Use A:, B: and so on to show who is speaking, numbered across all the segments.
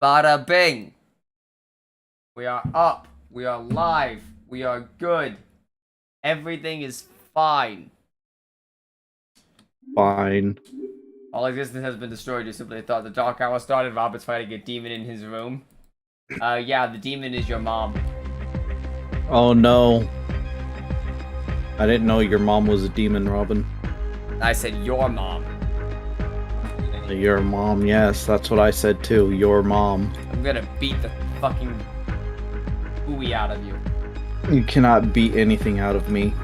A: Bada bing. We are up. We are live. We are good. Everything is fine.
B: Fine.
A: All existence has been destroyed. You simply thought the dark hour started. Robert's fighting a demon in his room. Yeah, the demon is your mom.
B: Oh no. I didn't know your mom was a demon, Robin.
A: I said your mom.
B: Your mom, yes, that's what I said too. Your mom.
A: I'm gonna beat the fucking ooey out of you.
B: You cannot beat anything out of me.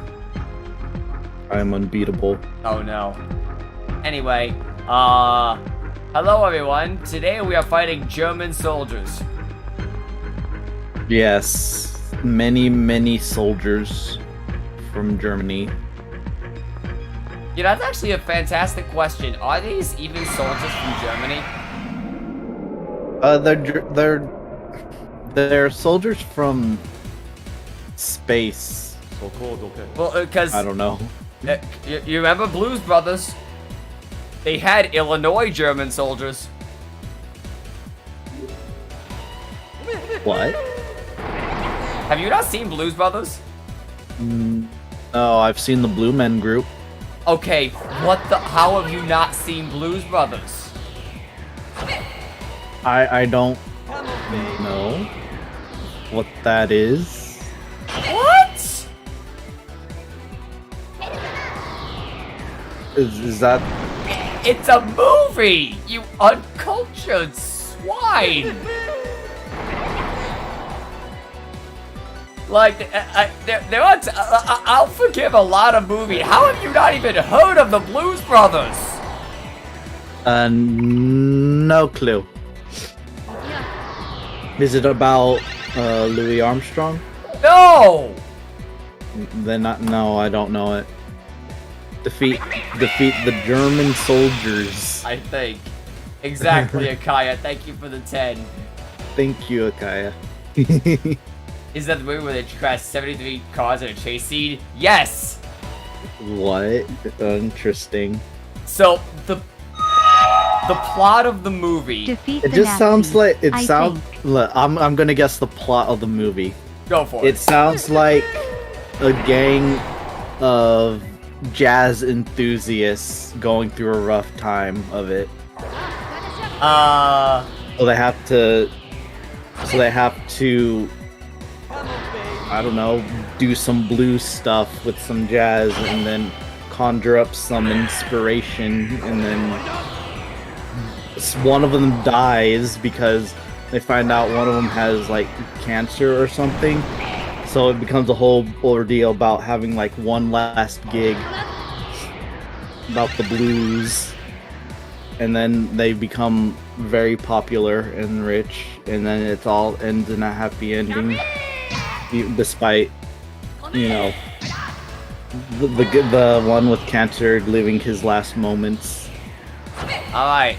B: I am unbeatable.
A: Oh no. Anyway, hello everyone. Today we are fighting German soldiers.
B: Yes. Many soldiers from Germany.
A: Yeah, that's actually a fantastic question. Are these even soldiers from Germany?
B: They're soldiers from space.
A: Well, because
B: I don't know.
A: you remember Blues Brothers? They had Illinois German soldiers.
B: What?
A: Have you not seen Blues Brothers?
B: No, I've seen the Blue Men group.
A: Okay, what the? How have you not seen Blues Brothers?
B: I don't know what that is.
A: What?
B: Is that?
A: It's a movie, you uncultured swine. Like, there are I'll forgive a lot of movies. How have you not even heard of the Blues Brothers?
B: No clue. Is it about Louis Armstrong?
A: No!
B: Then no, I don't know it. Defeat the German soldiers.
A: I think. Exactly, Akaya. Thank you for the 10.
B: Thank you, Akaya.
A: Is that the movie where they crash 73 cars in a chase scene? Yes!
B: What? Interesting.
A: So, the plot of the movie...
B: It just sounds like... Look, I'm gonna guess the plot of the movie.
A: Go for it.
B: It sounds like a gang of jazz enthusiasts going through a rough time of it. So they have to I don't know, do some blues stuff with some jazz and then conjure up some inspiration, and then one of them dies because they find out one of them has like cancer or something. So it becomes a whole ordeal about having like one last gig about the blues, and then they become very popular and rich, and then it all ends in a happy ending, despite, you know, the one with cancer living his last moments.
A: All right.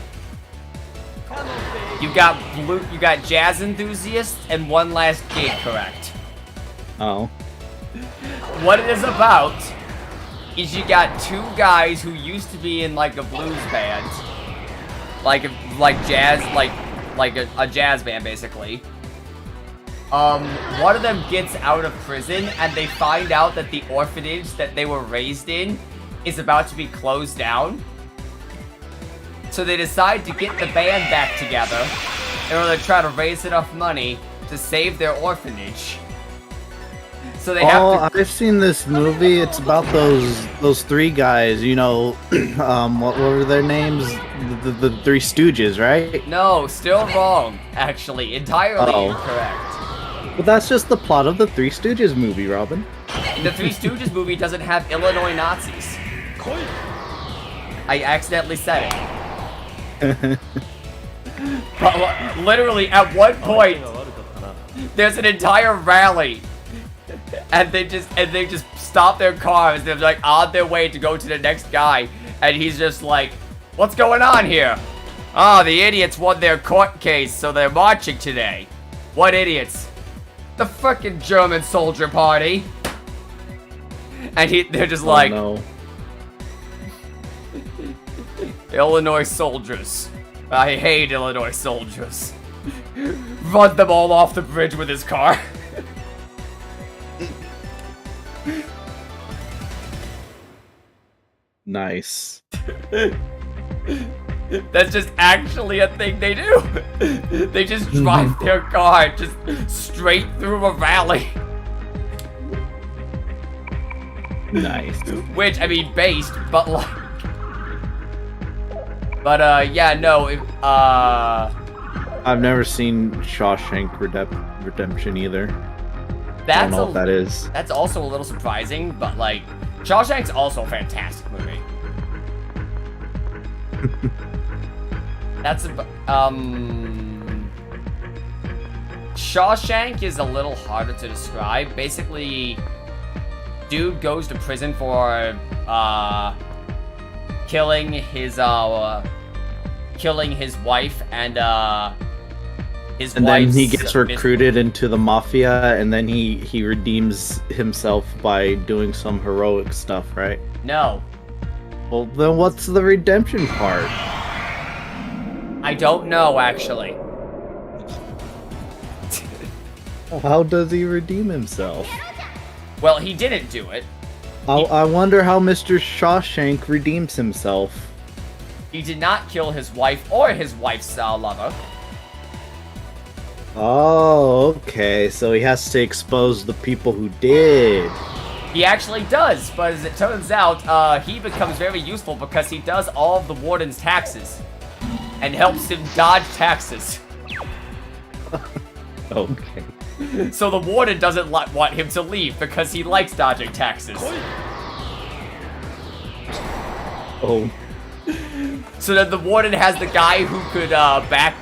A: You got jazz enthusiasts and one last gig, correct?
B: Oh.
A: What it is about is you got two guys who used to be in like a blues band, like jazz, like a jazz band basically. One of them gets out of prison and they find out that the orphanage that they were raised in is about to be closed down. So they decide to get the band back together in order to try to raise enough money to save their orphanage. So they have to...
B: I've seen this movie. It's about those three guys, you know, what were their names? The Three Stooges, right?
A: No, still wrong, actually. Entirely incorrect.
B: But that's just the plot of the Three Stooges movie, Robin.
A: The Three Stooges movie doesn't have Illinois Nazis. I accidentally said it. But literally, at one point, there's an entire rally, and they just stop their cars. They're like on their way to go to the next guy, and he's just like, "What's going on here?" "Oh, the idiots won their court case, so they're marching today." What idiots? The frickin' German soldier party. And they're just like,
B: no.
A: Illinois soldiers. I hate Illinois soldiers. run them all off the bridge with his car.
B: Nice.
A: That's just actually a thing they do. They just drive their car just straight through a valley.
B: Nice.
A: Which, I mean, based, but like... But, yeah, no,
B: I've never seen Shawshank Redemption either. I don't know what that is.
A: That's also a little surprising, but, like, Shawshank's also a fantastic movie. That's, Shawshank is a little harder to describe. Basically, dude goes to prison for, killing his wife and his
B: and
A: wife's...
B: then he gets recruited into the mafia, and then he redeems himself by doing some heroic stuff, right?
A: No.
B: Well, then what's the redemption part?
A: I don't know, actually.
B: How does he redeem himself?
A: Well, he didn't do it.
B: I wonder how Mr. Shawshank redeems himself.
A: He did not kill his wife or his wife's lover.
B: Oh, okay. So he has to expose the people who did.
A: He actually does, but as it turns out, he becomes very useful because he does all of the warden's taxes and helps him dodge taxes.
B: Okay.
A: So the warden doesn't want him to leave because he likes dodging taxes.
B: Oh.
A: So then the warden has the guy who could back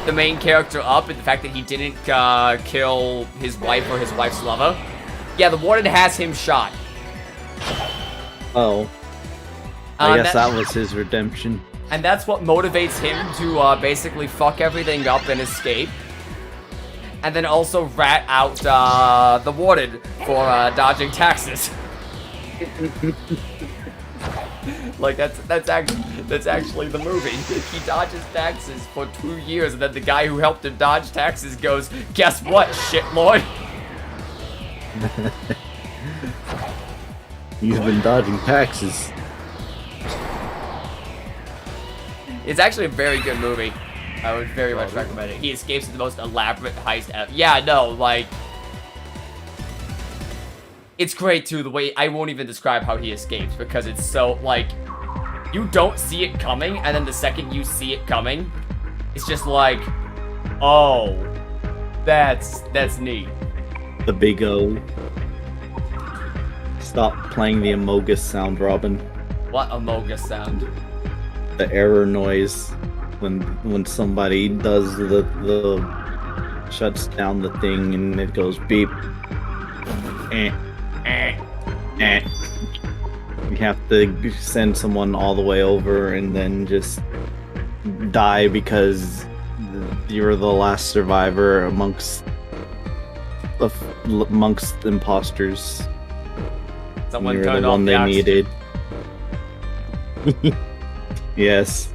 A: the main character up in the fact that he didn't kill his wife or his wife's lover. Yeah, the warden has him shot.
B: Oh. I guess that was his redemption.
A: And that's what motivates him to basically fuck everything up and escape. And then also rat out the warden for dodging taxes. Like that's actually the movie. He dodges taxes for 2 years, and then the guy who helped him dodge taxes goes, "Guess what, shitlord?"
B: He's been dodging taxes.
A: It's actually a very good movie. I would very much recommend it. He escapes the most elaborate heist ever. Yeah, no, like... It's great, too, the way... I won't even describe how he escapes, because it's so, like... You don't see it coming, and then the second you see it coming, it's just like... Oh... That's neat.
B: The big O. Stop playing the Amogus sound, Robin.
A: What Amogus sound?
B: The error noise when somebody does the shuts down the thing and it goes beep. You have to send someone all the way over and then just die because you're the last survivor amongst imposters.
A: Someone
B: you're
A: turned
B: the
A: off
B: one
A: the
B: they
A: oxygen.
B: needed. Yes.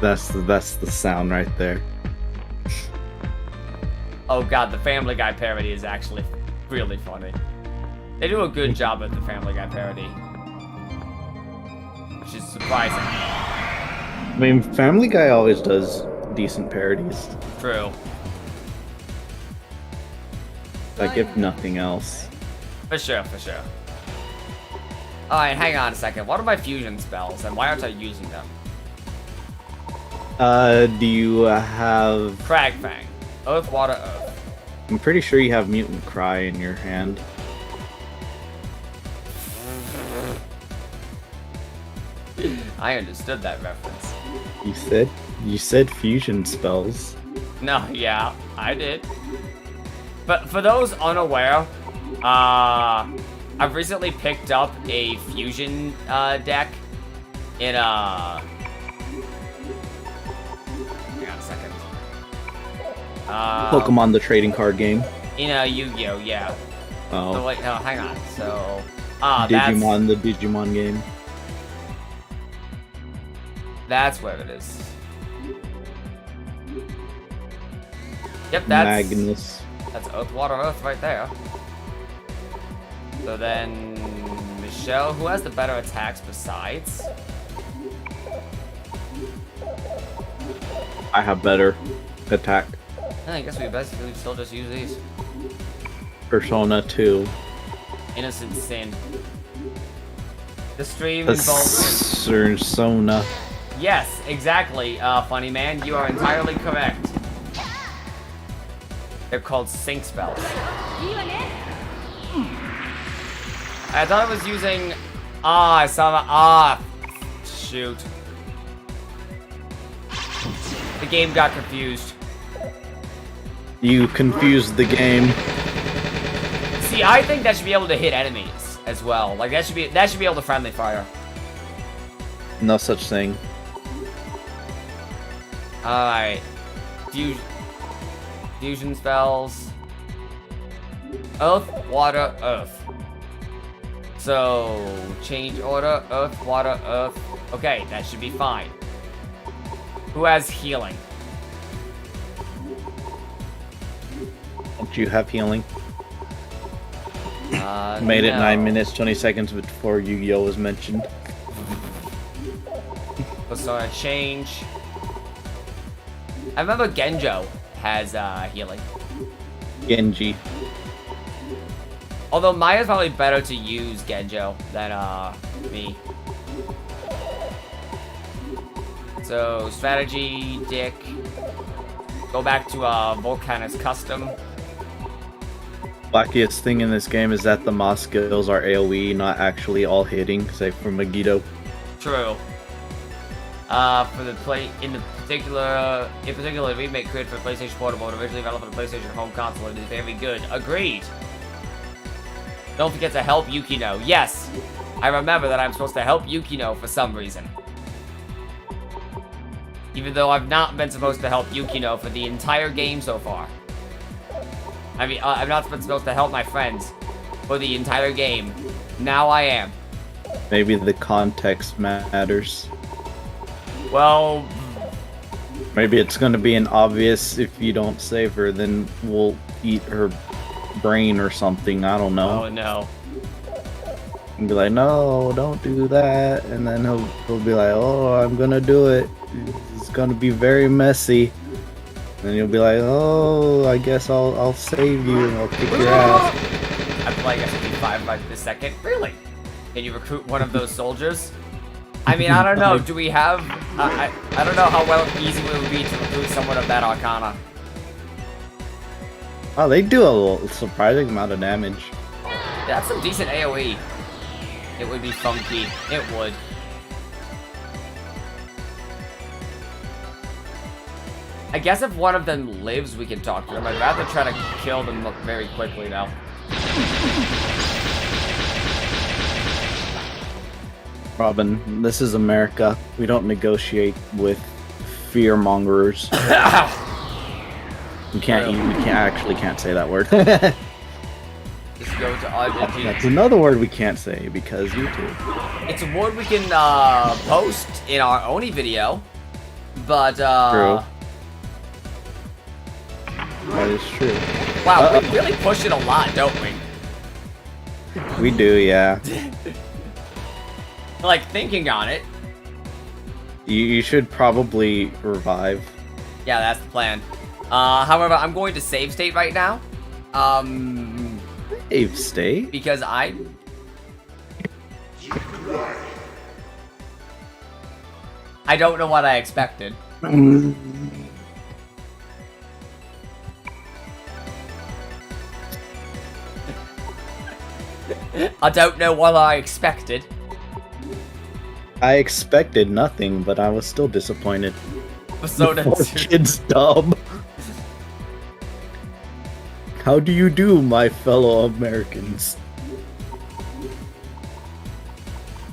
B: That's the sound right there.
A: Oh god, the Family Guy parody is actually really funny. They do a good job at the Family Guy parody. Which is surprising.
B: I mean, Family Guy always does decent parodies.
A: True.
B: Like, if nothing else.
A: For sure, for sure. Alright, hang on a second. What are my fusion spells, and why aren't I using them?
B: Do you have...
A: Crag Fang. Earth, Water, Earth.
B: I'm pretty sure you have Mutant Cry in your hand.
A: I understood that reference.
B: You said fusion spells.
A: No, yeah, I did. But for those unaware, I've recently picked up a fusion deck in hang on a second.
B: Pokemon the trading card game.
A: In Yu-Gi-Oh, yeah.
B: Oh.
A: So wait, no, hang on. So
B: Digimon, the Digimon game.
A: That's where it is. Yep,
B: Magnus.
A: that's Earth, Water, Earth right there. So then, Michelle, who has the better attacks besides?
B: I have better attack.
A: I guess we basically still just use these.
B: Persona 2.
A: Innocent Sin. The stream involves...
B: Persona.
A: Yes, exactly, funny man. You are entirely correct. They're called sync spells. I thought I was using... I saw the... shoot. The game got confused.
B: You confused the game.
A: See, I think that should be able to hit enemies as well. Like that should be able to friendly fire.
B: No such thing.
A: Alright. Fusion spells. Earth, water, earth. So, change order, earth, water, earth. Okay, that should be fine. Who has healing?
B: Don't you have healing? Made it
A: no.
B: 9 minutes, 20 seconds before Yu-Gi-Oh! Was mentioned.
A: Persona change. I remember Genjo has healing.
B: Genji.
A: Although Maya's probably better to use Genjo than me. So strategy, Dick. Go back to Volcanus custom.
B: Luckiest thing in this game is that the Moss skills are AoE, not actually all hitting, save for Megiddo.
A: True. For the in particular, Remake created for PlayStation Portable and originally developed for the PlayStation Home Console. It is very good. Agreed. Don't forget to help Yukino. Yes, I remember that I'm supposed to help Yukino for some reason. Even though I've not been supposed to help Yukino for the entire game so far. I mean, I've not been supposed to help my friends for the entire game. Now I am.
B: Maybe the context matters.
A: Well...
B: Maybe it's gonna be an obvious, if you don't save her, then we'll eat her brain or something, I don't know.
A: Oh no.
B: And be like, no, don't do that. And then he'll be like, oh, I'm gonna do it. It's gonna be very messy. And you'll be like, oh, I guess I'll save you and I'll kick your ass.
A: I'm playing SMT5 right this second. Really? Can you recruit one of those soldiers? I mean, I don't know. Do we have... I don't know how easy it would be to recruit someone of that Arcana.
B: Oh, they do a surprising amount of damage.
A: That's some decent AoE. It would be funky. It would. I guess if one of them lives, we can talk to them. I'd rather try to kill them very quickly, though.
B: Robin, this is America. We don't negotiate with fear-mongerers. You can't say that word.
A: Just go to Argentina.
B: That's another word we can't say because YouTube.
A: It's a word we can post in our Oni video, but
B: True. That is true.
A: Wow, we really push it a lot, don't we?
B: We do, yeah.
A: Like, thinking on it.
B: You should probably revive.
A: Yeah, that's the plan. However, I'm going to save state right now.
B: Save state?
A: Because I don't know what I expected. I don't know what I expected.
B: I expected nothing, but I was still disappointed.
A: Persona 2.
B: Kid's dumb. How do you do, my fellow Americans?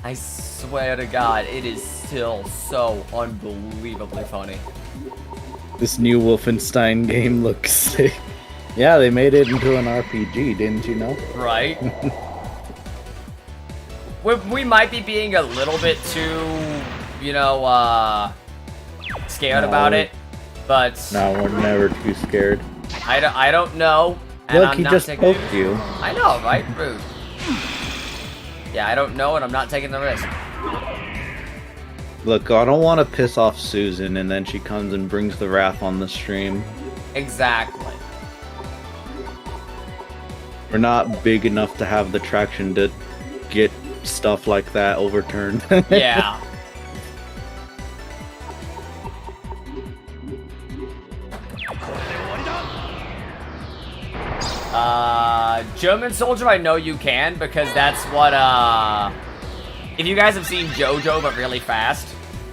A: I swear to God, it is still so unbelievably funny.
B: This new Wolfenstein game looks sick. Yeah, they made it into an RPG, didn't you know?
A: Right? we might be being a little bit too, you know, scared about it. But
B: No, we're never too scared.
A: I don't know. And
B: Look,
A: I'm
B: he
A: not
B: just
A: taking...
B: poked you.
A: I know, right? Rude. Yeah, I don't know, and I'm not taking the risk.
B: Look, I don't want to piss off Susan, and then she comes and brings the wrath on the stream.
A: Exactly.
B: We're not big enough to have the traction to get stuff like that overturned.
A: Yeah. German Soldier, I know you can, because that's what, if you guys have seen JoJo, but really fast,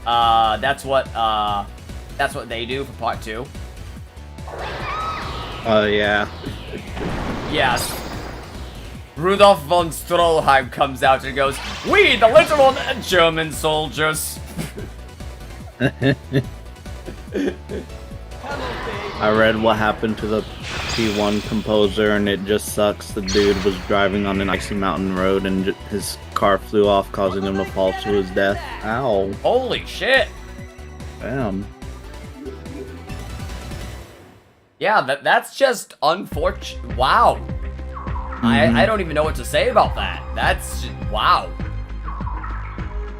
A: that's what they do for part 2.
B: Yeah.
A: Yes. Rudolf von Stroheim comes out and goes, "We, the literal German soldiers."
B: I read what happened to the P1 composer, and it just sucks. The dude was driving on an icy mountain road, and his car flew off, causing him to fall to his death. Ow.
A: Holy shit.
B: Damn.
A: Yeah, that's just unfortunate. Wow. I don't even know what to say about that. That's wow.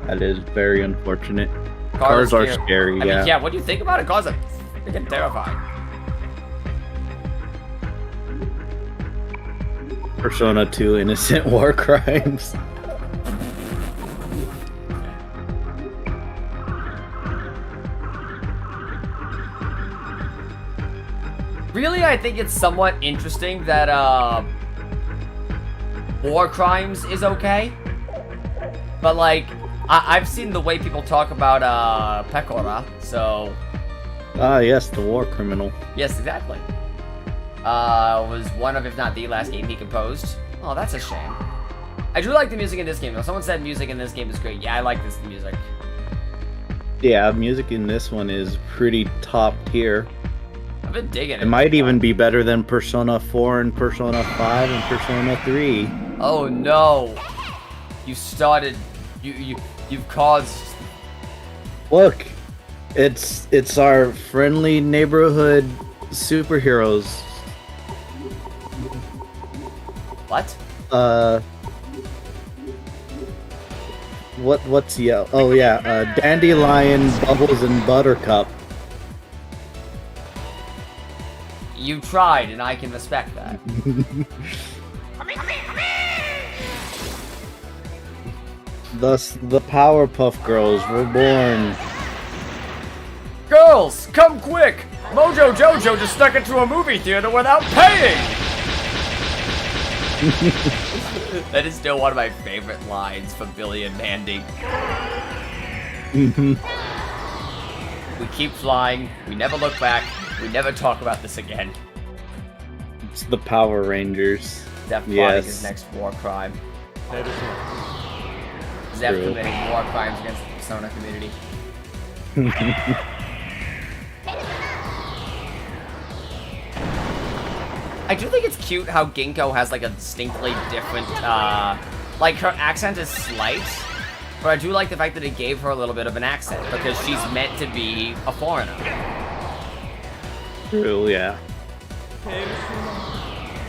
B: That is very unfortunate.
A: Cars
B: are scary,
A: I
B: yeah.
A: mean, yeah, what do you think about it? Cars are freaking terrifying.
B: Persona 2 innocent war crimes.
A: Really, I think it's somewhat interesting that, war crimes is okay. But, like, I've seen the way people talk about, Pecora, so...
B: Ah, yes, the war criminal.
A: Yes, exactly. Was one of, if not the last game he composed. Oh, that's a shame. I do like the music in this game, though. Someone said music in this game is great. Yeah, I like this music.
B: Yeah, music in this one is pretty top tier.
A: I've been digging it.
B: It might even be better than Persona 4 and Persona 5 and Persona 3.
A: Oh no! You started. You've caused.
B: Look, it's our friendly neighborhood superheroes.
A: What?
B: What's yellow? Oh yeah, Dandelion, Bubbles, and Buttercup.
A: You tried, and I can respect that.
B: Thus, the Powerpuff Girls were born.
A: Girls, come quick! Mojo Jojo just snuck into a movie theater without paying! That is still one of my favorite lines from Billy and Mandy. We keep flying, we never look back, we never talk about this again.
B: It's the Power Rangers.
A: Zephyr plotting
B: Yes.
A: his next war crime. Zephyr
B: True.
A: committing war crimes against the Persona community. I do think it's cute how Ginkgo has like a distinctly different, like her accent is slight, but I do like the fact that it gave her a little bit of an accent because she's meant to be a foreigner.
B: True, yeah.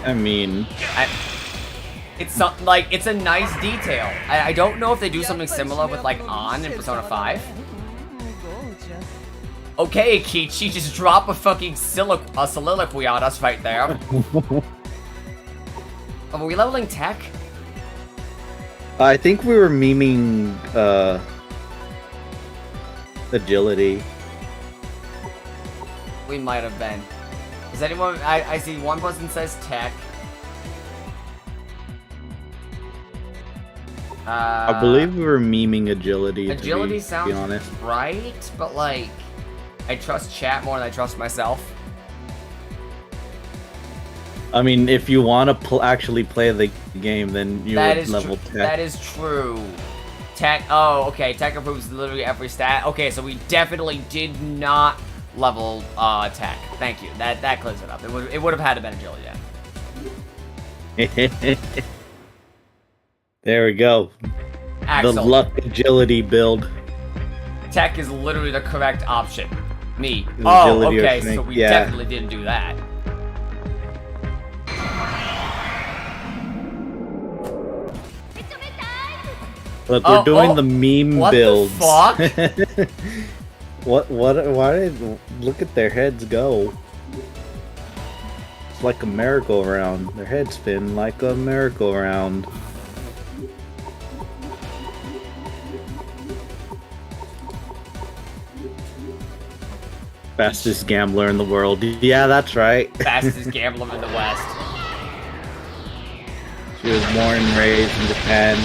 B: I mean,
A: It's like it's a nice detail. I don't know if they do something similar with like An in Persona 5. Okay, Kichi, just drop a fucking soliloquy on us right there. Are we leveling tech?
B: I think we were memeing agility.
A: We might have been. Is anyone? I see one person says tech.
B: I believe we were memeing agility.
A: Agility
B: to be
A: sounds
B: honest.
A: right, but like, I trust chat more than I trust myself.
B: I mean, if you want to actually play the game, then you would level tech.
A: That is true. Tech. Oh, okay. Tech improves literally every stat. Okay, so we definitely did not level tech. Thank you. That clears it up. It would have had to been agility. Yeah.
B: There we go.
A: Axel.
B: The luck agility build.
A: Tech is literally the correct option. Me.
B: His
A: Oh,
B: ability or
A: okay,
B: something.
A: so we
B: Yeah.
A: definitely didn't do that.
B: Look, we're doing
A: oh,
B: the meme
A: what the
B: builds.
A: fuck?
B: Why did, look at their heads go. It's like a merry-go-round. Their heads spin like a merry-go-round. Fastest gambler in the world. Yeah, that's right.
A: Fastest gambler in the West.
B: She was born and raised in Japan.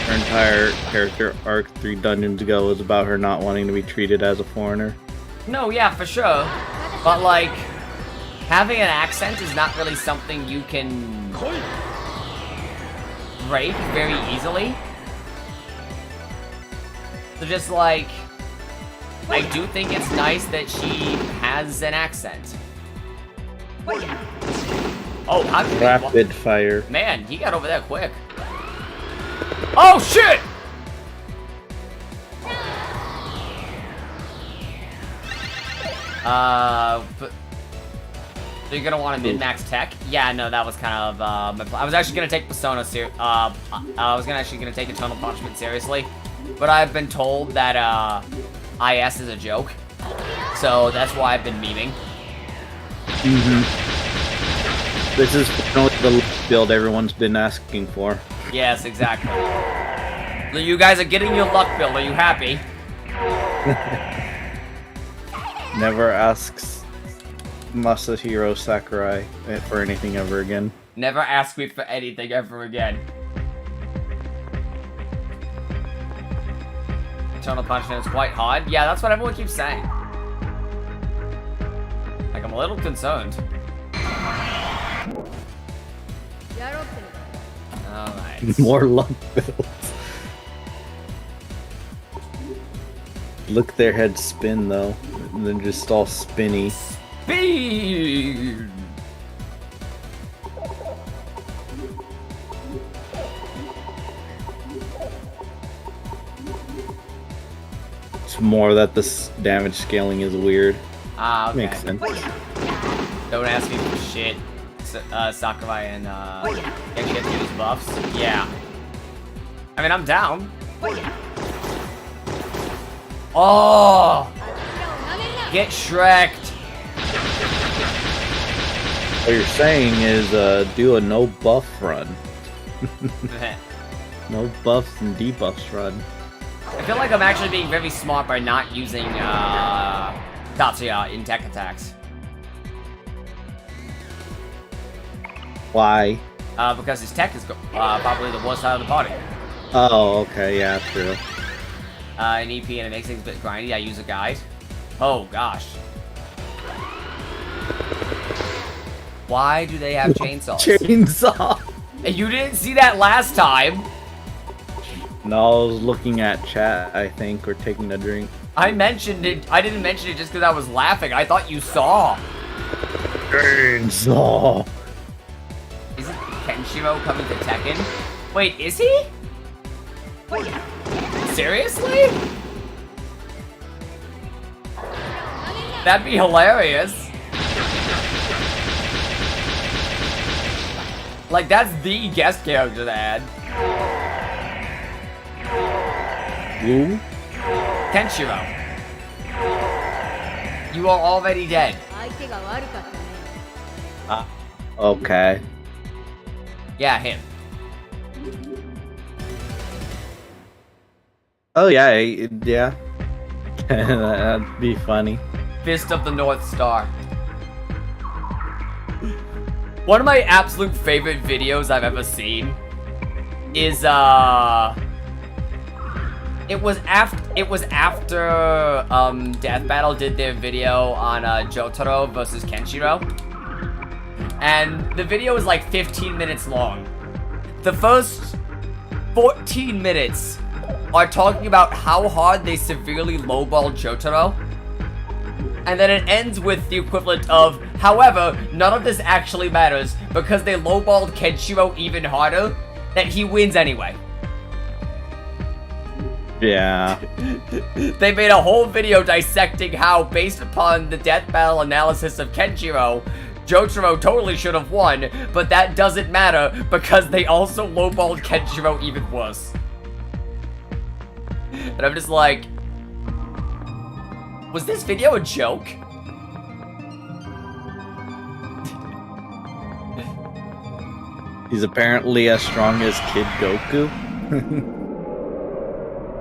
B: Her entire character arc 3 dungeons ago was about her not wanting to be treated as a foreigner.
A: No, yeah, for sure. But, like, having an accent is not really something you can break very easily. So just, like, I do think it's nice that she has an accent. Oh, how did
B: Rapid fire.
A: Man, he got over there quick. Oh, shit! But so you're gonna want a min-max tech? Yeah, no, that was kind of my plan. I was actually gonna take Persona I was actually gonna take Eternal Punishment seriously, but I've been told that IS is a joke, so that's why I've been memeing.
B: This is the build everyone's been asking for.
A: Yes, exactly. So you guys are getting your luck build. Are you happy?
B: Never asks Masahiro Sakurai for anything ever again.
A: Never ask me for anything ever again. Eternal Punishment is quite hard. Yeah, that's what everyone keeps saying. Like, I'm a little concerned. Alright.
B: More luck builds. Look, their heads spin though, and then just all spinny.
A: Speed!
B: It's more that this damage scaling is weird.
A: Ah, okay.
B: Makes sense.
A: Don't ask me for shit. Sakurai and get shit to use buffs. Yeah. I mean, I'm down. Oh! Get Shrek'd.
B: What you're saying is do a no buff run. No buffs and debuffs run.
A: I feel like I'm actually being very smart by not using Tatsuya in tech attacks.
B: Why?
A: Because his tech is probably the worst out of the party.
B: Oh, okay, yeah, true.
A: In EP, and it makes things a bit grindy. I use a guide. Oh gosh. Why do they have chainsaws?
B: Chainsaw!
A: And you didn't see that last time.
B: No, I was looking at chat, I think, or taking a drink.
A: I mentioned it. I didn't mention it just because I was laughing. I thought you saw.
B: Chainsaw!
A: Isn't Kenshiro coming to Tekken? Wait, is he? Seriously? That'd be hilarious. Like, that's the guest character to add.
B: Who?
A: Kenshiro. You are already dead.
B: Okay.
A: Yeah, him.
B: Oh yeah, yeah. That'd be funny.
A: Fist of the North Star. One of my absolute favorite videos I've ever seen is it was after Death Battle did their video on Jotaro versus Kenshiro. And the video was like 15 minutes long. The first 14 minutes are talking about how hard they severely lowballed Jotaro. And then it ends with the equivalent of, however, none of this actually matters because they lowballed Kenshiro even harder, that he wins anyway.
B: Yeah.
A: They made a whole video dissecting how, based upon the death battle analysis of Kenshiro, Jotaro totally should have won, but that doesn't matter because they also lowballed Kenshiro even worse. And I'm just like, was this video a joke?
B: He's apparently as strong as Kid Goku.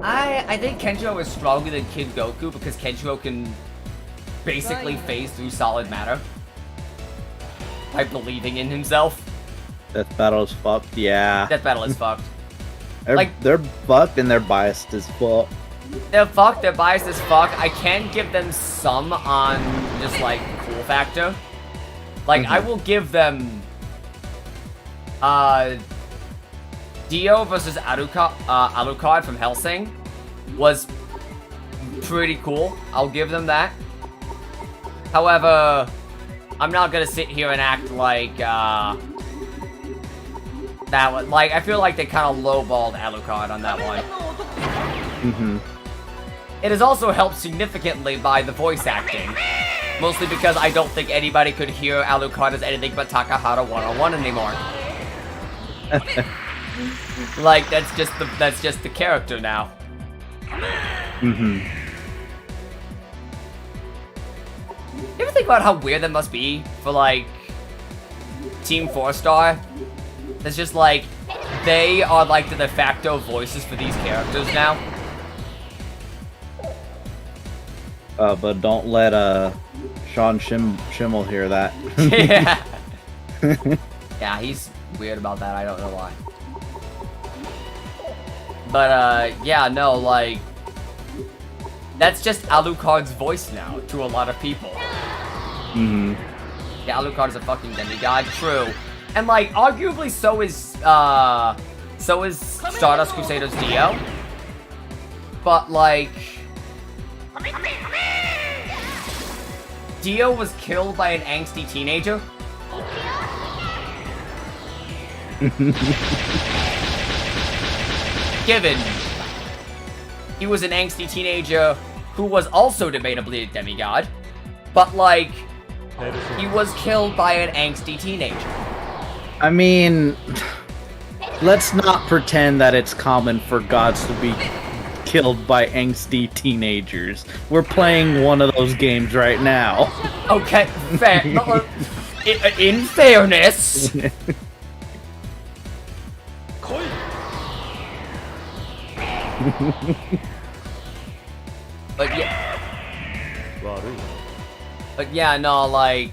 A: I think Kenshiro is stronger than Kid Goku because Kenshiro can basically phase through solid matter by believing in himself.
B: Death Battle is fucked, yeah.
A: Death Battle is fucked.
B: They're fucked and they're biased as fuck.
A: They're fucked, they're biased as fuck. I can give them some on just like cool factor. Like, I will give them Dio versus Alucard from Hellsing was pretty cool. I'll give them that. However, I'm not gonna sit here and act like that one. Like, I feel like they kind of lowballed Alucard on that one. It is also helped significantly by the voice acting. Mostly because I don't think anybody could hear Alucard as anything but Takahata 101 anymore. Like, that's just the character now. You ever think about how weird that must be for, like, Team 4-Star? It's just like, they are like the de facto voices for these characters now.
B: But don't let Sean Schimmel hear that.
A: Yeah. Yeah, he's weird about that. I don't know why. But yeah, no, like, that's just Alucard's voice now to a lot of people. Yeah, Alucard's a fucking demigod. True. And like, arguably so is Stardust Crusaders Dio. But like, Dio was killed by an angsty teenager. Given he was an angsty teenager who was also debatably a demigod, but like, he was killed by an angsty teenager.
B: I mean, let's not pretend that it's common for gods to be killed by angsty teenagers. We're playing one of those games right now.
A: Okay, fair. In fairness. But yeah, no, like,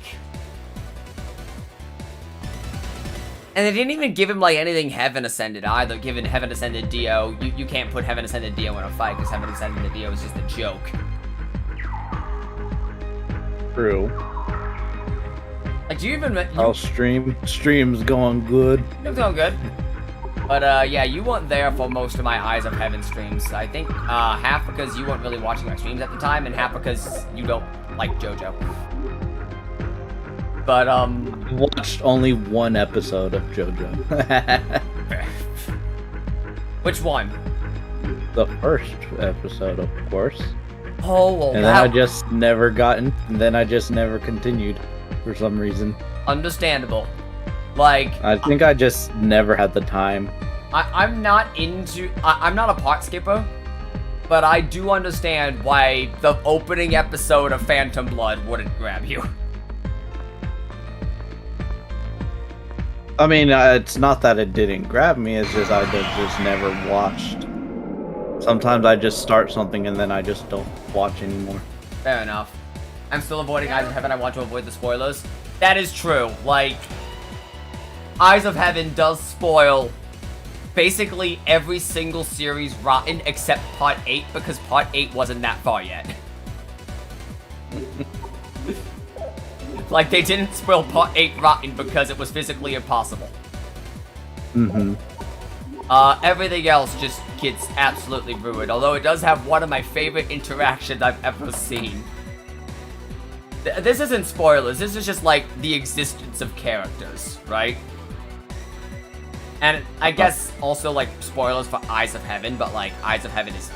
A: and they didn't even give him like anything Heaven Ascended either. Given Heaven Ascended Dio, you can't put Heaven Ascended Dio in a fight because Heaven Ascended Dio is just a joke.
B: True.
A: Like, do you even?
B: Stream's going good.
A: It's going good. But yeah, you weren't there for most of my Eyes of Heaven streams. I think half because you weren't really watching my streams at the time, and half because you don't like JoJo. But
B: I watched only one episode of JoJo.
A: Which one?
B: The first episode, of course.
A: Oh, well,
B: and then I just never continued for some reason.
A: Understandable. Like,
B: I think I just never had the time.
A: I'm not a part skipper, but I do understand why the opening episode of Phantom Blood wouldn't grab you.
B: I mean, it's not that it didn't grab me, it's just I just never watched. Sometimes I just start something and then I just don't watch anymore.
A: Fair enough. I'm still avoiding Eyes of Heaven. I want to avoid the spoilers. That is true. Like, Eyes of Heaven does spoil basically every single series rotten except Part 8 because Part 8 wasn't that far yet. Like, they didn't spoil Part 8 rotten because it was physically impossible. Everything else just gets absolutely ruined, although it does have one of my favorite interactions I've ever seen. This isn't spoilers, this is just like the existence of characters, right? And I guess also like spoilers for Eyes of Heaven, but like Eyes of Heaven is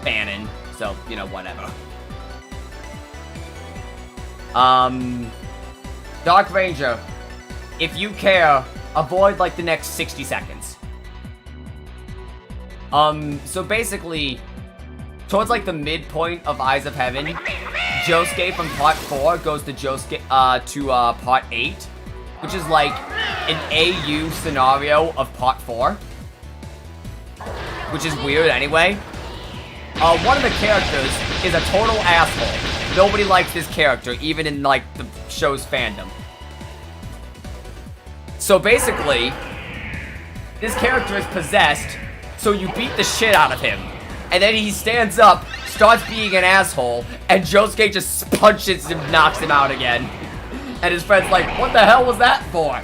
A: fanon, so, you know, whatever. Dark Ranger, if you care, avoid, like, the next 60 seconds. So basically, towards, like, the midpoint of Eyes of Heaven, Josuke from Part 4 goes to Part 8, which is, like, an AU scenario of Part 4. Which is weird anyway. One of the characters is a total asshole. Nobody likes this character, even in, like, the show's fandom. So basically, this character is possessed, so you beat the shit out of him. And then he stands up, starts being an asshole, and Josuke just punches him, knocks him out again. And his friend's like, what the hell was that for?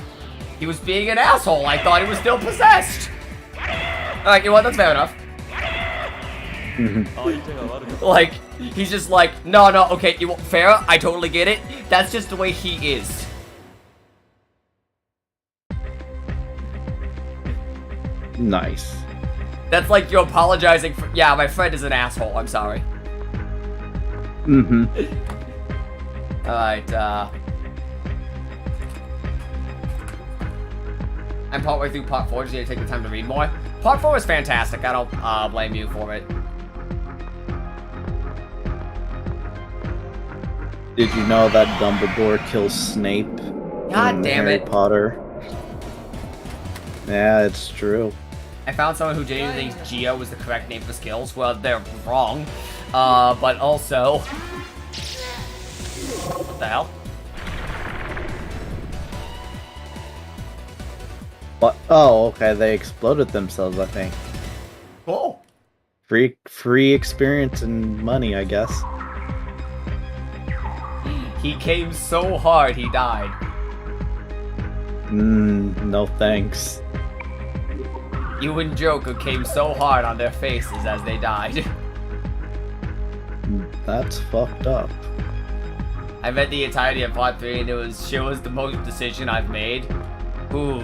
A: He was being an asshole. I thought he was still possessed. Alright, you know what? That's fair enough. Like, he's just like, no, okay, fair, I totally get it. That's just the way he is.
B: Nice.
A: That's like you apologizing for, yeah, my friend is an asshole, I'm sorry. Alright, I'm partway through Part 4, just need to take the time to read more. Part 4 is fantastic, I don't blame you for it.
B: Did you know that Dumbledore kills Snape?
A: God damn it.
B: Harry Potter. Yeah, it's true.
A: I found someone who genuinely thinks Geo was the correct name for skills. Well, they're wrong. But also... What the hell?
B: What? Oh, okay, they exploded themselves, I think.
A: Cool.
B: Free experience and money, I guess.
A: He came so hard, he died.
B: No thanks.
A: You and Joker came so hard on their faces as they died.
B: That's fucked up.
A: I read the entirety of Part 3 and it was the most decision I've made. Ooh,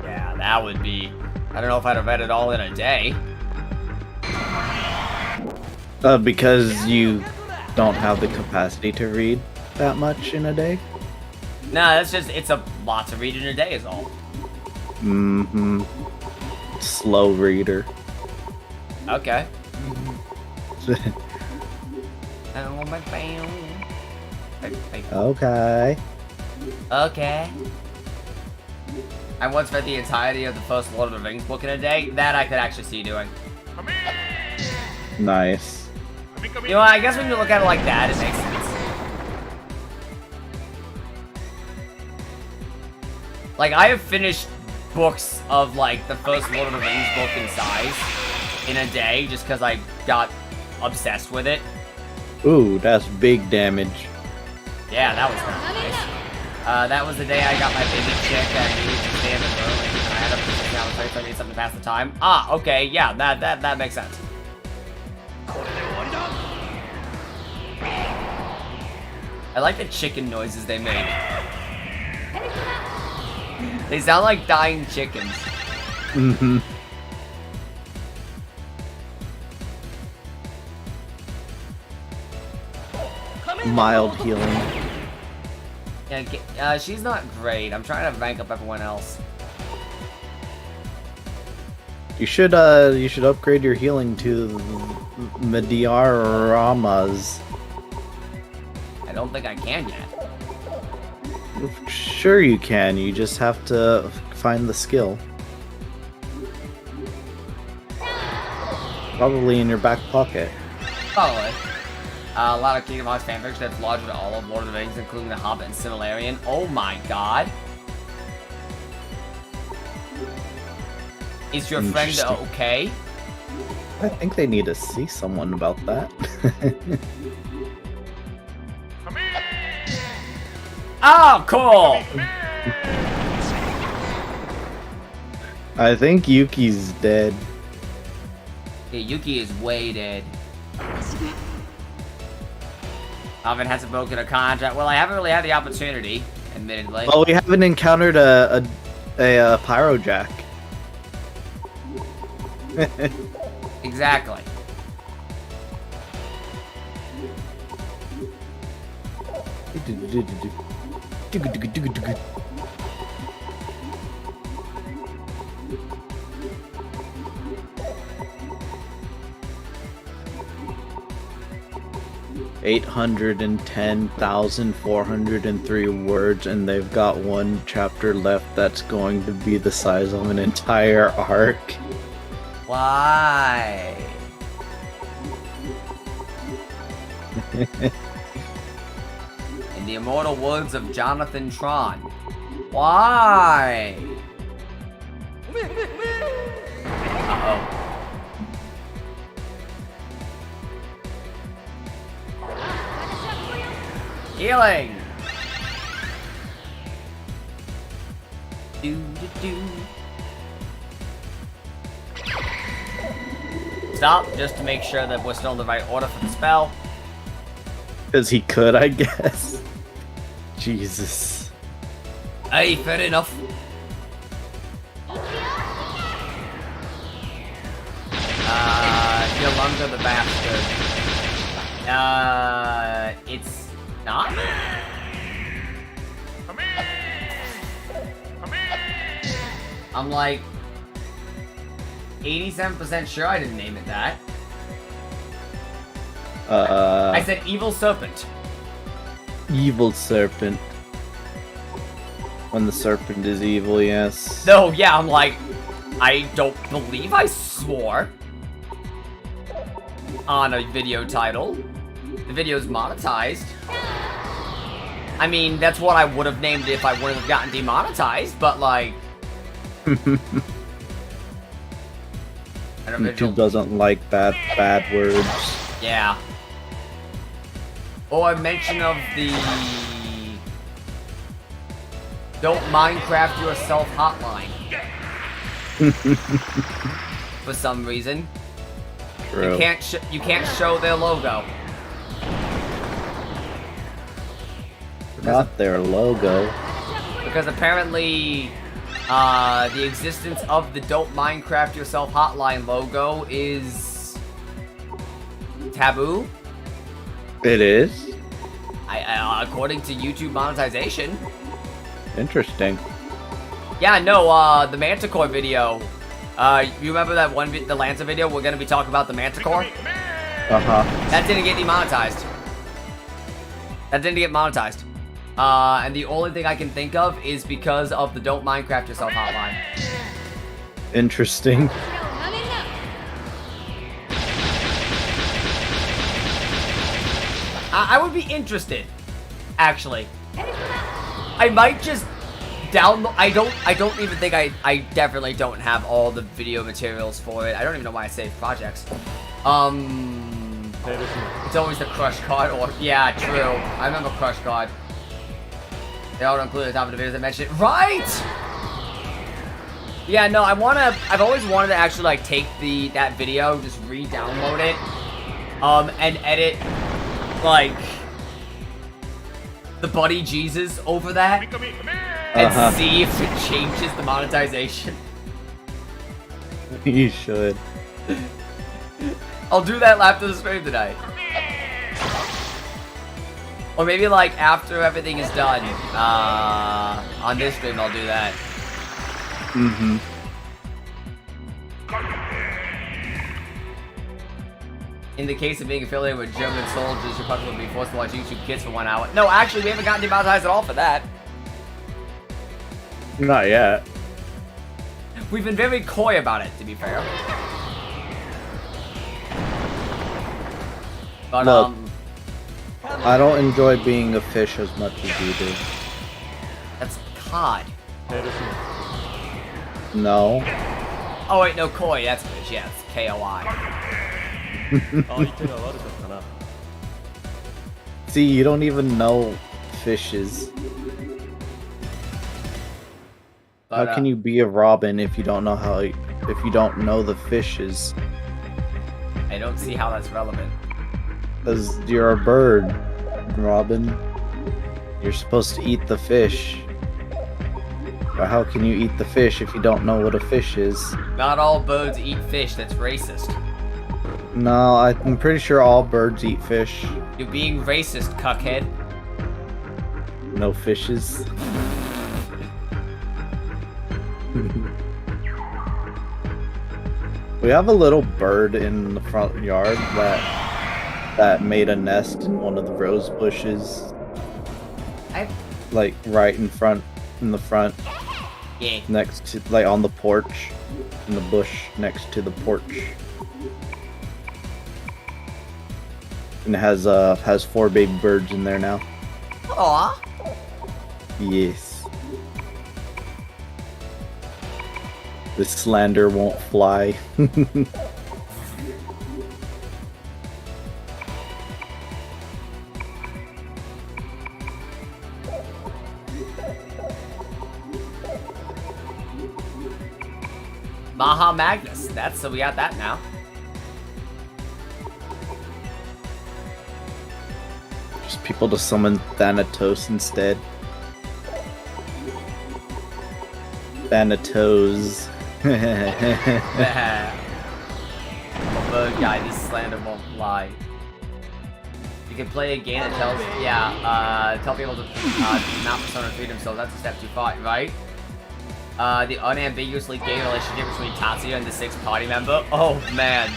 A: yeah, that would be... I don't know if I'd have read it all in a day.
B: Because you don't have the capacity to read that much in a day?
A: Nah, that's just, it's a lot to read in a day is all.
B: Slow reader.
A: Okay.
B: Okay.
A: Okay. I once read the entirety of the first Lord of the Rings book in a day. That I could actually see doing.
B: Nice.
A: You know, I guess when you look at it like that, it makes sense. Like, I have finished books of, like, the first Lord of the Rings book in size in a day just because I got obsessed with it.
B: Ooh, that's big damage.
A: Yeah, that was nice. That was the day I got my baby chick and I needed to stay in the room and I had to need something to pass the time. Ah, okay, yeah, that makes sense. I like the chicken noises they make. They sound like dying chickens.
B: Mild healing.
A: Yeah, she's not great. I'm trying to rank up everyone else.
B: You should upgrade your healing to Mediaramas.
A: I don't think I can yet.
B: Sure you can, you just have to find the skill. Probably in your back pocket.
A: Probably. A lot of Kingdom Hearts fanfiction that's larger than all of Lord of the Rings, including The Hobbit and Silmarillion. Oh my god. Is your friend okay?
B: I think they need to see someone about that.
A: Oh, cool!
B: I think Yuki's dead.
A: Yeah, Yuki is way dead. Alvin hasn't broken a contract. Well, I haven't really had the opportunity, admittedly.
B: Well, we haven't encountered a Pyro Jack.
A: Exactly.
B: $810,403 words, and they've got one chapter left that's going to be the size of an entire arc.
A: Why? In the immortal words of Jonathan Tron. Why? Uh-oh. Healing! Do. Stop, just to make sure that we're still in the right order for the spell.
B: Because he could, I guess. Jesus.
A: Hey, fair enough. Yolanda the bastard. It's not? I'm like 87% sure I didn't name it that. I said evil serpent.
B: Evil serpent. When the serpent is evil, yes.
A: No, yeah, I'm like, I don't believe I swore on a video title. The video's monetized. I mean, that's what I would have named it if I wouldn't have gotten demonetized, but like...
B: YouTube doesn't like bad words.
A: Yeah. Or a mention of the... Don't Minecraft yourself hotline. For some reason.
B: True.
A: You can't show their logo.
B: Not their logo.
A: Because apparently, the existence of the Don't Minecraft Yourself hotline logo is taboo.
B: It is?
A: According to YouTube monetization.
B: Interesting.
A: Yeah, no, the Manticore video. You remember that one, the Lancer video? We're gonna be talking about the Manticore?
B: Uh-huh.
A: That didn't get demonetized. That didn't get monetized. And the only thing I can think of is because of the Don't Minecraft Yourself hotline.
B: Interesting.
A: I would be interested, actually. I might just download. I don't even think I definitely don't have all the video materials for it. I don't even know why I save projects. It's always the Crush card, or yeah, true. I remember Crush card. They all include the top of the videos I mentioned. Right! Yeah, no, I've always wanted to actually like take that video, just re-download it, and edit like the Buddy Jesus over that, and see if it changes the monetization.
B: You should.
A: I'll do that after the stream tonight. Or maybe like after everything is done, on this stream I'll do that.
B: Mm-hmm.
A: In the case of being affiliated with German soldiers, you're probably going to be forced to watch YouTube Kids for 1 hour. No, actually, we haven't gotten demonetized at all for that.
B: Not yet.
A: We've been very coy about it, to be fair. But,
B: Look, I don't enjoy being a fish as much as you do.
A: That's cod.
B: No.
A: Oh, wait, no, koi, that's fish. Yeah, it's K-O-I.
B: See, you don't even know fishes.
A: But,
B: how can you be a robin if you don't know the fishes?
A: I don't see how that's relevant.
B: Because you're a bird, Robin. You're supposed to eat the fish. But how can you eat the fish if you don't know what a fish is?
A: Not all birds eat fish, that's racist.
B: No, I'm pretty sure all birds eat fish.
A: You're being racist, cuckhead.
B: No fishes. We have a little bird in the front yard that made a nest in one of the rose bushes. Like right in the front.
A: Yeah.
B: Next to, like, on the porch. In the bush next to the porch. And it has 4 baby birds in there now.
A: Aww.
B: Yes. The slander won't fly.
A: Maha Magnus. So we got that now.
B: Just people to summon Thanatos instead. Thanatos.
A: Bird guy, this slander won't fly. You can play a game that tells, tell people to not persona treat themselves. That's a step too far, right? The unambiguously gay relationship between Tatsuya and the 6th party member. Oh man.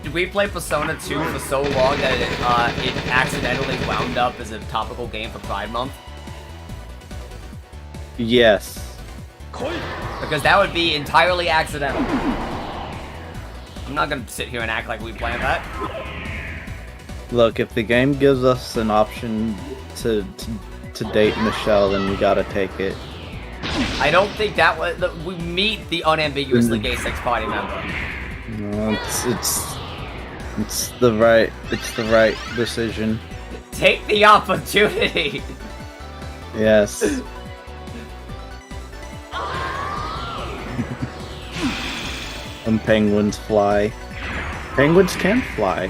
A: Did we play Persona 2 for so long that it accidentally wound up as a topical game for Pride Month?
B: Yes.
A: Because that would be entirely accidental. I'm not gonna sit here and act like we planned that.
B: Look, if the game gives us an option to date Michelle, then we gotta take it.
A: I don't think that was. We meet the unambiguously gay 6th party member.
B: No, it's the right decision.
A: Take the opportunity.
B: Yes. And penguins fly. Penguins can fly.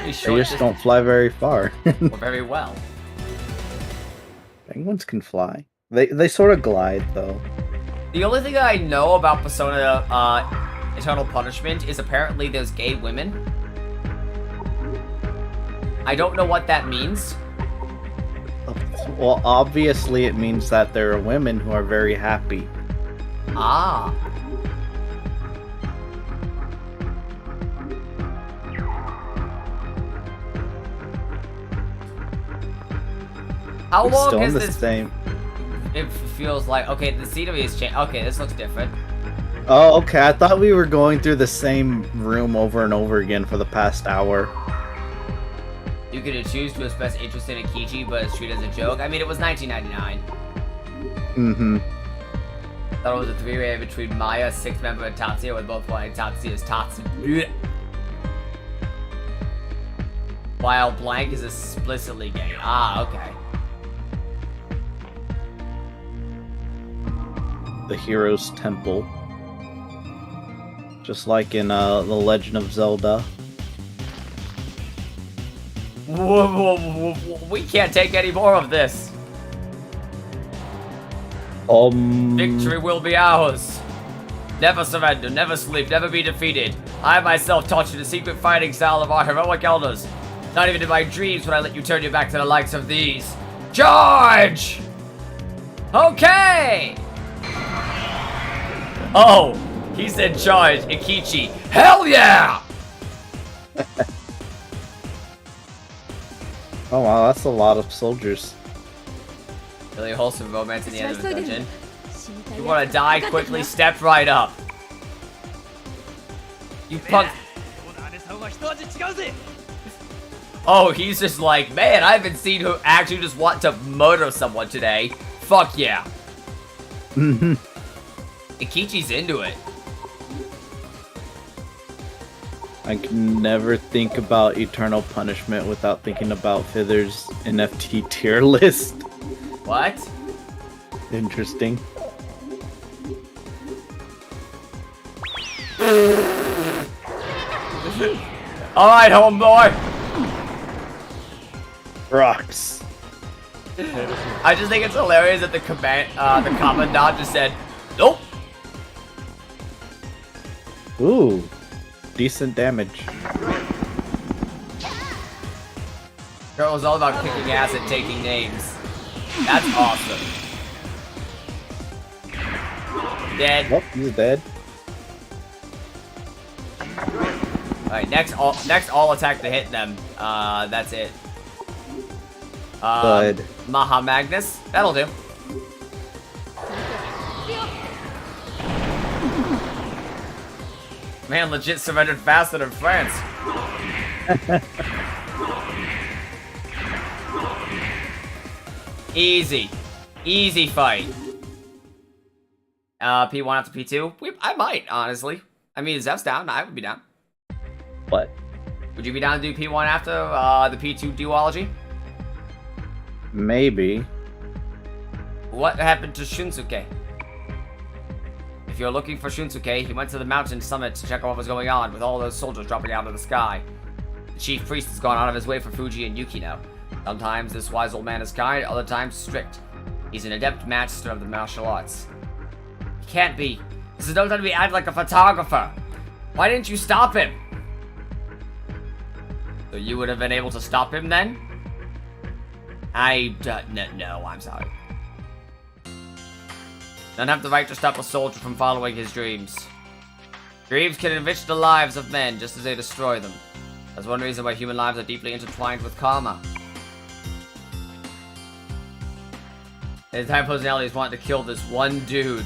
B: They just don't fly very far.
A: Or very well.
B: Penguins can fly. They sort of glide though.
A: The only thing I know about Persona Eternal Punishment is apparently there's gay women. I don't know what that means.
B: Well, obviously it means that there are women who are very happy.
A: Ah. How
B: It's
A: long
B: still
A: is
B: the
A: this?
B: same.
A: It feels like, okay, the scenery is changed. Okay, this looks different.
B: Oh, okay. I thought we were going through the same room over and over again for the past hour.
A: You could choose to express interest in Akichi, but it's treated as a joke. I mean, it was 1999.
B: Mm-hmm.
A: Thought it was a 3-way between Maya, 6th member, and Tatsuya, with both wanting Tatsuya's Tatsuya. While Blank is explicitly gay. Ah, okay.
B: The hero's temple. Just like in The Legend of Zelda.
A: We can't take any more of this. Victory will be ours. Never surrender, never sleep, never be defeated. I myself taught you the secret fighting style of our heroic elders. Not even in my dreams would I let you turn your back to the likes of these. Charge! Okay! Oh, he said charge, Akichi. Hell yeah!
B: Oh wow, that's a lot of soldiers.
A: Really wholesome romance in the end of the dungeon. If you want to die quickly, step right up. You punk. Oh, he's just like, man, I haven't seen who actually just want to murder someone today. Fuck yeah. Ikichi's into it.
B: I can never think about Eternal Punishment without thinking about Fither's NFT tier list.
A: What?
B: Interesting.
A: Alright, homeboy.
B: Rocks.
A: I just think it's hilarious that the commandant just said, nope.
B: Ooh. Decent damage.
A: Girl was all about kicking ass and taking names. That's awesome. Dead.
B: Oh, he's dead.
A: Alright, next all attack to hit them. That's it.
B: Good.
A: Maha Magnus. That'll do. Man, legit surrendered faster than France. Easy. Easy fight. P1 after P2? I might, honestly. I mean, Zeph's down. I would be down.
B: What?
A: Would you be down to do P1 after the P2 duology?
B: Maybe.
A: What happened to Shunsuke? If you're looking for Shunsuke, he went to the mountain summit to check out what was going on with all those soldiers dropping out of the sky. The chief priest has gone out of his way for Fuji and Yukino. Sometimes this wise old man is kind, other times strict. He's an adept master of the martial arts. He can't be. This is no time to be acting like a photographer. Why didn't you stop him? So you would have been able to stop him then? No, I'm sorry. Don't have the right to stop a soldier from following his dreams. Dreams can enrich the lives of men just as they destroy them. That's one reason why human lives are deeply intertwined with karma. The entire personality is wanting to kill this one dude.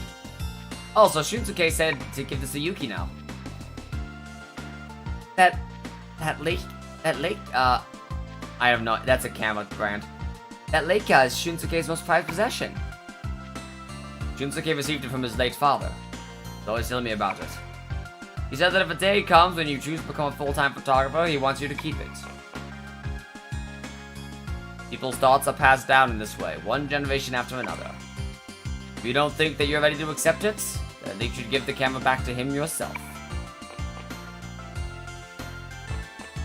A: Also, Shunsuke said to give this to Yuki now. That lake, I have no, that's a camera brand. That lake is Shunsuke's most prized possession. Shunsuke received it from his late father. He's always telling me about it. He said that if a day comes when you choose to become a full-time photographer, he wants you to keep it. People's thoughts are passed down in this way, one generation after another. If you don't think that you're ready to accept it, then you should give the camera back to him yourself.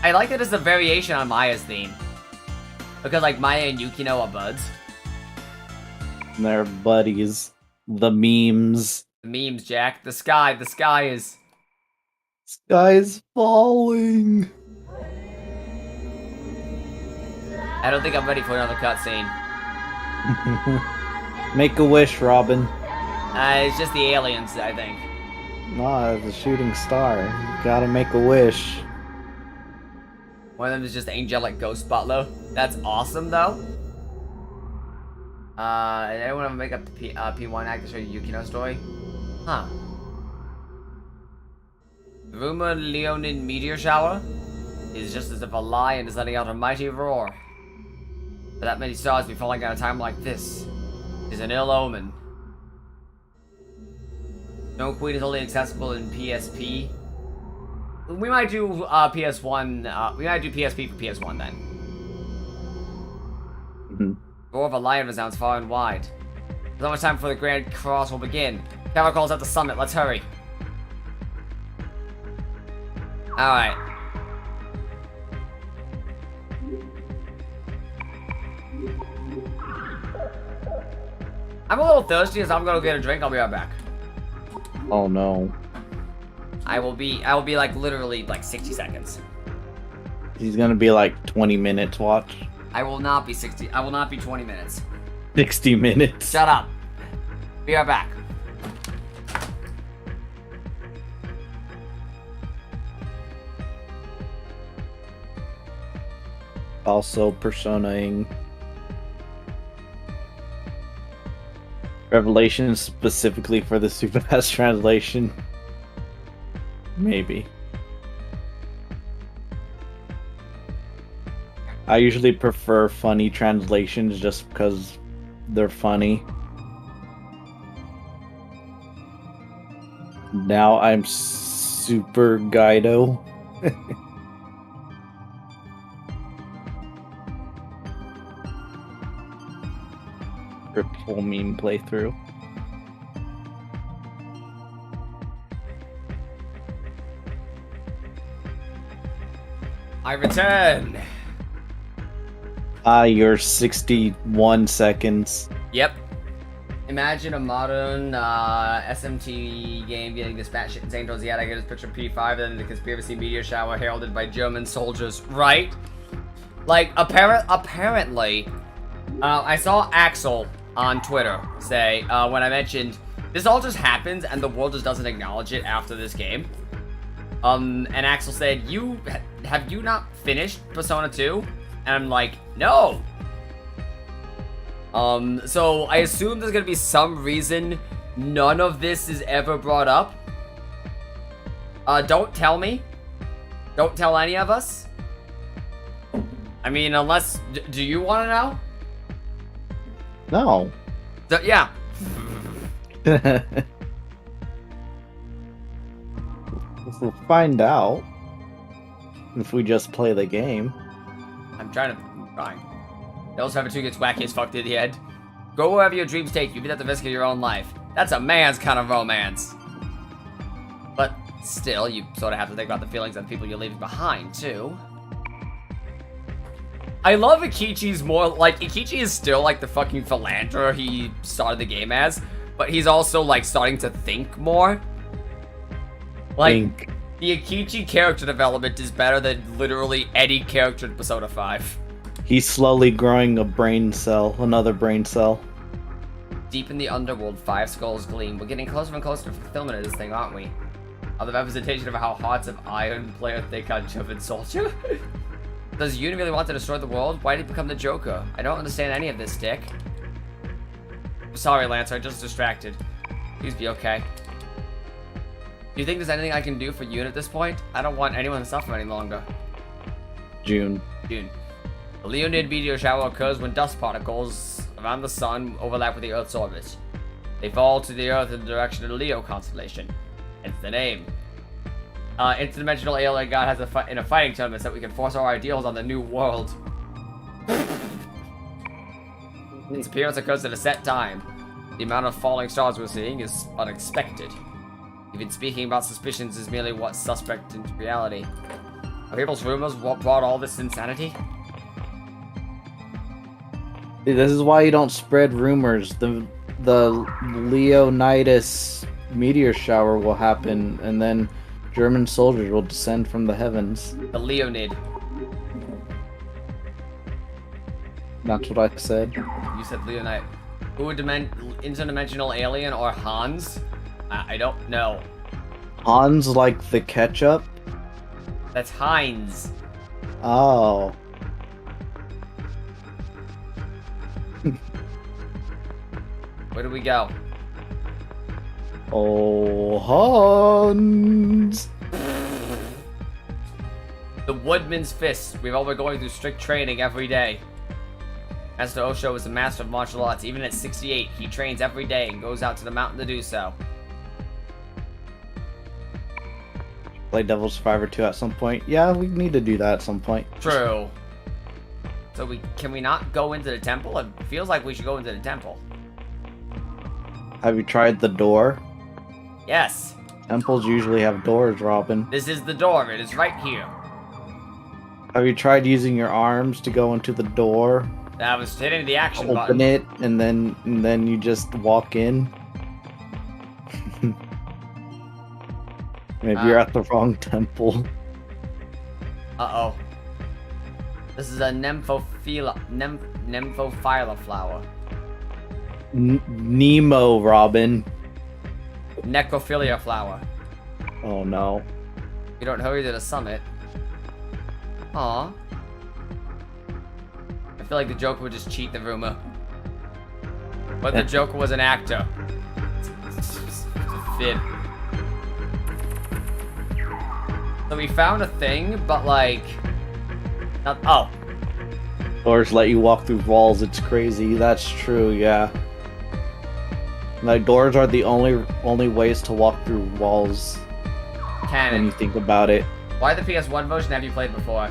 A: I like that it's a variation on Maya's theme. Because, like, Maya and Yukino are buds.
B: They're buddies. The memes.
A: The memes, Jack. The sky is...
B: Sky's falling.
A: I don't think I'm ready for another cutscene.
B: Make a wish, Robin.
A: It's just the aliens, I think.
B: Nah, the shooting star. You gotta make a wish.
A: One of them is just angelic ghost butler. That's awesome, though. Anyone ever make a P1 act to show you Yukino's story? Huh. The rumored Leonid meteor shower is just as if a lion is letting out a mighty roar. For that many stars be falling at a time like this is an ill omen. Snow Queen is only accessible in PSP. We might do PS1. We might do PSP for PS1 then.
B: Mm-hmm.
A: Roar of a lion resounds far and wide. There's not much time before the grand cross will begin. Tower calls at the summit. Let's hurry. Alright. I'm a little thirsty, so I'm gonna get a drink. I'll be right back.
B: Oh no.
A: I will be like literally like 60 seconds.
B: He's gonna be like 20 minutes, watch.
A: I will not be 60. I will not be 20 minutes.
B: 60 minutes.
A: Shut up. Be right back.
B: Also personaing Revelations specifically for the super fast translation. Maybe. I usually prefer funny translations just because they're funny. Now I'm super Guido. Full meme playthrough.
A: I return.
B: You're 61 seconds.
A: Yep. Imagine a modern SMT game getting this batshit insane towards the end. I get his picture P5, then the conspiracy meteor shower heralded by German soldiers. Right? Like, apparently, I saw Axel on Twitter say, when I mentioned, this all just happens and the world just doesn't acknowledge it after this game. And Axel said, have you not finished Persona 2? And I'm like, no! So I assume there's gonna be some reason none of this is ever brought up. Don't tell me. Don't tell any of us. I mean, unless... do you want to know?
B: No.
A: So, yeah.
B: We'll find out if we just play the game.
A: I'm trying. Zephyr 2 gets wacky as fuck in the head. Go wherever your dreams take you, even at the risk of your own life. That's a man's kind of romance. But still, you sort of have to think about the feelings of the people you're leaving behind, too. I love Ikichi's more, like, Ikichi is still, like, the fucking philanderer he started the game as, but he's also, like, starting to think more. Like, the Ikichi character development is better than literally any character in Persona 5.
B: He's slowly growing a brain cell, another brain cell.
A: Deep in the underworld, 5 skulls gleam. We're getting closer and closer to fulfillment of this thing, aren't we? Are the representation of how hearts of iron play a thick on German soldier? Does Yoon really want to destroy the world? Why did he become the Joker? I don't understand any of this, Dick. Sorry, Lance, I'm just distracted. Please be okay. Do you think there's anything I can do for Yoon at this point? I don't want anyone to suffer any longer.
B: June.
A: The Leonid meteor shower occurs when dust particles around the sun overlap with the Earth's orbit. They fall to the Earth in the direction of the Leo constellation. Hence the name. Interdimensional alien god has in a fighting tournament so that we can force our ideals on the new world. Its appearance occurs at a set time. The amount of falling stars we're seeing is unexpected. Even speaking about suspicions is merely what's suspect into reality. Are people's rumors what brought all this insanity?
B: This is why you don't spread rumors. The Leonidas meteor shower will happen, and then German soldiers will descend from the heavens.
A: The Leonid.
B: That's what I said.
A: You said Leonid. Who would interdimensional alien or Hans? I don't know.
B: Hans like the ketchup?
A: That's Heinz.
B: Oh.
A: Where do we go?
B: Oh, Hans!
A: The Woodman's Fist. We've all been going through strict training every day. Master Osho is a master of martial arts. Even at 68, he trains every day and goes out to the mountain to do so.
B: Play Devil Survivor 2 at some point. Yeah, we need to do that at some point.
A: True. So can we not go into the temple? It feels like we should go into the temple.
B: Have you tried the door?
A: Yes.
B: Temples usually have doors, Robin.
A: This is the door. It is right here.
B: Have you tried using your arms to go into the door?
A: I was hitting the action
B: Open
A: button.
B: it, and then you just walk in. Maybe you're at the wrong temple.
A: Uh-oh. This is a Nymphophila flower.
B: Nemo, Robin.
A: Necrophilia flower.
B: Oh no.
A: You don't hurry to the summit. Aw. I feel like the Joker would just cheat the rumor. But the Joker was an actor. It's a fib. So we found a thing, but like... oh.
B: Doors let you walk through walls, it's crazy. That's true, yeah. Like, doors are the only ways to walk through walls.
A: Canon.
B: When you think about it.
A: Why the PS1 version have you played before?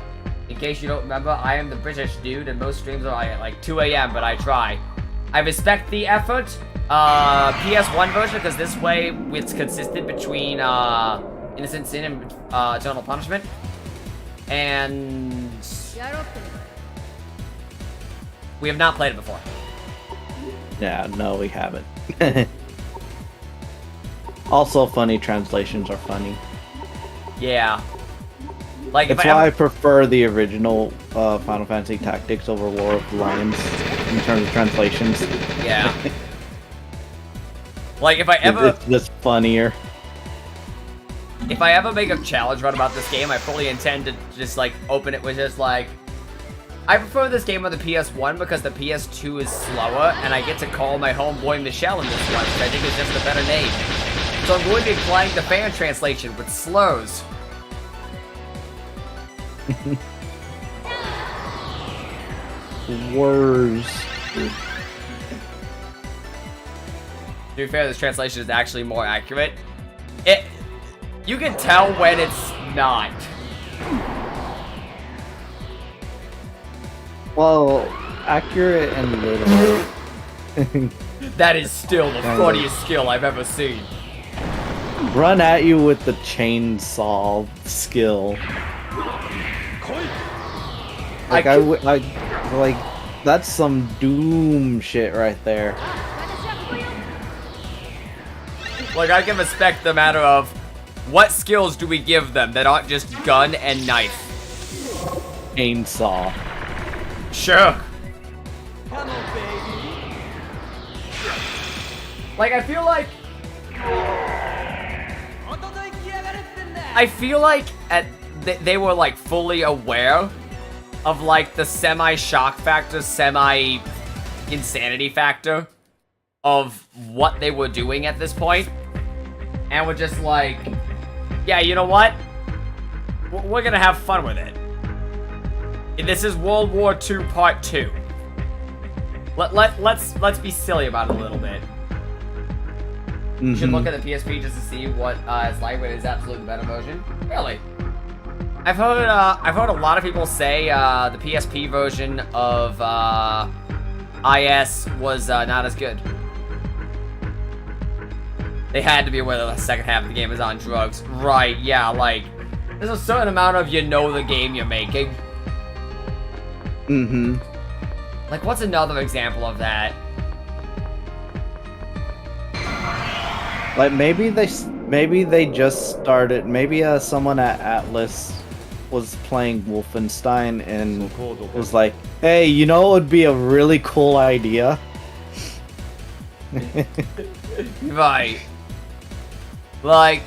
A: In case you don't remember, I am the British dude, and most streams are at like 2 a.m., but I try. I respect the effort. PS1 version, because this way it's consistent between Innocent Sin and Eternal Punishment. And... we have not played it before.
B: Yeah, no, we haven't. Also, funny translations are funny.
A: Yeah. Like,
B: That's why I prefer the original Final Fantasy Tactics over War of the Lions in terms of translations.
A: Yeah. Like, if I ever...
B: It's just funnier.
A: If I ever make a challenge run about this game, I fully intend to just, like, open it with just, like... I prefer this game on the PS1 because the PS2 is slower, and I get to call my homeboy Michelle in this one, which I think is just a better name. So I'm going to be applying the fan translation with slurs.
B: Words.
A: To be fair, this translation is actually more accurate. You can tell when it's not.
B: Well, accurate and literal.
A: That is still the funniest skill I've ever seen.
B: Run at you with the chainsaw skill. Like like that's some Doom shit right there.
A: Like, I can respect the matter of what skills do we give them that aren't just gun and knife.
B: Chainsaw.
A: Sure. Come on, baby. Like, I feel like they were like fully aware of like the semi-shock factor, semi-insanity factor of what they were doing at this point. And we're just like, yeah, you know what? We're gonna have fun with it. This is World War II Part 2. Let's be silly about it a little bit. You should look at the PSP just to see what it's like, but it's absolutely the better version. Really? I've heard a lot of people say the PSP version of IS was not as good. They had to be aware that the second half of the game is on drugs. Right, yeah, like, there's a certain amount of the game you're making.
B: Mm-hmm.
A: Like, what's another example of that?
B: Like, maybe they just started, maybe someone at Atlas was playing Wolfenstein and was like, hey, you know what would be a really cool idea?
A: Right. Like,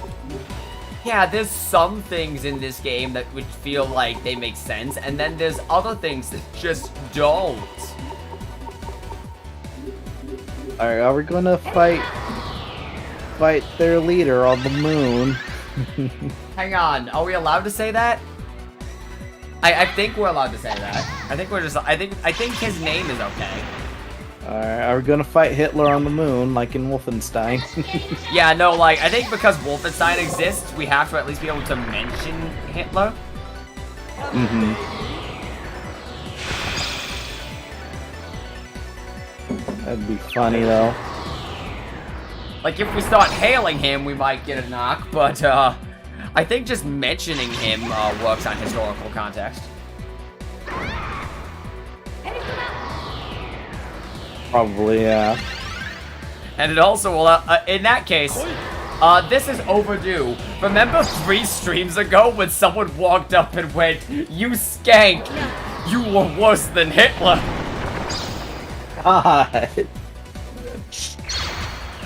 A: yeah, there's some things in this game that would feel like they make sense, and then there's other things that just don't.
B: Alright, are we gonna fight their leader on the moon?
A: Hang on, are we allowed to say that? I think we're allowed to say that. I think his name is okay.
B: Alright, are we gonna fight Hitler on the moon, like in Wolfenstein?
A: Yeah, no, like, I think because Wolfenstein exists, we have to at least be able to mention Hitler.
B: Mm-hmm. That'd be funny, though.
A: Like, if we start hailing him, we might get a knock, but, I think just mentioning him, works on historical context.
B: Probably, yeah.
A: And it also will, in that case, this is overdue. Remember 3 streams ago when someone walked up and went, "You skank! You were worse than Hitler!"
B: God.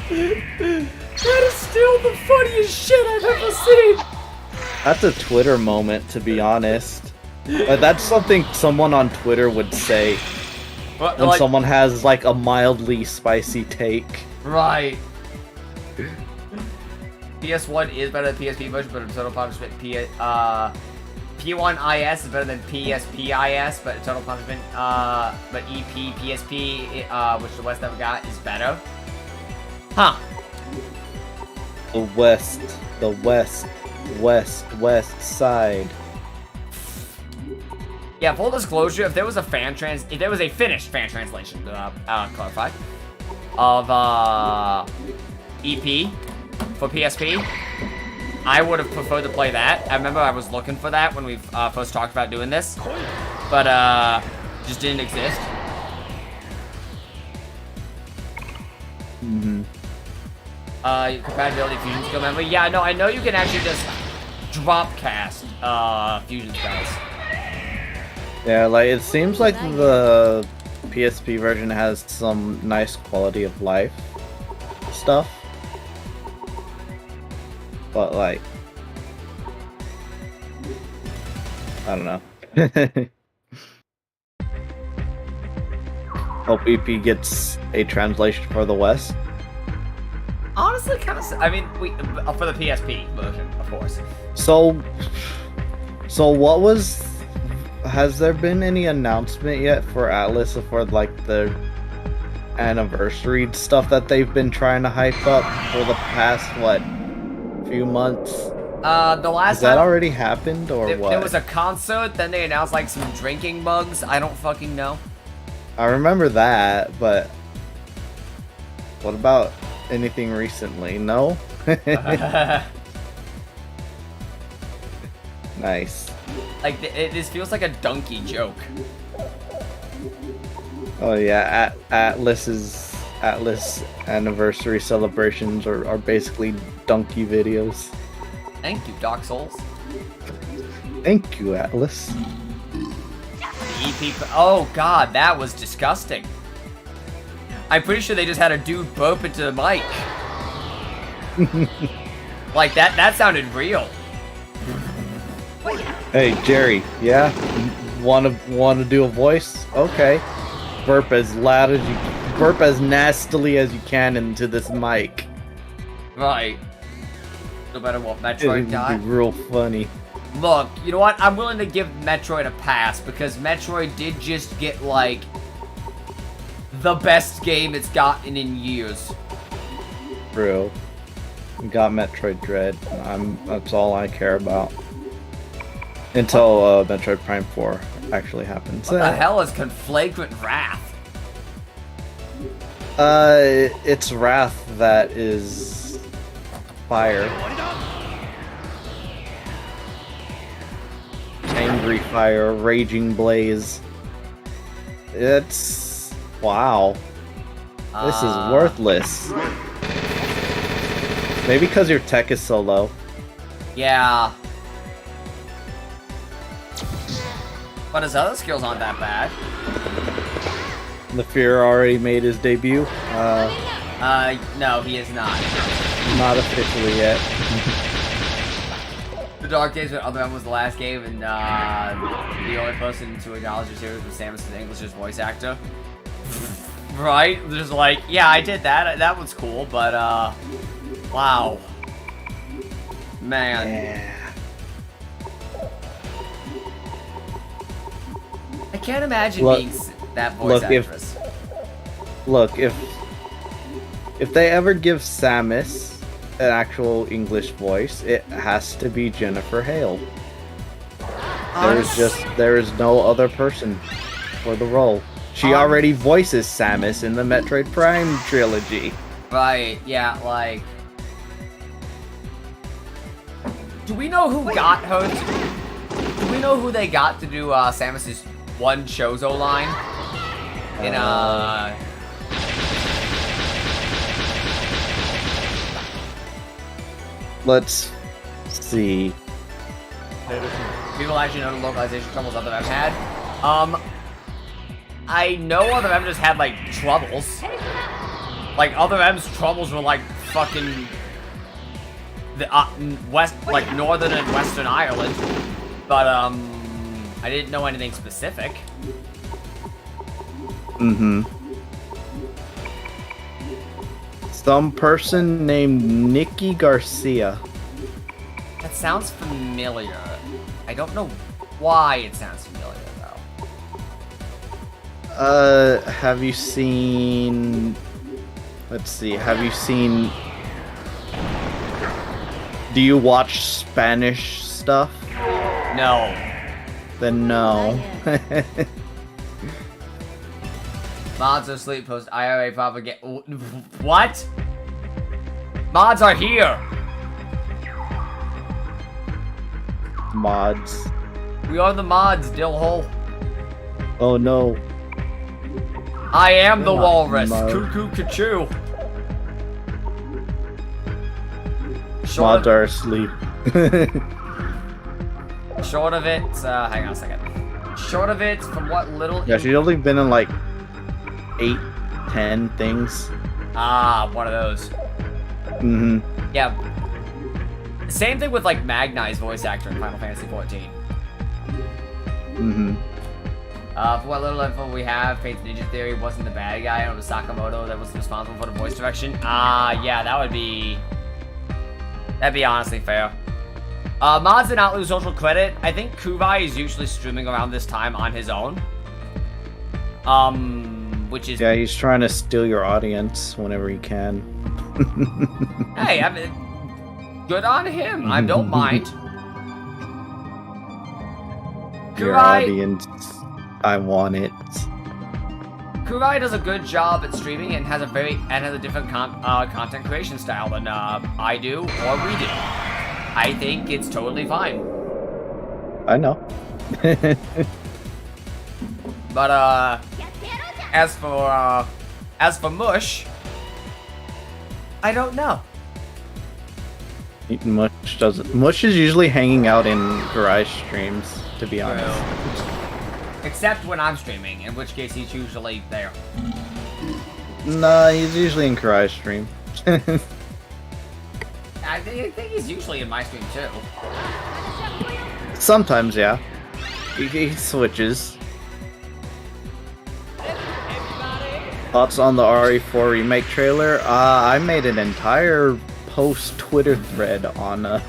A: That is still the funniest shit I've ever seen!
B: That's a Twitter moment, to be honest. That's something someone on Twitter would say.
A: What,
B: when
A: like,
B: someone has, like, a mildly spicy take.
A: Right. PS1 is better than PSP version, but in total punishment, P1 IS is better than PSP IS, but in total punishment, but EP, PSP, which the West have got, is better. Huh.
B: The west side.
A: Yeah, full disclosure, if there was a finished fan translation, clarify, of, EP for PSP, I would have preferred to play that. I remember I was looking for that when we first talked about doing this, but, just didn't exist.
B: Mm-hmm.
A: Compatibility fusion skill memory. Yeah, no, I know you can actually just drop cast fusion spells.
B: Yeah, like it seems like the PSP version has some nice quality of life stuff, but like I don't know. Hope EP gets a translation for the West.
A: Honestly, kind of. I mean, for the PSP version, of course.
B: So what was? Has there been any announcement yet for Atlas for like the anniversary stuff that they've been trying to hype up for the past few months?
A: The last
B: Has that already happened or what?
A: There was a concert, then they announced like some drinking mugs. I don't fucking know.
B: I remember that, but what about anything recently? No? Nice.
A: Like, this feels like a donkey joke.
B: Oh yeah, Atlas anniversary celebrations are basically donkey videos.
A: Thank you, Dark Souls.
B: Thank you, Atlas.
A: The EP... Oh god, that was disgusting. I'm pretty sure they just had a dude burp into the mic. Like, that sounded real.
B: Hey, Jerry, yeah? Wanna do a voice? Okay. Burp as loud as you... Burp as nastily as you can into this mic.
A: Right. No matter what Metroid got.
B: It'd be real funny.
A: Look, you know what? I'm willing to give Metroid a pass, because Metroid did just get, like, the best game it's gotten in years.
B: Bro. We got Metroid Dread. That's all I care about. Until Metroid Prime 4 actually happens.
A: What the hell is Conflagrant Wrath?
B: It's Wrath that is fire. Angry fire, raging blaze. It's... wow. This is worthless. Maybe because your tech is so low.
A: Yeah. But his other skills aren't that bad.
B: The Fear already made his debut.
A: No, he is not.
B: Not officially yet.
A: The Dark Days when Other M was the last game, and the only person to acknowledge the series was Samus the English's voice actor. Right? Just like, yeah, I did that. That was cool, but wow. Man.
B: Yeah.
A: I can't imagine being that voice actress.
B: If they ever give Samus an actual English voice, it has to be Jennifer Hale. There is no other person for the role. She already voices Samus in the Metroid Prime trilogy.
A: Right, yeah, like... Do we know who got her to... Do we know who they got to do Samus's one Chozo line? In,
B: Let's see.
A: People actually know the localization troubles Other M had. I know Other M just had, like, troubles. Like, Other M's troubles were, like, fucking... the, like, Northern and Western Ireland. But, I didn't know anything specific.
B: Mm-hmm. Some person named Nikki Garcia.
A: That sounds familiar. I don't know why it sounds familiar, though.
B: Have you seen... Let's see, have you seen... Do you watch Spanish stuff?
A: No.
B: Then no.
A: Mods are asleep post IRA propaganda. What? Mods are here!
B: Mods.
A: We are the mods, Dillhole.
B: Oh no.
A: I am the walrus.
B: Mod.
A: Cuckoo Cachoo.
B: Mods are asleep.
A: Short of it, hang on a second. Short of it, from what little...
B: Yeah, she's only been in like 8, 10 things.
A: Ah, one of those.
B: Mm-hmm.
A: Yeah. Same thing with like Magnai's voice actor in Final Fantasy XIV.
B: Mm-hmm.
A: For what little info we have, Fate the Ninja Theory wasn't the bad guy, and it was Sakamoto that was responsible for the voice direction. Yeah, that'd be honestly fair. Mods did not lose social credit. I think Kuvai is usually streaming around this time on his own. Which is...
B: Yeah, he's trying to steal your audience whenever he can.
A: Hey, I mean, good on him. I don't mind.
B: Your
A: Kurai,
B: audience, I want it.
A: Kurai does a good job at streaming and has a different content creation style than I do or we do. I think it's totally fine.
B: I know.
A: But as for Mush, I don't know.
B: Mush doesn't. Mush is usually hanging out in Garage streams, to be honest.
A: Except when I'm streaming, in which case he's usually there.
B: Nah, he's usually in Garage stream.
A: I think he's usually in my stream too.
B: Sometimes, yeah. He switches. Thoughts on the RE4 remake trailer? I made an entire post Twitter thread on that.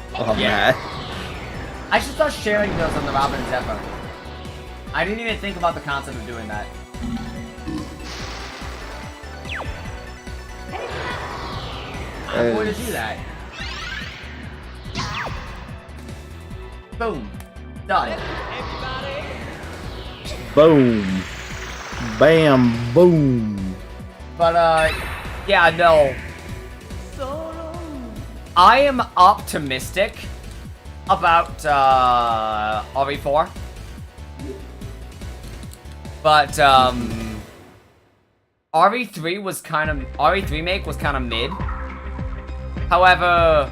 A: I should start sharing those on the Robin and Zephyr. I didn't even think about the concept of doing that. I'm going to do that. Boom. Done.
B: Boom. Bam. Boom.
A: But, yeah, no. I am optimistic about, RE4. But, RE3 was RE3 Remake was kind of mid. However,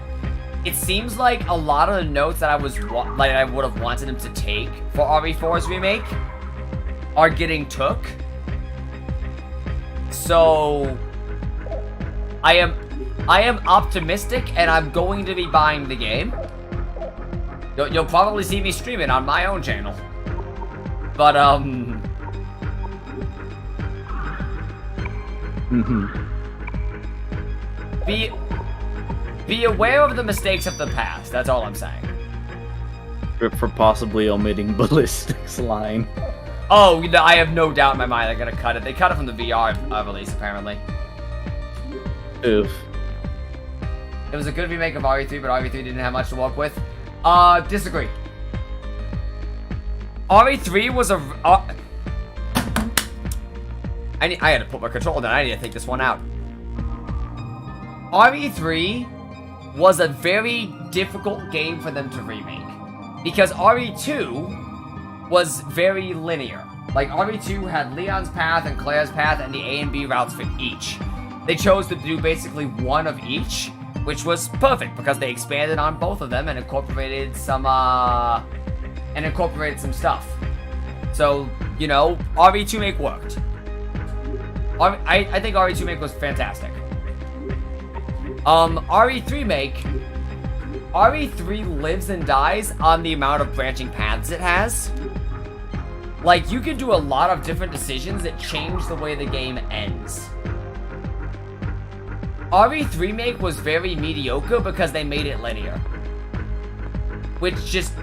A: it seems like a lot of the notes that I would have wanted him to take for RE4's remake are getting took. So I am optimistic, and I'm going to be buying the game. You'll probably see me stream it on my own channel. But Be aware of the mistakes of the past. That's all I'm saying.
B: For possibly omitting Ballistics line.
A: Oh, I have no doubt in my mind they're gonna cut it. They cut it from the VR release, apparently.
B: Oof.
A: It was a good remake of RE3, but RE3 didn't have much to work with. Disagree. RE3 was a... I had to put my controller down. I need to take this one out. RE3 was a very difficult game for them to remake. Because RE2 was very linear. Like, RE2 had Leon's path and Claire's path and the A and B routes for each. They chose to do basically one of each, which was perfect because they expanded on both of them and incorporated some stuff. So, you know, RE2 Make worked. I think RE2 Make was fantastic. RE3 Make, RE3 lives and dies on the amount of branching paths it has. Like, you can do a lot of different decisions that change the way the game ends. RE3 Make was very mediocre because they made it linear. Which just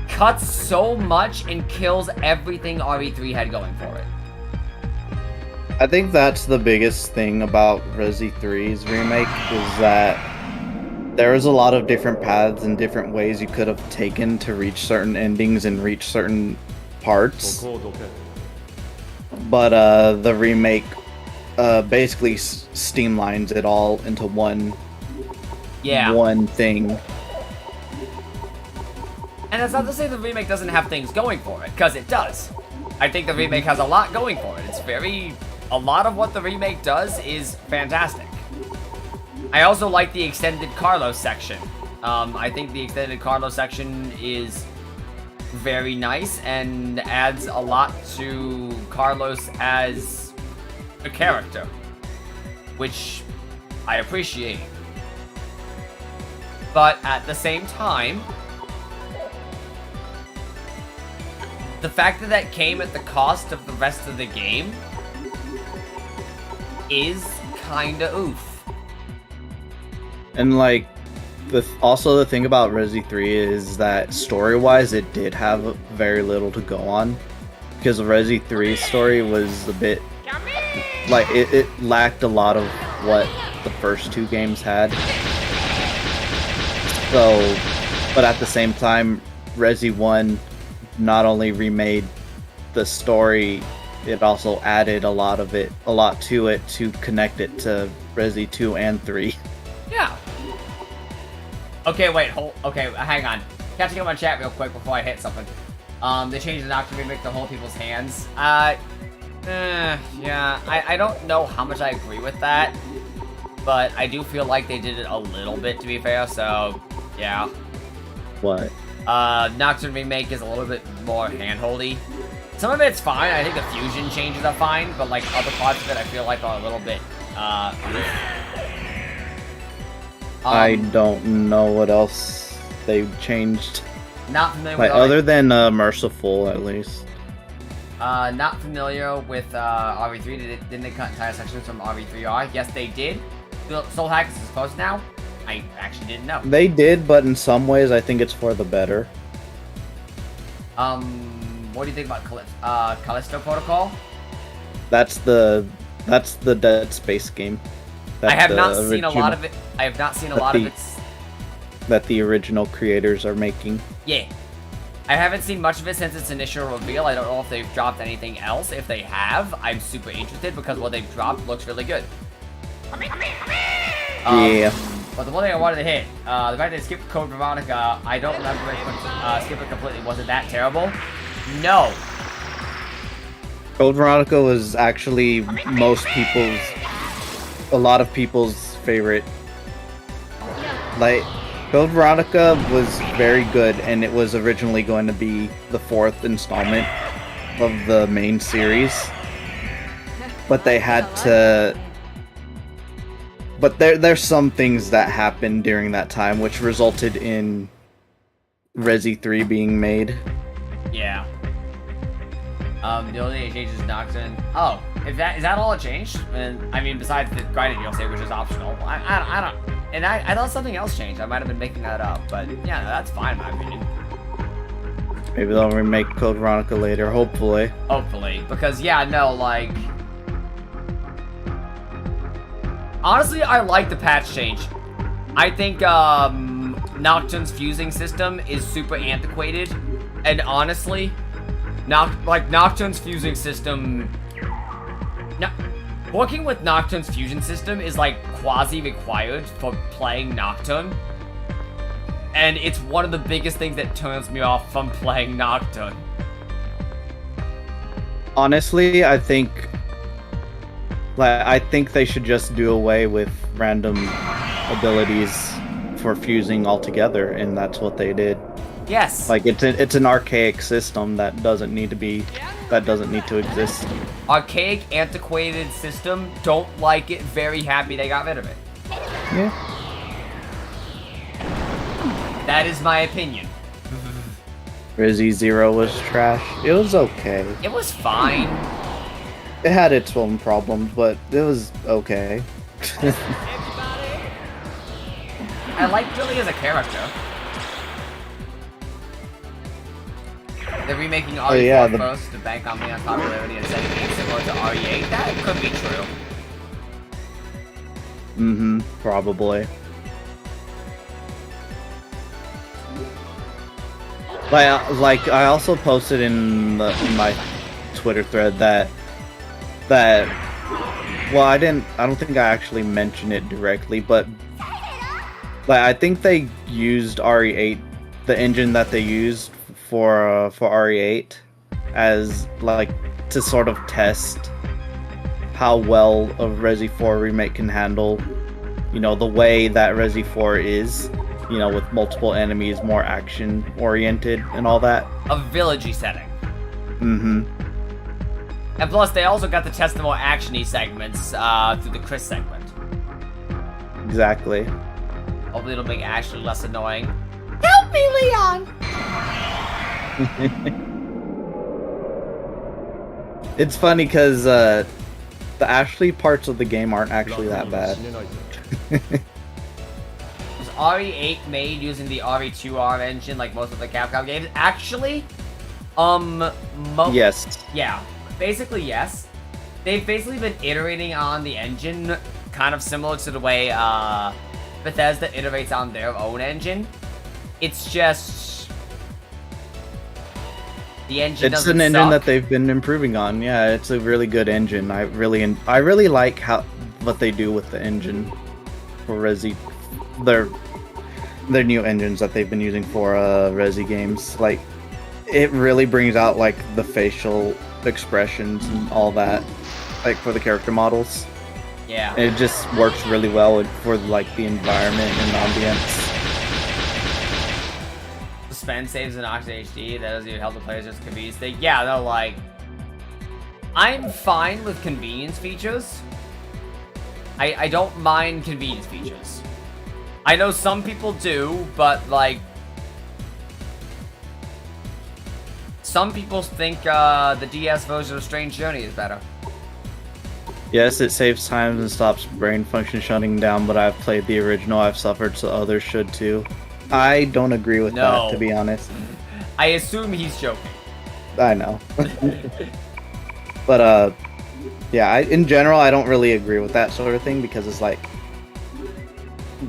A: cuts so much and kills everything RE3 had going for it.
B: I think that's the biggest thing about Resi 3's remake is that there was a lot of different paths and different ways you could have taken to reach certain endings and reach certain parts. But the remake basically streamlines it all into one thing.
A: And that's not to say the remake doesn't have things going for it, because it does. I think the remake has a lot going for it. A lot of what the remake does is fantastic. I also like the extended Carlos section. I think the extended Carlos section is very nice and adds a lot to Carlos as a character, which I appreciate. But at the same time, the fact that that came at the cost of the rest of the game is kinda oof.
B: And like, also the thing about Resi 3 is that story-wise, it did have very little to go on, because the Resi 3 story was a bit like it lacked a lot of what the first two games had. So, but at the same time, Resi 1 not only remade the story, it also added a lot to it to connect it to Resi 2 and 3.
A: Yeah. Okay, wait, okay, hang on. Catching up on chat real quick before I hit something. They changed the Nocturne remake to hold people's hands. Yeah, I don't know how much I agree with that, but I do feel like they did it a little bit, to be fair, so, yeah.
B: What?
A: Nocturne remake is a little bit more handholdy. Some of it's fine, I think the fusion changes are fine, but like other parts of it I feel like are a little bit,
B: I don't know what else they changed.
A: Not familiar
B: like,
A: with
B: other than Merciful, at least.
A: Not familiar with RE3. Didn't they cut entire sections from RE3R? Yes, they did. Soul Hackers is closed now? I actually didn't know.
B: They did, but in some ways I think it's for the better.
A: What do you think about Callisto Protocol?
B: That's the Dead Space game.
A: I have not seen a lot of it. I have not seen a lot of it.
B: That the original creators are making.
A: Yeah. I haven't seen much of it since its initial reveal. I don't know if they've dropped anything else. If they have, I'm super interested because what they've dropped looks really good.
B: Yeah.
A: But the one thing I wanted to hit, the fact they skipped Code Veronica, I don't remember it, skip it completely. Was it that terrible? No.
B: Code Veronica was actually a lot of people's favorite. Like, Code Veronica was very good, and it was originally going to be the 4th installment of the main series. But they had to... But there's some things that happened during that time, which resulted in Resi 3 being made.
A: Yeah. The only thing it changed is Nocturne. Oh, is that all it changed? And I mean, besides the grinding DLC, which is optional. I don't. And I thought something else changed. I might have been making that up, but yeah, that's fine in my opinion.
B: Maybe they'll remake Code Veronica later, hopefully. Hopefully,
A: because yeah, no, like. Honestly, I like the patch change. I think Nocturne's fusing system is super antiquated, and honestly, Nocturne's fusing system. Working with Nocturne's fusion system is like quasi-required for playing Nocturne. And it's one of the biggest things that turns me off from playing Nocturne.
B: Honestly, I think they should just do away with random abilities for fusing altogether, and that's what they did.
A: Yes.
B: Like it's an archaic system that doesn't need to exist.
A: Archaic, antiquated system. Don't like it. Very happy they got rid of it.
B: Yeah.
A: That is my opinion.
B: Resi 0 was trash. It was okay.
A: It was fine.
B: It had its own problems, but it was okay.
A: I like Billy as a character. They're remaking RE4 first to bank on Leon's popularity and setting games similar to RE8. That could be true.
B: Mm-hmm, probably. Like I also posted in my Twitter thread that well, I don't think I actually mentioned it directly, but like I think they used RE8, the engine that they used for RE8 as like to sort of test how well a Resi 4 remake can handle, you know, the way that Resi 4 is, you know, with multiple enemies, more action oriented and all that.
A: A villagey setting.
B: Mm-hmm.
A: And plus, they also got to test the more actiony segments through the Chris segment.
B: Exactly.
A: Hopefully it'll make Ashley less annoying. Help me, Leon!
B: It's funny because the Ashley parts of the game aren't actually that bad.
A: Was RE8 made using the RE2R engine like most of the Capcom games? Actually,
B: yes.
A: Yeah, basically yes. They've basically been iterating on the engine, kind of similar to the way Bethesda iterates on their own engine. It's just the engine.
B: It's an engine that they've been improving on. Yeah, it's a really good engine. I really like what they do with the engine for Resi. Their new engines that they've been using for Resi games. Like, it really brings out like the facial expressions and all that, like for the character models.
A: Yeah.
B: And it just works really well for like the environment and ambience.
A: Suspend saves in Octa HD, that doesn't even help the players, just a convenience thing. Yeah, they're like, I'm fine with convenience features. I don't mind convenience features. I know some people do, but like, some people think the DS version of Strange Journey is better.
B: Yes, it saves time and stops brain function shutting down, but I've played the original. I've suffered, so others should too. I don't agree with that, to be honest.
A: I assume he's joking.
B: I know. But, yeah, in general, I don't really agree with that sort of thing, because it's like,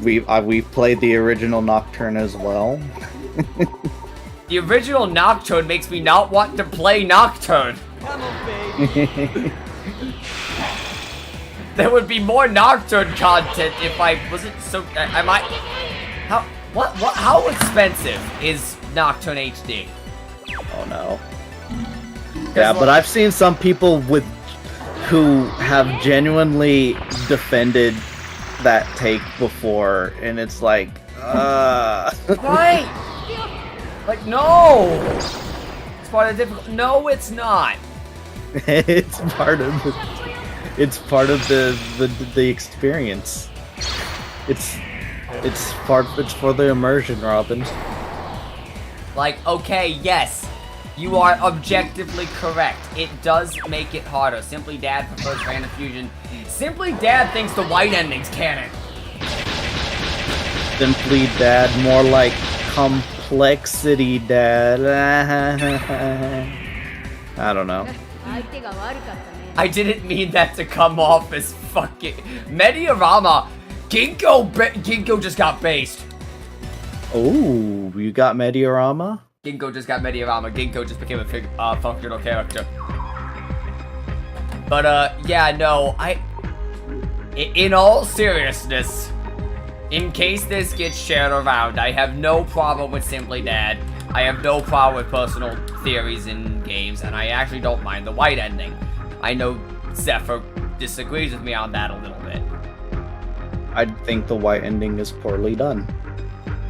B: we've played the original Nocturne as well.
A: The original Nocturne makes me not want to play Nocturne. Come on, baby. There would be more Nocturne content if I wasn't so... I might... How expensive is Nocturne HD?
B: Oh no. Yeah, but I've seen some people who have genuinely defended that take before, and it's like,
A: Right! Like, no! It's part of the difficult... No, it's not!
B: It's part of the experience. It's for the immersion, Robin.
A: Like, okay, yes, you are objectively correct. It does make it harder. Simply Dad prefers random fusion. Simply Dad thinks the white ending's canon.
B: Simply Dad, more like complexity Dad. I don't know.
A: I didn't mean that to come off as fucking... Mediorama! Ginkgo just got based.
B: Oh, you got Mediorama?
A: Ginkgo just got Mediorama. Ginkgo just became a functional character. But, yeah, no, in all seriousness, in case this gets shared around, I have no problem with Simply Dad. I have no problem with personal theories in games, and I actually don't mind the white ending. I know Zephyr disagrees with me on that a little bit.
B: I think the white ending is poorly done.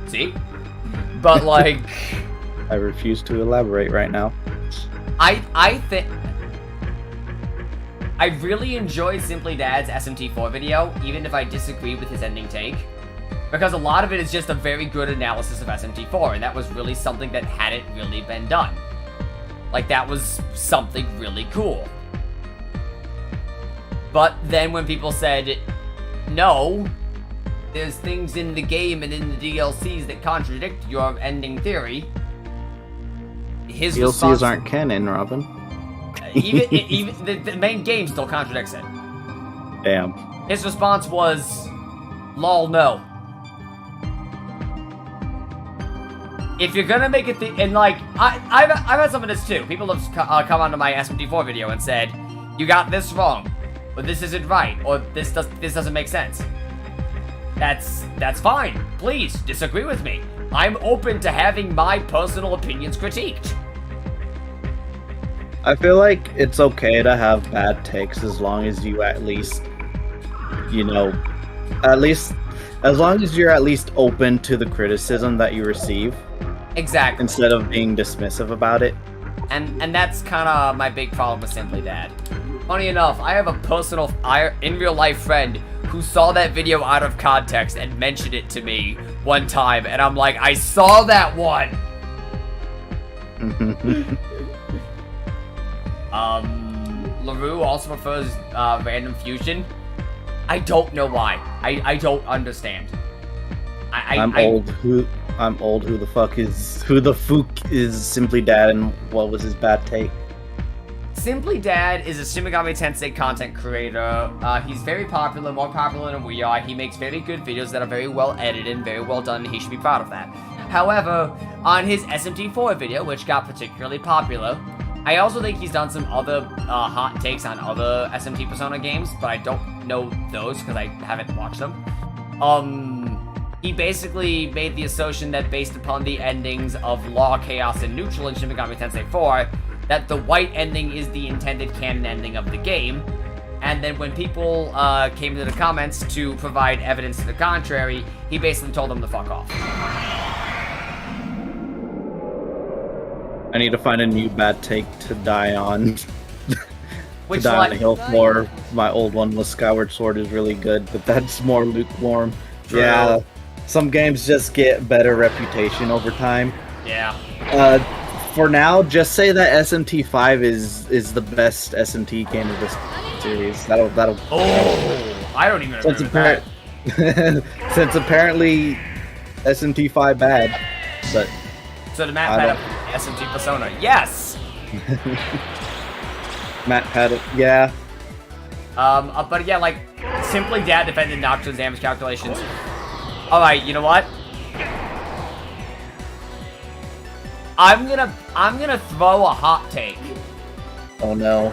A: See? But, like...
B: I refuse to elaborate right now.
A: I think... I really enjoyed Simply Dad's SMT4 video, even if I disagree with his ending take. Because a lot of it is just a very good analysis of SMT4, and that was really something that hadn't really been done. Like, that was something really cool. But then when people said, no, there's things in the game and in the DLCs that contradict your ending theory, his response...
B: DLCs aren't canon, Robin.
A: even the main game still contradicts it.
B: Damn.
A: His response was, lol, no. If you're gonna make it and like, I've had some of this too. People have come onto my SMT4 video and said, you got this wrong, or this isn't right, or this doesn't make sense. That's fine. Please disagree with me. I'm open to having my personal opinions critiqued.
B: I feel like it's okay to have bad takes as long as you at least, you know, at least As long as you're at least open to the criticism that you receive,
A: Exactly.
B: instead of being dismissive about it.
A: And that's kind of my big problem with Simply Dad. Funny enough, I have a personal, in real life friend who saw that video out of context and mentioned it to me one time, and I'm like, I saw that one! LaRue also prefers random fusion. I don't know why. I don't understand.
B: I'm old. Who the fuck is Simply Dad, and what was his bad take?
A: Simply Dad is a Shin Megami Tensei content creator. He's very popular, more popular than we are. He makes very good videos that are very well edited and very well done, and he should be proud of that. However, on his SMT4 video, which got particularly popular, I also think he's done some other hot takes on other SMT Persona games, but I don't know those because I haven't watched them. He basically made the assertion that based upon the endings of Law, Chaos, and Neutral in Shin Megami Tensei 4, that the white ending is the intended canon ending of the game. And then when people came to the comments to provide evidence to the contrary, he basically told them to fuck off.
B: I need to find a new bad take to die on.
A: Which
B: to die on the hill for. My old one was Skyward Sword is really good, but that's more lukewarm.
A: True.
B: Yeah, some games just get better reputation over time.
A: Yeah.
B: For now, just say that SMT5 is the best SMT game of this series. That'll.
A: Oh, I don't even agree with that.
B: Since apparently SMT5 bad, but
A: so the Matt Pat SMT Persona, yes.
B: Matt Pat, yeah.
A: But yeah, like Simply Dad defended Nocturne's damage calculations. All right, you know what? I'm gonna throw a hot take.
B: Oh no.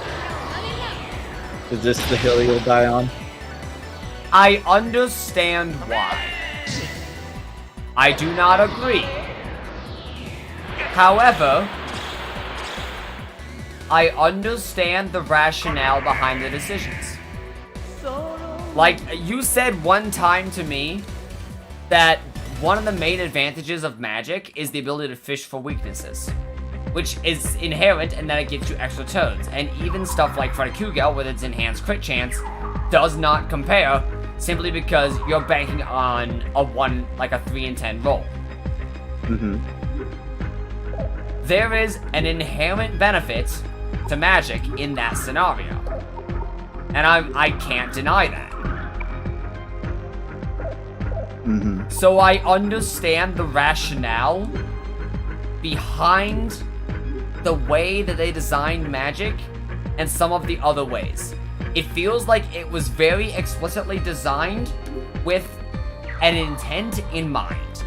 B: Is this the hill you'll die on?
A: I understand why. I do not agree. However, I understand the rationale behind the decisions. Like, you said one time to me that one of the main advantages of magic is the ability to fish for weaknesses, which is inherent in that it gives you extra turns. And even stuff like Fredikuga with its enhanced crit chance does not compare simply because you're banking on a 3 in 10 roll. There is an inherent benefit to magic in that scenario, and I can't deny that. So I understand the rationale behind the way that they designed magic and some of the other ways. It feels like it was very explicitly designed with an intent in mind.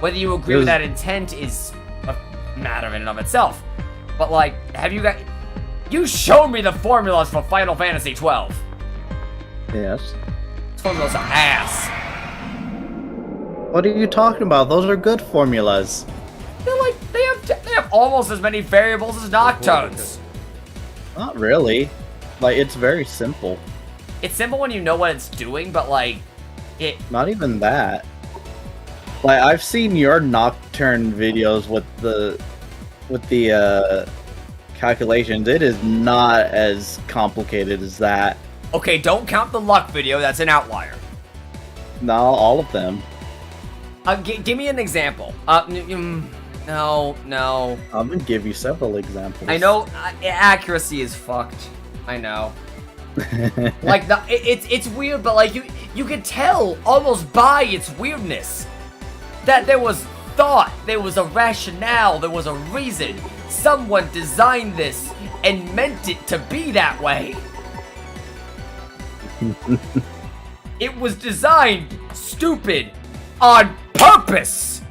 A: Whether you agree with that intent is a matter in and of itself. But like, you showed me the formulas for Final Fantasy 12.
B: Yes.
A: Those formulas are ass.
B: What are you talking about? Those are good formulas.
A: They're like, they have almost as many variables as Nocturnes.
B: Not really. Like, it's very simple.
A: It's simple when you know what it's doing, but like,
B: Not even that. Like, I've seen your Nocturne videos with the calculations. It is not as complicated as that.
A: Okay, don't count the luck video. That's an outlier.
B: No, all of them.
A: Give me an example. No.
B: I'm gonna give you several examples.
A: I know accuracy is fucked. I know. Like it's weird, but like you could tell almost by its weirdness that there was thought, there was a rationale, there was a reason. Someone designed this and meant it to be that way. It was designed stupid on purpose.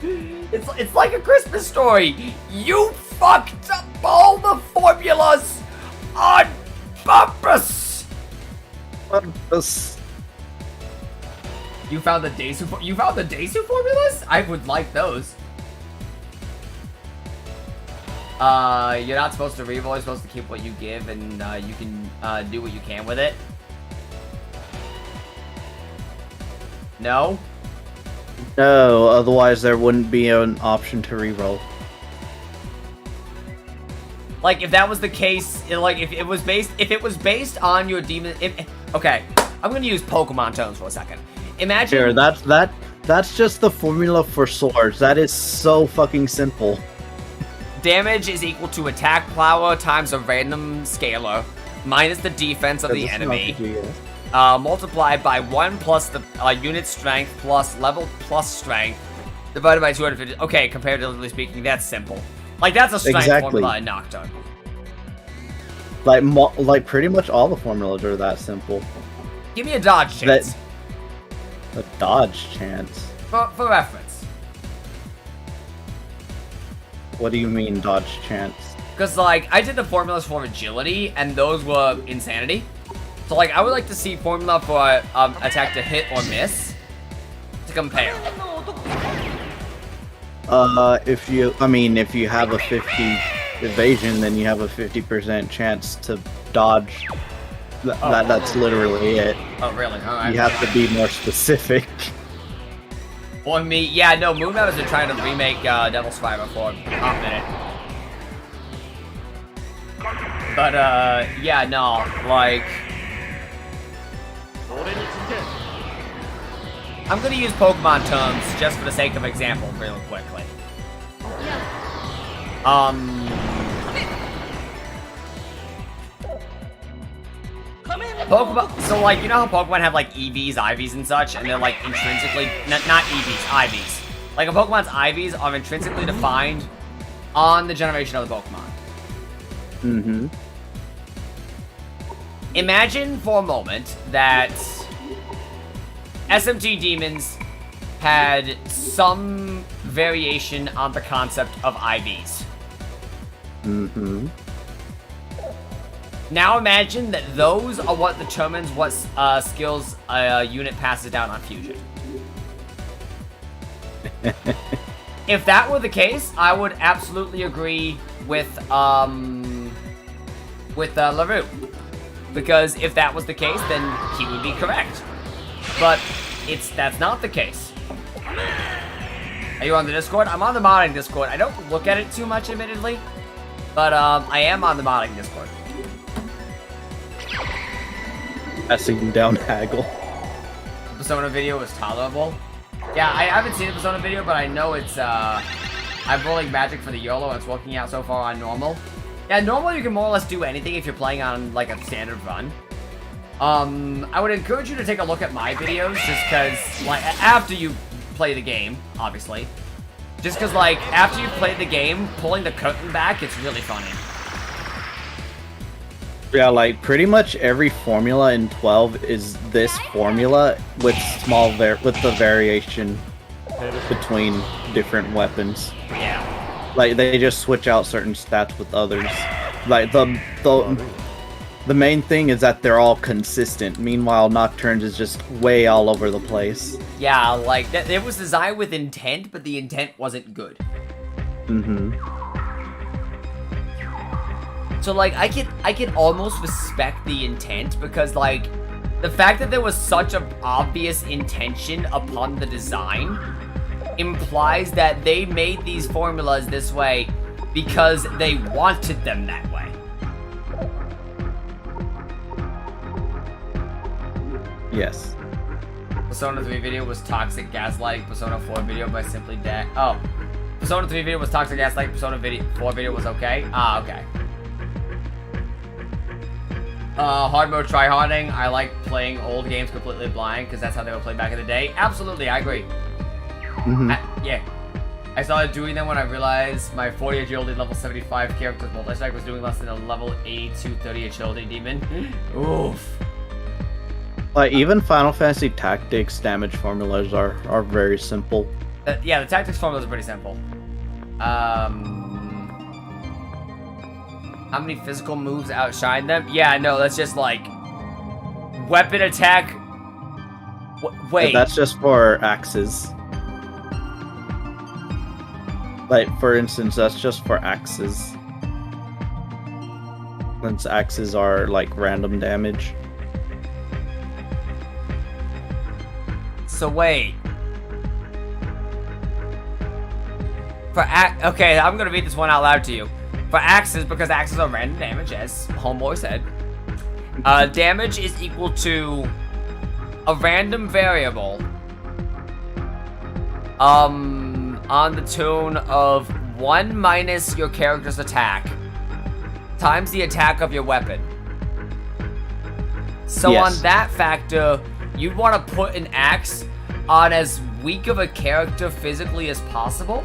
A: It's like a Christmas story. You fucked up all the formulas on purpose. You found the Deisu formulas? I would like those. You're not supposed to reroll. You're supposed to keep what you give, and you can do what you can with it. No?
B: No, otherwise there wouldn't be an option to reroll.
A: Like, if that was the case, like, if it was based on your demon... okay, I'm gonna use Pokemon tones for a second. Imagine...
B: Here, that's just the formula for swords. That is so fucking simple.
A: Damage is equal to attack power times a random scalar, minus the defense of the enemy, multiplied by 1 plus the unit strength plus level plus strength, divided by 250. Okay, comparatively speaking, that's simple. Like, that's a strength formula in Nocturne.
B: Like pretty much all the formulas are that simple.
A: Give me a dodge chance.
B: A dodge chance?
A: For reference.
B: What do you mean, dodge chance?
A: Because, like, I did the formulas for agility, and those were insanity. So, like, I would like to see formula for attack to hit or miss to compare.
B: If you have a 50 evasion, then you have a 50% chance to dodge. That's literally it.
A: Oh, really? Alright.
B: You have to be more specific.
A: For me, yeah, no, Moonmap has been trying to remake Devil Survivor for a hot minute. But, yeah, no, like... I'm gonna use Pokemon terms just for the sake of example real quickly. Pokemon, so like, you know how Pokemon have like EVs, IVs, and such, and they're like intrinsically, not EVs, IVs. Like a Pokemon's IVs are intrinsically defined on the generation of the Pokemon.
B: Mm-hmm.
A: Imagine for a moment that SMT Demons had some variation on the concept of IVs.
B: Mm-hmm.
A: Now imagine that those are what determines what skills a unit passes down on fusion. If that were the case, I would absolutely agree with LaRue. Because if that was the case, then he would be correct. But that's not the case. Are you on the Discord? I'm on the modding Discord. I don't look at it too much, admittedly. But I am on the modding Discord.
B: Passing down haggle.
A: The Persona video was tolerable. Yeah, I haven't seen the Persona video, but I know it's, I'm rolling magic for the YOLO, and it's working out so far on normal. Yeah, normal you can more or less do anything if you're playing on, like, a standard run. I would encourage you to take a look at my videos, just because, like, after you play the game, obviously. Just because, like, after you play the game, pulling the curtain back, it's really funny.
B: Yeah, like, pretty much every formula in 12 is this formula with the variation between different weapons.
A: Yeah.
B: Like, they just switch out certain stats with others. Like, the main thing is that they're all consistent. Meanwhile, Nocturne's is just way all over the place.
A: Yeah, like, it was designed with intent, but the intent wasn't good.
B: Mm-hmm.
A: So, like, I can almost respect the intent, because, like, the fact that there was such an obvious intention upon the design implies that they made these formulas this way because they wanted them that way.
B: Yes.
A: Persona 3 video was toxic gaslighting. Persona 4 video by simply dead. Oh. Persona 3 video was toxic gaslighting. Persona 4 video was okay? Ah, okay. Hard mode tryharding. I like playing old games completely blind because that's how they were played back in the day. Absolutely, I agree.
B: Mm-hmm.
A: Yeah. I started doing them when I realized my 40 agility level 75 character's multi-strike was doing less than a level 82 30 agility demon. Oof.
B: Like, even Final Fantasy Tactics damage formulas are very simple.
A: Yeah, the tactics formulas are pretty simple. How many physical moves outshine them? Yeah, no, that's just like weapon attack. Wait.
B: Yeah, that's just for axes. Like, for instance, that's just for axes. Since axes are like random damage.
A: So wait. Okay, I'm gonna read this one out loud to you. For axes, because axes are random damage, as Homeboy said. Damage is equal to a random variable. On the tune of 1 minus your character's attack times the attack of your weapon. So
B: Yes.
A: on that factor, you'd want to put an axe on as weak of a character physically as possible.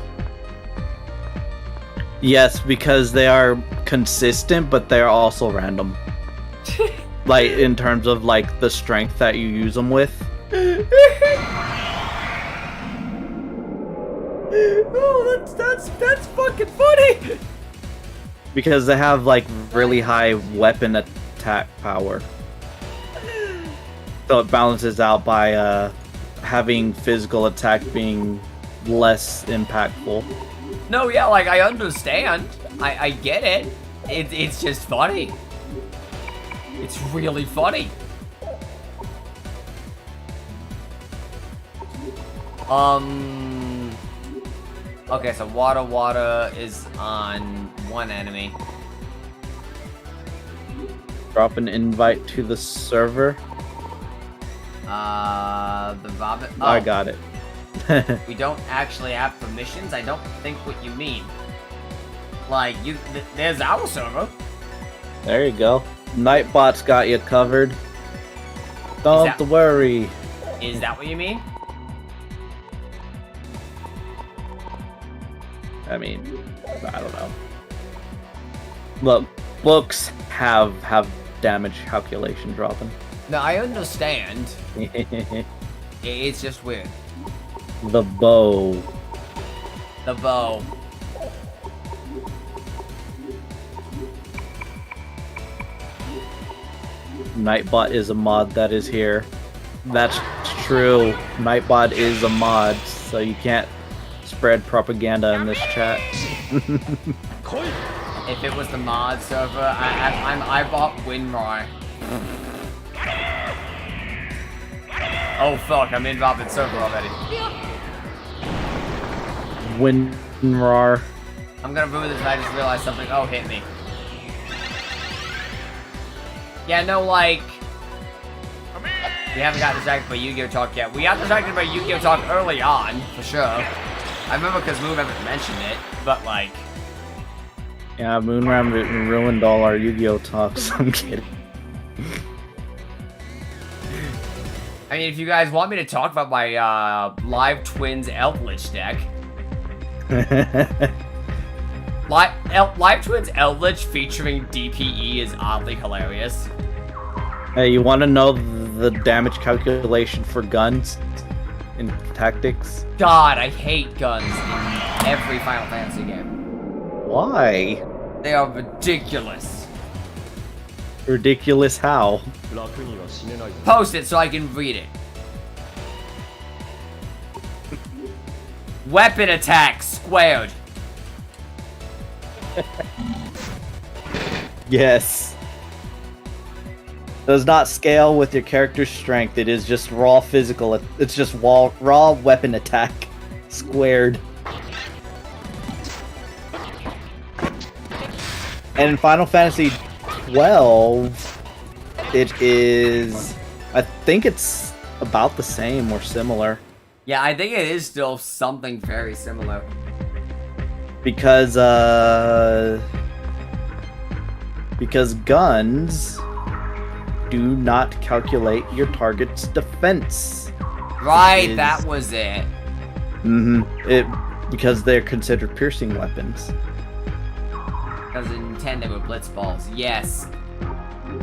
B: Yes, because they are consistent, but they are also random. Like, in terms of, like, the strength that you use them with.
A: Oh, that's fucking funny!
B: Because they have, like, really high weapon attack power. So it balances out by, having physical attack being less impactful.
A: No, yeah, like, I understand. I get it. It's just funny. It's really funny. Okay, so water is on one enemy.
B: Drop an invite to the server.
A: The vomit. Oh,
B: I got it.
A: we don't actually have permissions? I don't think what you mean. Like, there's our server.
B: There you go. Nightbot's got you covered. Don't worry.
A: Is that what you mean?
B: I mean, I don't know. Look, books have damage calculation dropping.
A: No, I understand. It's just weird.
B: The bow.
A: The bow.
B: Nightbot is a mod that is here. That's true. Nightbot is a mod, so you can't spread propaganda in this chat.
A: If it was the mod server, I bought WinRAR. Oh fuck, I'm in Robin's server already.
B: WinRAR.
A: I'm gonna ruin this and I just realized something. Oh, hit me. Yeah, no, like... We haven't got distracted by Yu-Gi-Oh! Talk yet. We got distracted by Yu-Gi-Oh! Talk early on, for sure. I remember because Moon haven't mentioned it, but like...
B: Yeah, Moonram ruined all our Yu-Gi-Oh! Talks. I'm kidding.
A: I mean, if you guys want me to talk about my Live Twins Eldritch deck... Live Twins Eldritch featuring DPE is oddly hilarious.
B: Hey, you want to know the damage calculation for guns in Tactics?
A: God, I hate guns in every Final Fantasy game.
B: Why?
A: They are ridiculous.
B: Ridiculous how?
A: Post it so I can read it. Weapon attack squared.
B: Yes. Does not scale with your character's strength. It is just raw physical. It's just raw weapon attack squared. And in Final Fantasy 12, it is... I think it's about the same or similar.
A: Yeah, I think it is still something very similar.
B: Because guns do not calculate your target's defense.
A: Right, that was it.
B: Because they're considered piercing weapons.
A: Because in 10 they were blitz balls, yes.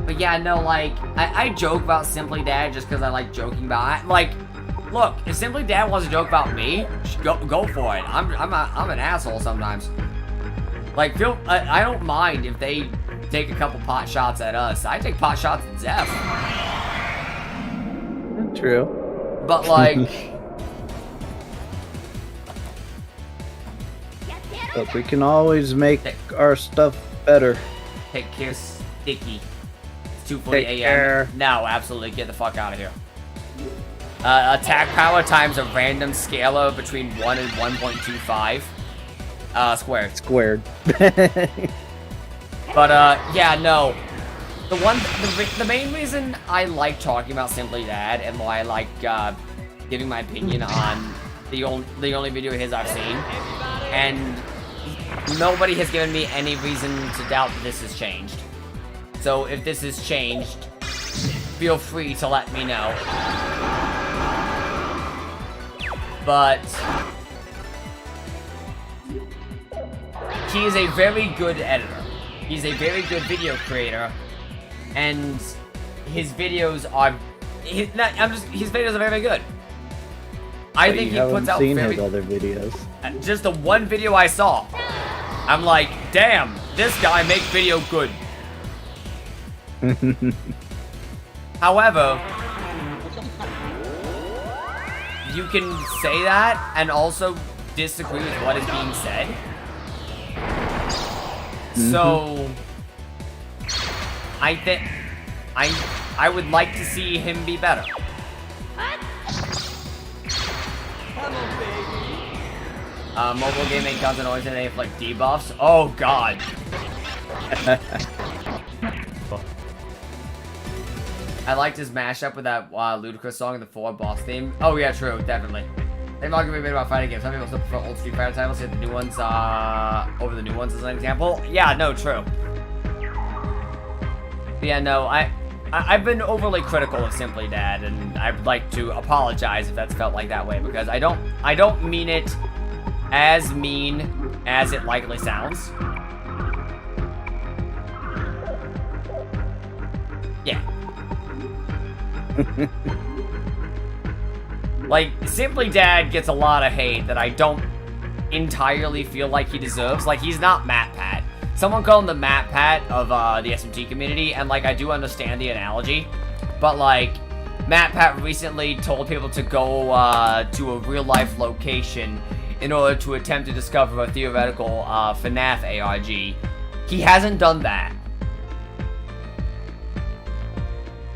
A: But yeah, no, like, I joke about Simply Dad just because I like joking about it. Like, look, if Simply Dad wants to joke about me, go for it. I'm an asshole sometimes. Like, I don't mind if they take a couple pot shots at us. I take pot shots at Zeph.
B: True.
A: But like...
B: But we can always make our stuff better.
A: Take care, Sticky. It's 2:40
B: Take care.
A: a.m. No, absolutely, get the fuck out of here. Attack power times a random scalar between 1 and 1.25 squared.
B: Squared.
A: But yeah, no. The main reason I like talking about Simply Dad and why I like giving my opinion on the only video of his I've seen, and nobody has given me any reason to doubt that this has changed. So if this has changed, feel free to let me know. But he is a very good editor. He's a very good video creator, and his videos are his videos are very good. I think he puts out
B: his other videos.
A: Just the one video I saw, I'm like, damn, this guy makes video good. However, you can say that and also disagree with what is being said. So, I think I would like to see him be better. Mobile gaming content always have like debuffs. Oh god. I liked his mashup with that ludicrous song, the 4 boss theme. Oh yeah, true, definitely. They've all given me about fighting games. Some people still prefer old Street Fighter titles, yet the new ones over the new ones as an example. Yeah, no, true. But yeah, no, I've been overly critical of Simply Dad, and I'd like to apologize if that's felt like that way, because I don't mean it as mean as it likely sounds. Yeah. Like, Simply Dad gets a lot of hate that I don't entirely feel like he deserves. Like, he's not Matt Pat. Someone called him the Matt Pat of the SMT community, and, like, I do understand the analogy. But, like, Matt Pat recently told people to go to a real-life location in order to attempt to discover a theoretical FNAF ARG. He hasn't done that.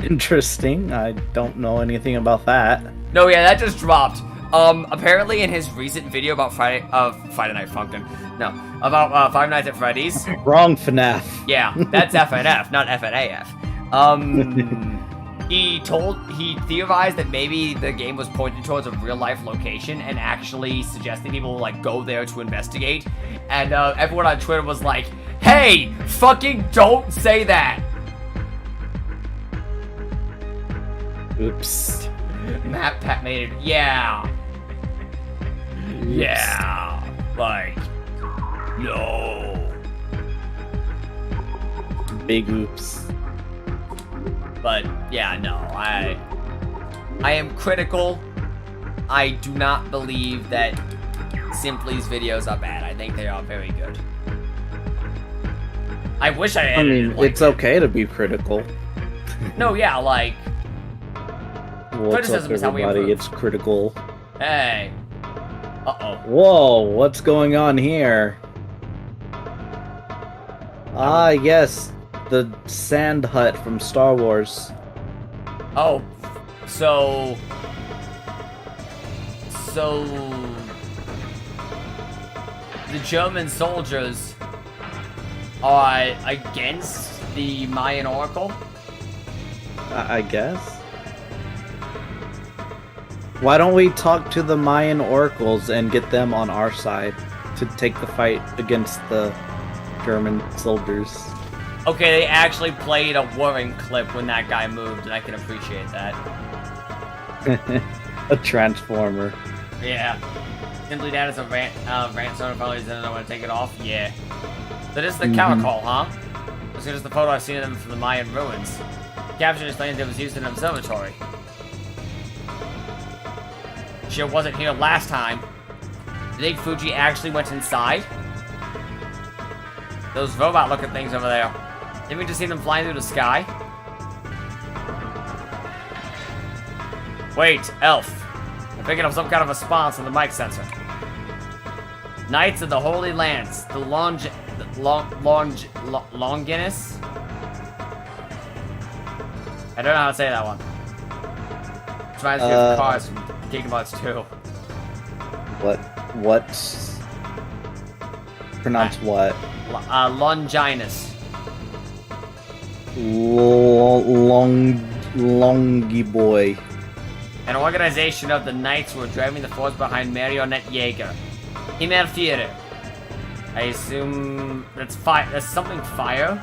B: Interesting. I don't know anything about that.
A: No, yeah, that just dropped. Apparently in his recent video about Friday Night Funkin'. No, about Five Nights at Freddy's.
B: Wrong FNAF.
A: Yeah, that's FNF, not FNAF. He theorized that maybe the game was pointed towards a real-life location and actually suggesting people, like, go there to investigate. And everyone on Twitter was like, hey, fucking don't say that!
B: Oops.
A: Matt Pat made it. Yeah.
B: Oops.
A: Yeah. Like, no.
B: Big oops.
A: But yeah, no. I am critical. I do not believe that Simply's videos are bad. I think they are very good. I wish I
B: I mean, it's okay to be critical.
A: No, yeah, like,
B: What's up,
A: criticism is how we
B: everybody?
A: improve.
B: It's critical.
A: Hey. Uh-oh.
B: Whoa, what's going on here? Ah, yes, the sand hut from Star Wars.
A: Oh, so the German soldiers are against the Mayan Oracle?
B: I guess. Why don't we talk to the Mayan oracles and get them on our side to take the fight against the German soldiers?
A: Okay, they actually played a warring clip when that guy moved, and I can appreciate that.
B: A transformer.
A: Yeah. Simply Dad is a rant zone, probably doesn't know when to take it off. Yeah. So this is the counter call, huh? As good as the photo I've seen of them from the Mayan ruins. Captured his plane that was used in an observatory. She wasn't here last time. Do you think Fuji actually went inside? Those robot-looking things over there. Didn't we just see them flying through the sky? Wait, Elf. I'm picking up some kind of response on the mic sensor. Knights of the Holy Lands. The Longinus? I don't know how to say that one. reminds me of cars from Kingdom Hearts 2.
B: What? Pronounce what?
A: Longinus.
B: Longy boy.
A: An organization of the knights who are driving the force behind Marionette Jaeger. Himmelführer. I assume that's fire. That's something fire.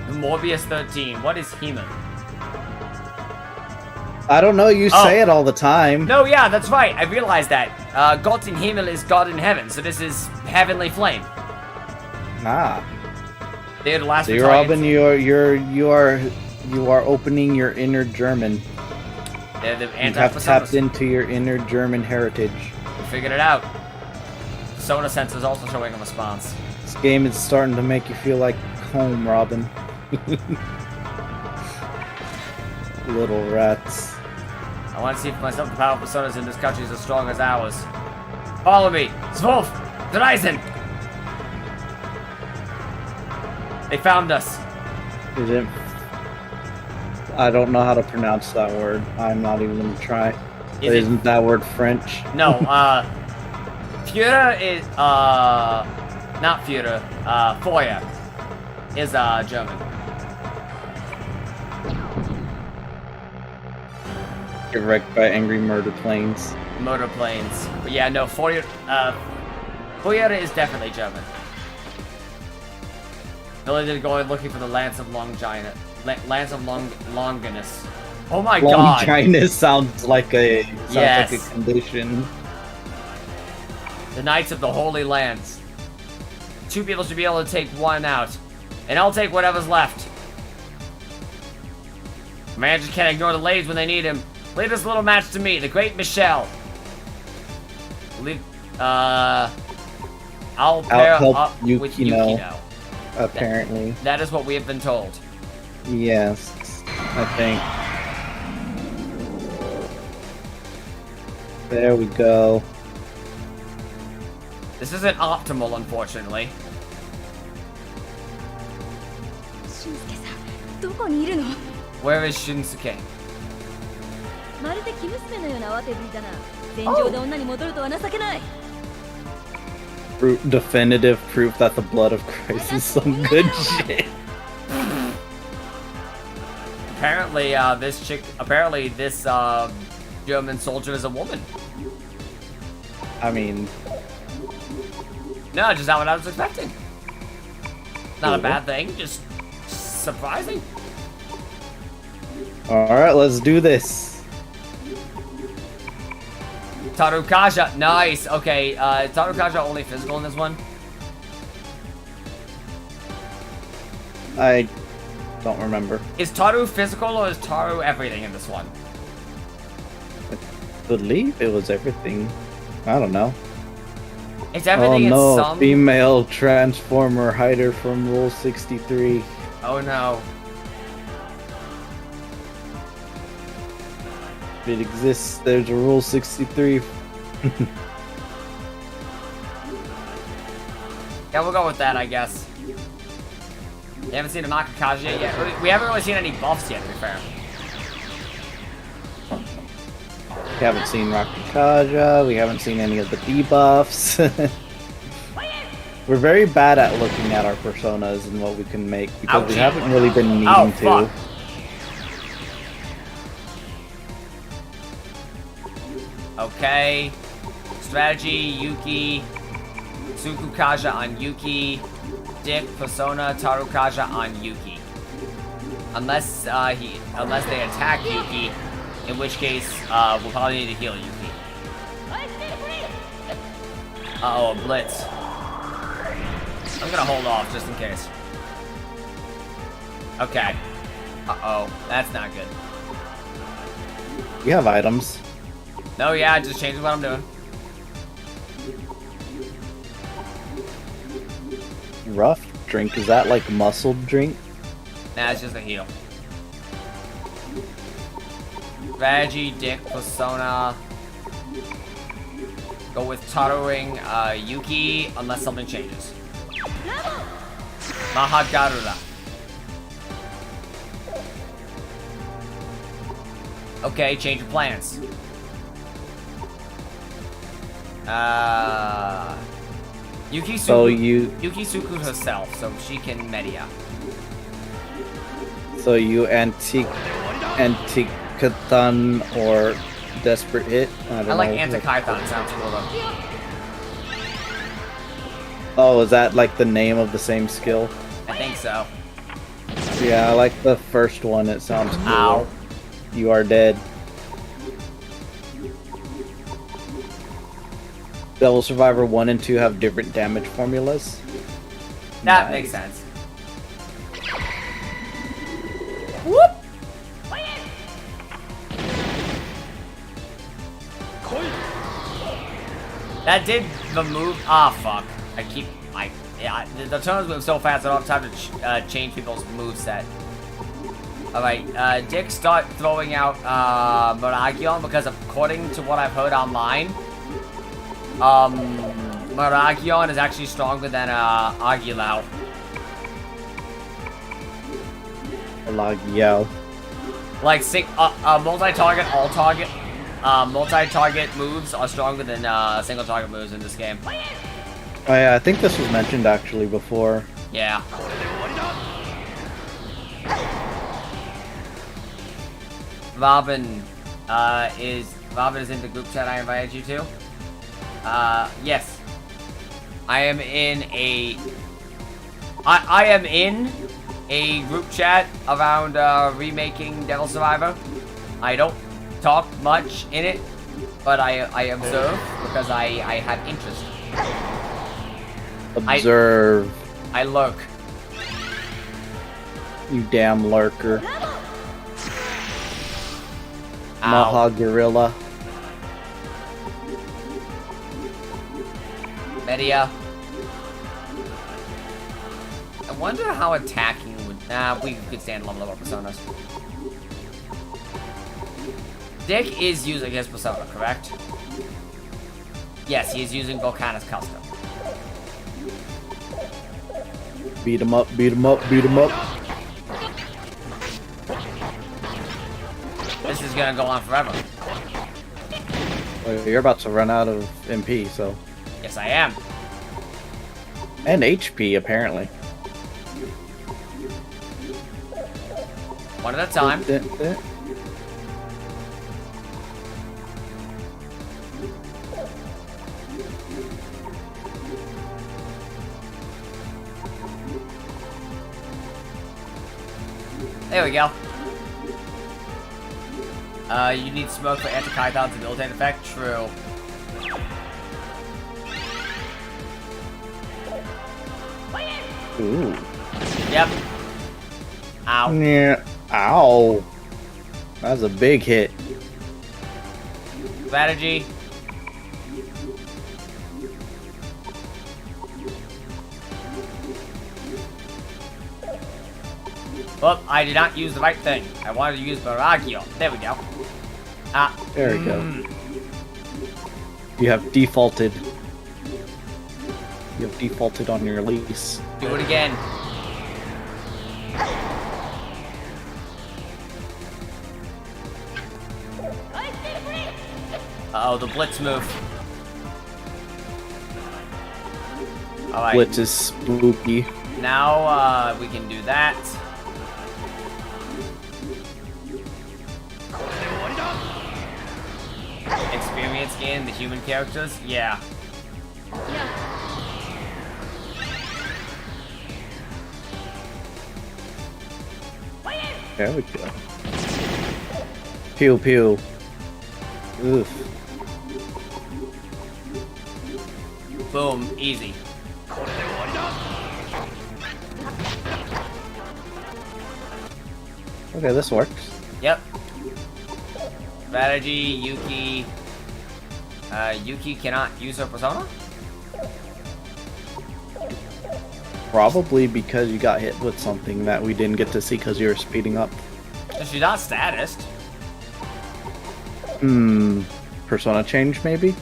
A: The Morbius 13. What is Himmel?
B: I don't know. You say it all the time.
A: No, yeah, that's right. I realized that. Gott in Himmel is God in heaven, so this is heavenly flame.
B: Nah.
A: They're the last.
B: So Robin, you are opening your inner German.
A: They're the
B: You have tapped into your inner German heritage.
A: We figured it out. Persona Sense is also showing a response.
B: This game is starting to make you feel like home, Robin. Little rats.
A: I want to see if myself the power of personas in this country is as strong as ours. Follow me! Zwolf! Dreisen! They found us.
B: I don't know how to pronounce that word. I'm not even gonna try. Isn't that word French?
A: No, Führer is, not Führer, Feuer is, German.
B: Get wrecked by angry murder planes.
A: Motor planes. But yeah, no, Feuer is definitely German. Billy did go looking for the Lance of Longinus. Longinus. Oh my god!
B: Longinus sounds like a condition.
A: The Knights of the Holy Lands. 2 people should be able to take 1 out. And I'll take whatever's left. Man just can't ignore the ladies when they need him. Leave this little match to me, the great Michelle. I'll pair up with Yukino.
B: Apparently.
A: That is what we have been told.
B: Yes, I think. There we go.
A: This isn't optimal, unfortunately. Where is Shinsuke?
B: Definitive proof that the blood of Christ is some good shit.
A: Apparently, this German soldier is a woman.
B: I mean...
A: No, just not what I was expecting. Not a bad thing, just surprising.
B: Alright, let's do this.
A: Tarukaja, nice. Okay, Tarukaja only physical in this one?
B: I don't remember.
A: Is Taru physical or is Taru everything in this one?
B: I believe it was everything. I don't know.
A: It's everything in some...
B: Female Transformer hider from Rule 63.
A: Oh no.
B: If it exists, there's a Rule 63.
A: Yeah, we'll go with that, I guess. You haven't seen a Makakaja yet. We haven't really seen any buffs yet, to be fair.
B: We haven't seen Rakakaja, we haven't seen any of the debuffs. We're very bad at looking at our personas and what we can make because we haven't really been needing to.
A: Okay. Strategy, Yuki. Tsukukaja on Yuki. Dick, Persona, Tarukaja on Yuki. Unless they attack Yuki, in which case we'll probably need to heal Yuki. Uh-oh, a blitz. I'm gonna hold off just in case. Okay. Uh-oh, that's not good.
B: We have items.
A: No, yeah, just changing what I'm doing.
B: Rough drink, is that like muscle drink?
A: Nah, it's just a heal. Strategy, Dick, Persona. Go with Taruing Yuki unless something changes. Mahagarura. Okay, change of plans. Yukisuku herself, so she can Media.
B: So you Antikathan or Desperate Hit?
A: I like Antikaiton, sounds cool though.
B: Oh, is that like the name of the same skill?
A: I think so.
B: Yeah, I like the first one, it sounds cool.
A: Ow.
B: You are dead. Devil Survivor 1 and 2 have different damage formulas.
A: That makes sense. Whoop! That did the move. Ah, fuck. The turns move so fast I don't have time to change people's moveset. Alright, Dick, start throwing out Miragion because according to what I've heard online, Miragion is actually stronger than Aguilau.
B: Aguilau.
A: Like, multi-target, all-target, multi-target moves are stronger than single-target moves in this game.
B: Oh yeah, I think this was mentioned actually before.
A: Yeah. Robin is in the group chat I invited you to. Yes. I am in a group chat around remaking Devil Survivor. I don't talk much in it, but I observe because I have interest.
B: Observe.
A: I lurk.
B: You damn lurker. Maha Gorilla.
A: Media. I wonder how attacking would... we could stand level up our personas. Dick is using his persona, correct? Yes, he is using Volcana's custom.
B: Beat him up, beat him up, beat him up.
A: This is gonna go on forever.
B: Well, you're about to run out of MP, so...
A: Yes, I am.
B: And HP, apparently.
A: One at a time. There we go. You need smoke for Antikaiton's debilitating effect? True.
B: Ooh.
A: Yep. Ow.
B: Yeah. Ow. That was a big hit.
A: Strategy. Well, I did not use the right thing. I wanted to use Baragio. There we go.
B: There we go. You have defaulted. You have defaulted on your lease.
A: Do it again. Uh-oh, the blitz move. Alright.
B: Blitz is spooky.
A: Now, we can do that. Experience gain, the human characters? Yeah.
B: There we go. Pew pew. Oof.
A: Boom, easy.
B: Okay, this works.
A: Yep. Strategy, Yuki. Yuki cannot use her persona?
B: Probably because you got hit with something that we didn't get to see because you were speeding up.
A: She's not statused.
B: Persona change, maybe?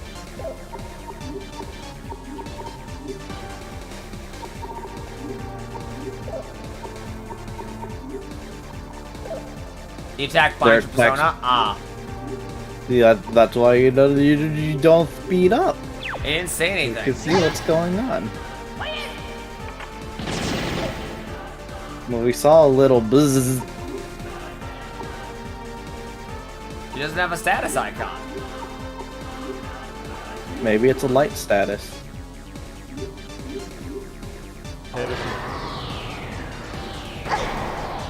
A: The attack binds your persona? Ah.
B: Yeah, that's why you don't speed up.
A: He didn't say
B: You can
A: anything.
B: see what's going on. Well, we saw a little buzz.
A: He doesn't have a status icon.
B: Maybe it's a light status.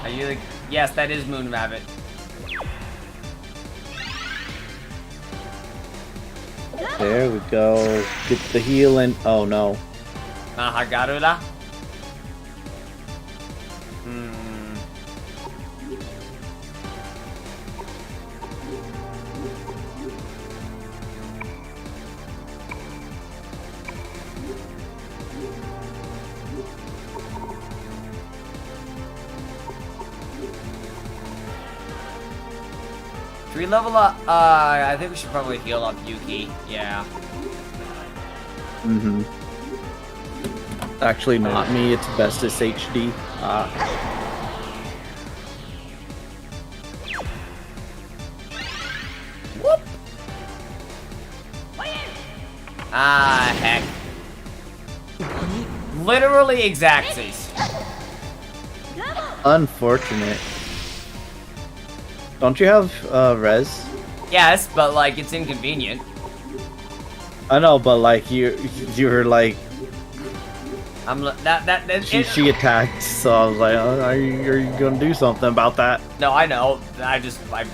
A: Are you like, yes, that is Moon Rabbit.
B: There we go. Get the healing. Oh no.
A: Mahagarura? Hmm. Should we level up? I think we should probably heal up Yuki. Yeah.
B: Mm-hmm. Actually, not me. It's Bestest HD.
A: Whoop! Ah, heck. Literally exactsies.
B: Unfortunate. Don't you have res?
A: Yes, but like it's inconvenient.
B: I know, but like you were like she attacked, so I was like, oh, are you gonna do something about that?
A: No, I know. I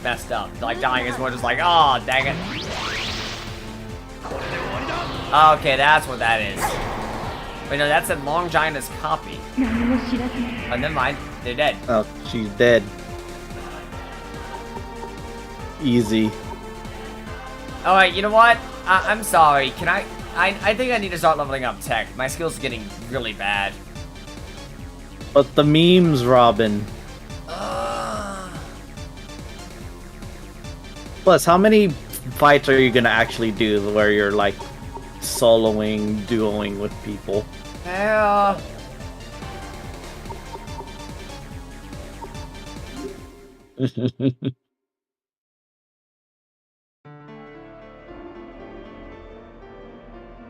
A: messed up. Like dying is more just like, oh, dang it. Okay, that's what that is. Wait, no, that's a Long Giant's copy. Oh, never mind. They're dead.
B: Oh, she's dead. Easy.
A: Alright, you know what? I'm sorry. Can I think I need to start leveling up tech. My skills are getting really bad.
B: But the memes, Robin. Plus, how many fights are you gonna actually do where you're like soloing, duoing with people?
A: Yeah.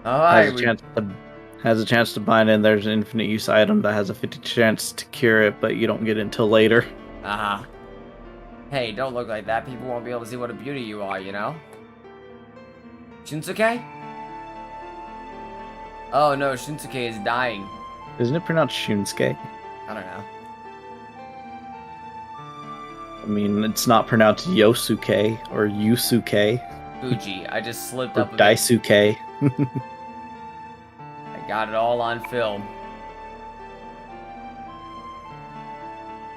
A: Alright,
B: has a chance to bind in. There's an infinite use item that has a 50 chance to cure it, but you don't get it until later.
A: Uh-huh. Hey, don't look like that. People won't be able to see what a beauty you are, you know? Shinsuke? Oh no, Shinsuke is dying.
B: Isn't it pronounced Shunsuke?
A: I don't know.
B: I mean, it's not pronounced Yosuke or Yusuke
A: Fuji, I just slipped
B: or
A: up a bit.
B: Daisuke.
A: I got it all on film.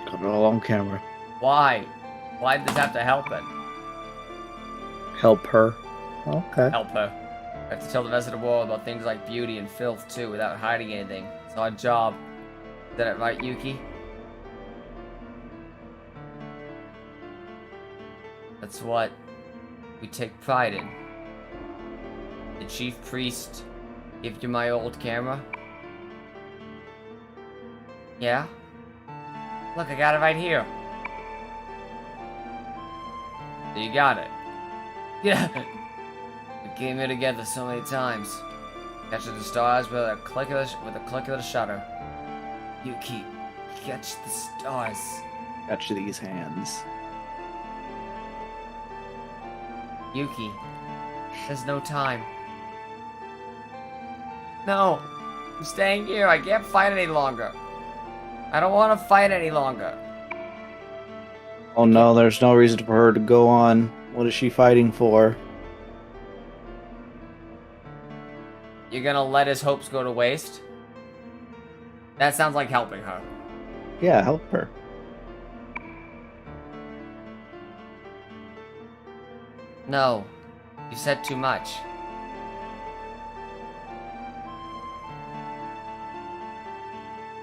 B: Got it all on camera.
A: Why? Why did this have to help it?
B: Help her. Okay.
A: Help her. I have to tell the rest of the world about things like beauty and filth too, without hiding anything. It's our job. Is that right, Yuki? That's what we take pride in. The chief priest give you my old camera? Yeah? Look, I got it right here. So you got it. Yeah. We came here together so many times. Capture the stars with a click of the shutter. Yuki, catch the stars.
B: Catch these hands.
A: Yuki, there's no time. No, I'm staying here. I can't fight any longer. I don't want to fight any longer.
B: Oh no, there's no reason for her to go on. What is she fighting for?
A: You're gonna let his hopes go to waste? That sounds like helping her.
B: Yeah, help her.
A: No, you said too much.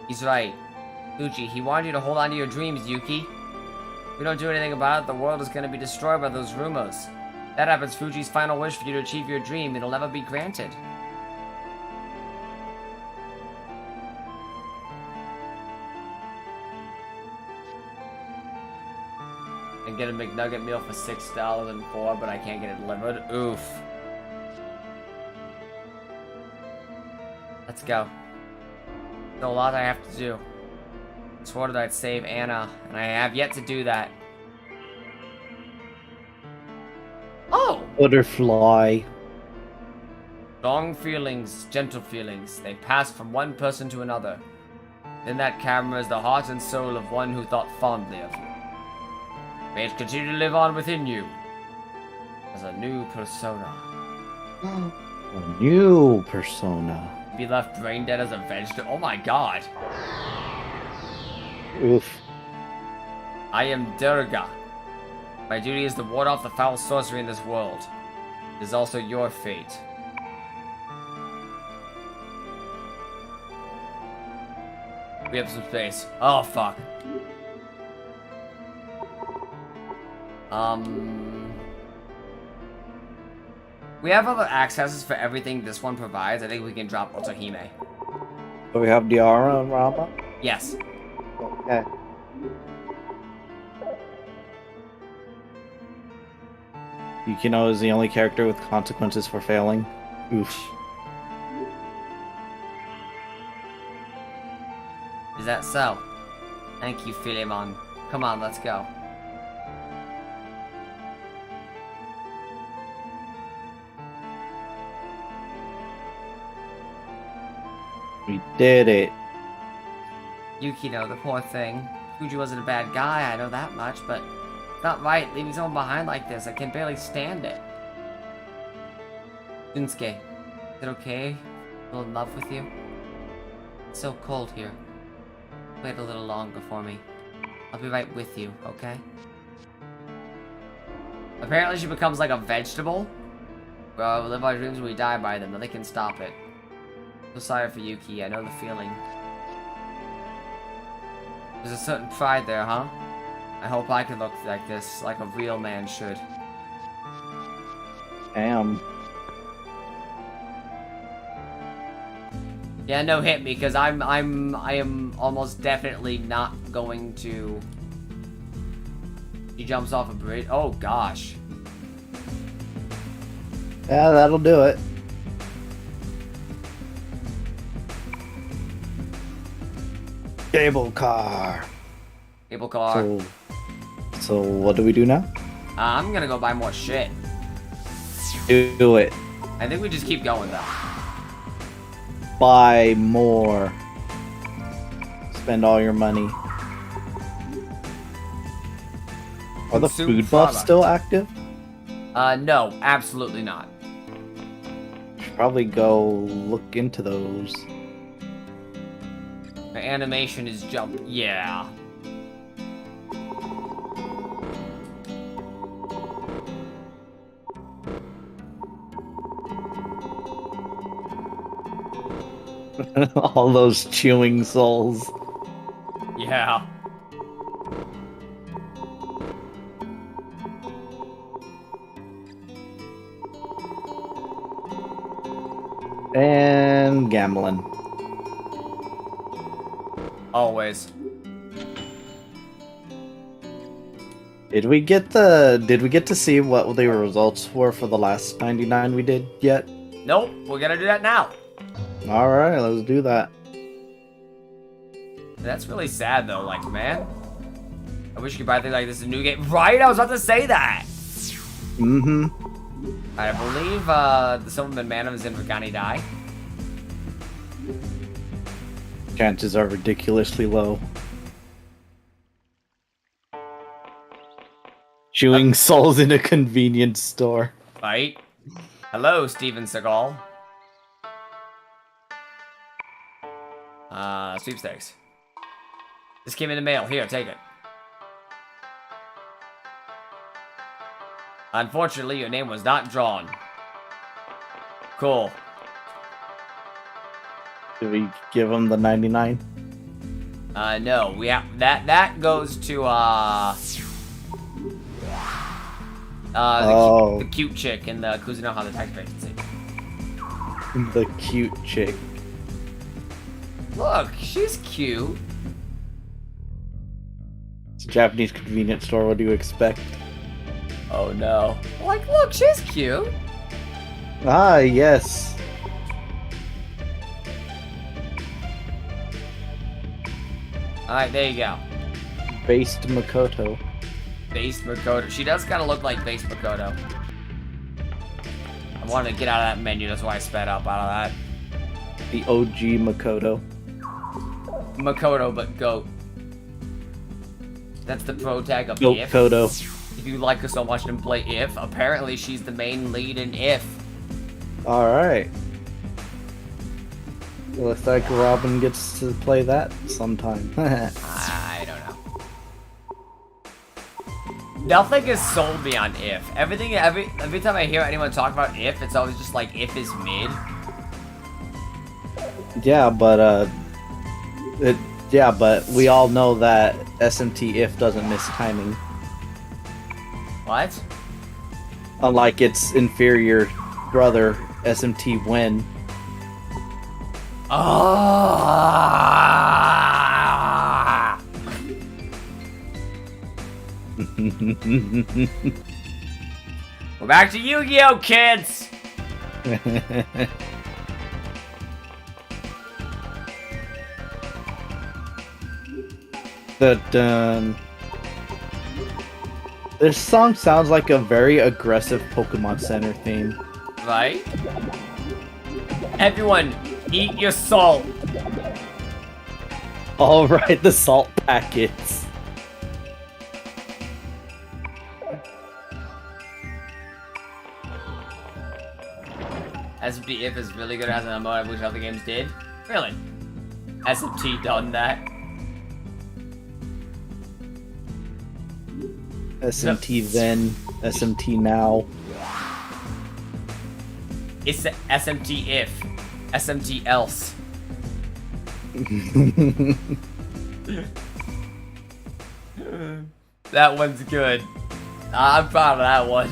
A: He's right. Fuji, he wanted you to hold on to your dreams, Yuki. If we don't do anything about it, the world is going to be destroyed by those rumors. That happens, Fuji's final wish for you to achieve your dream. It'll never be granted. And get a McNugget meal for $6.04, but I can't get it delivered. Oof. Let's go. There's a lot I have to do. I swore that I'd save Anna, and I have yet to do that. Oh!
B: Butterfly.
A: Strong feelings, gentle feelings, they pass from one person to another. In that camera is the heart and soul of one who thought fondly of you. May it continue to live on within you as a new persona.
B: A new persona.
A: Be left brain dead as a vegetable. Oh my god.
B: Oof.
A: I am Durga. My duty is to ward off the foul sorcery in this world. It is also your fate. We have some space. Oh fuck. We have other accesses for everything this one provides. I think we can drop Otohime.
B: Do we have Diara and Rama?
A: Yes.
B: Okay. Yukino is the only character with consequences for failing. Oof.
A: Is that so? Thank you, Philemon. Come on, let's go.
B: We did it.
A: Yukino, the poor thing. Fuji wasn't a bad guy, I know that much, but it's not right leaving someone behind like this. I can barely stand it. Junsuke, is it okay? I'm in love with you? It's so cold here. Wait a little longer for me. I'll be right with you, okay? Apparently she becomes like a vegetable. We live our dreams and we die by them. Nothing can stop it. So sorry for Yuki, I know the feeling. There's a certain pride there, huh? I hope I can look like this, like a real man should.
B: Damn.
A: Yeah, no, hit me, because I am almost definitely not going to. He jumps off a bridge. Oh gosh.
B: Yeah, that'll do it. Cable car.
A: Cable car.
B: So what do we do now?
A: I'm gonna go buy more shit.
B: Do it.
A: I think we just keep going though.
B: Buy more. Spend all your money. Are the
A: Consume
B: food buffs
A: product.
B: still active?
A: No, absolutely not.
B: Should probably go look into those.
A: My animation is jump. Yeah.
B: All those chewing souls.
A: Yeah.
B: And gambling.
A: Always.
B: Did we get to see what the results were for the last 99 we did yet?
A: Nope, we're gonna do that now.
B: Alright, let's do that.
A: That's really sad though, like, man. I wish you could buy things like this in a new game. Right? I was about to say that!
B: Mm-hmm.
A: I believe, the Silverman Man is in Regani Die.
B: Chances are ridiculously low. Chewing souls in a convenience store.
A: Right? Hello, Steven Seagal. Sweepstakes. This came in the mail. Here, take it. Unfortunately, your name was not drawn. Cool.
B: Did we give him the 99?
A: No, we have that goes to the cute chick in the Kuzunoha the tax agency.
B: The cute chick.
A: Look, she's cute.
B: It's a Japanese convenience store. What do you expect?
A: Oh no. Like, look, she's cute.
B: Ah, yes.
A: Alright, there you go.
B: Based Makoto.
A: Based Makoto. She does kind of look like Based Makoto. I wanted to get out of that menu, that's why I sped up out of that.
B: The OG Makoto.
A: Makoto, but goat. That's the pro tag of
B: Goat
A: If.
B: Kodo.
A: If you like her so much and play If, apparently she's the main lead in If.
B: Alright. Looks like Robin gets to play that sometime.
A: I don't know. Nothing has sold me on If. Every time I hear anyone talk about If, it's always just like If is mid.
B: Yeah, but but we all know that SMT If doesn't miss timing.
A: What?
B: Unlike its inferior brother, SMT When.
A: Ah! We're back to Yu-Gi-Oh, kids!
B: This song sounds like a very aggressive Pokemon Center theme.
A: Right? Everyone, eat your salt!
B: Alright, the salt packets.
A: SMT If is really good as an MMO, I wish other games did. Really? SMT done that.
B: SMT then, SMT now.
A: It's the SMT If. SMT else. That one's good. I'm proud of that one.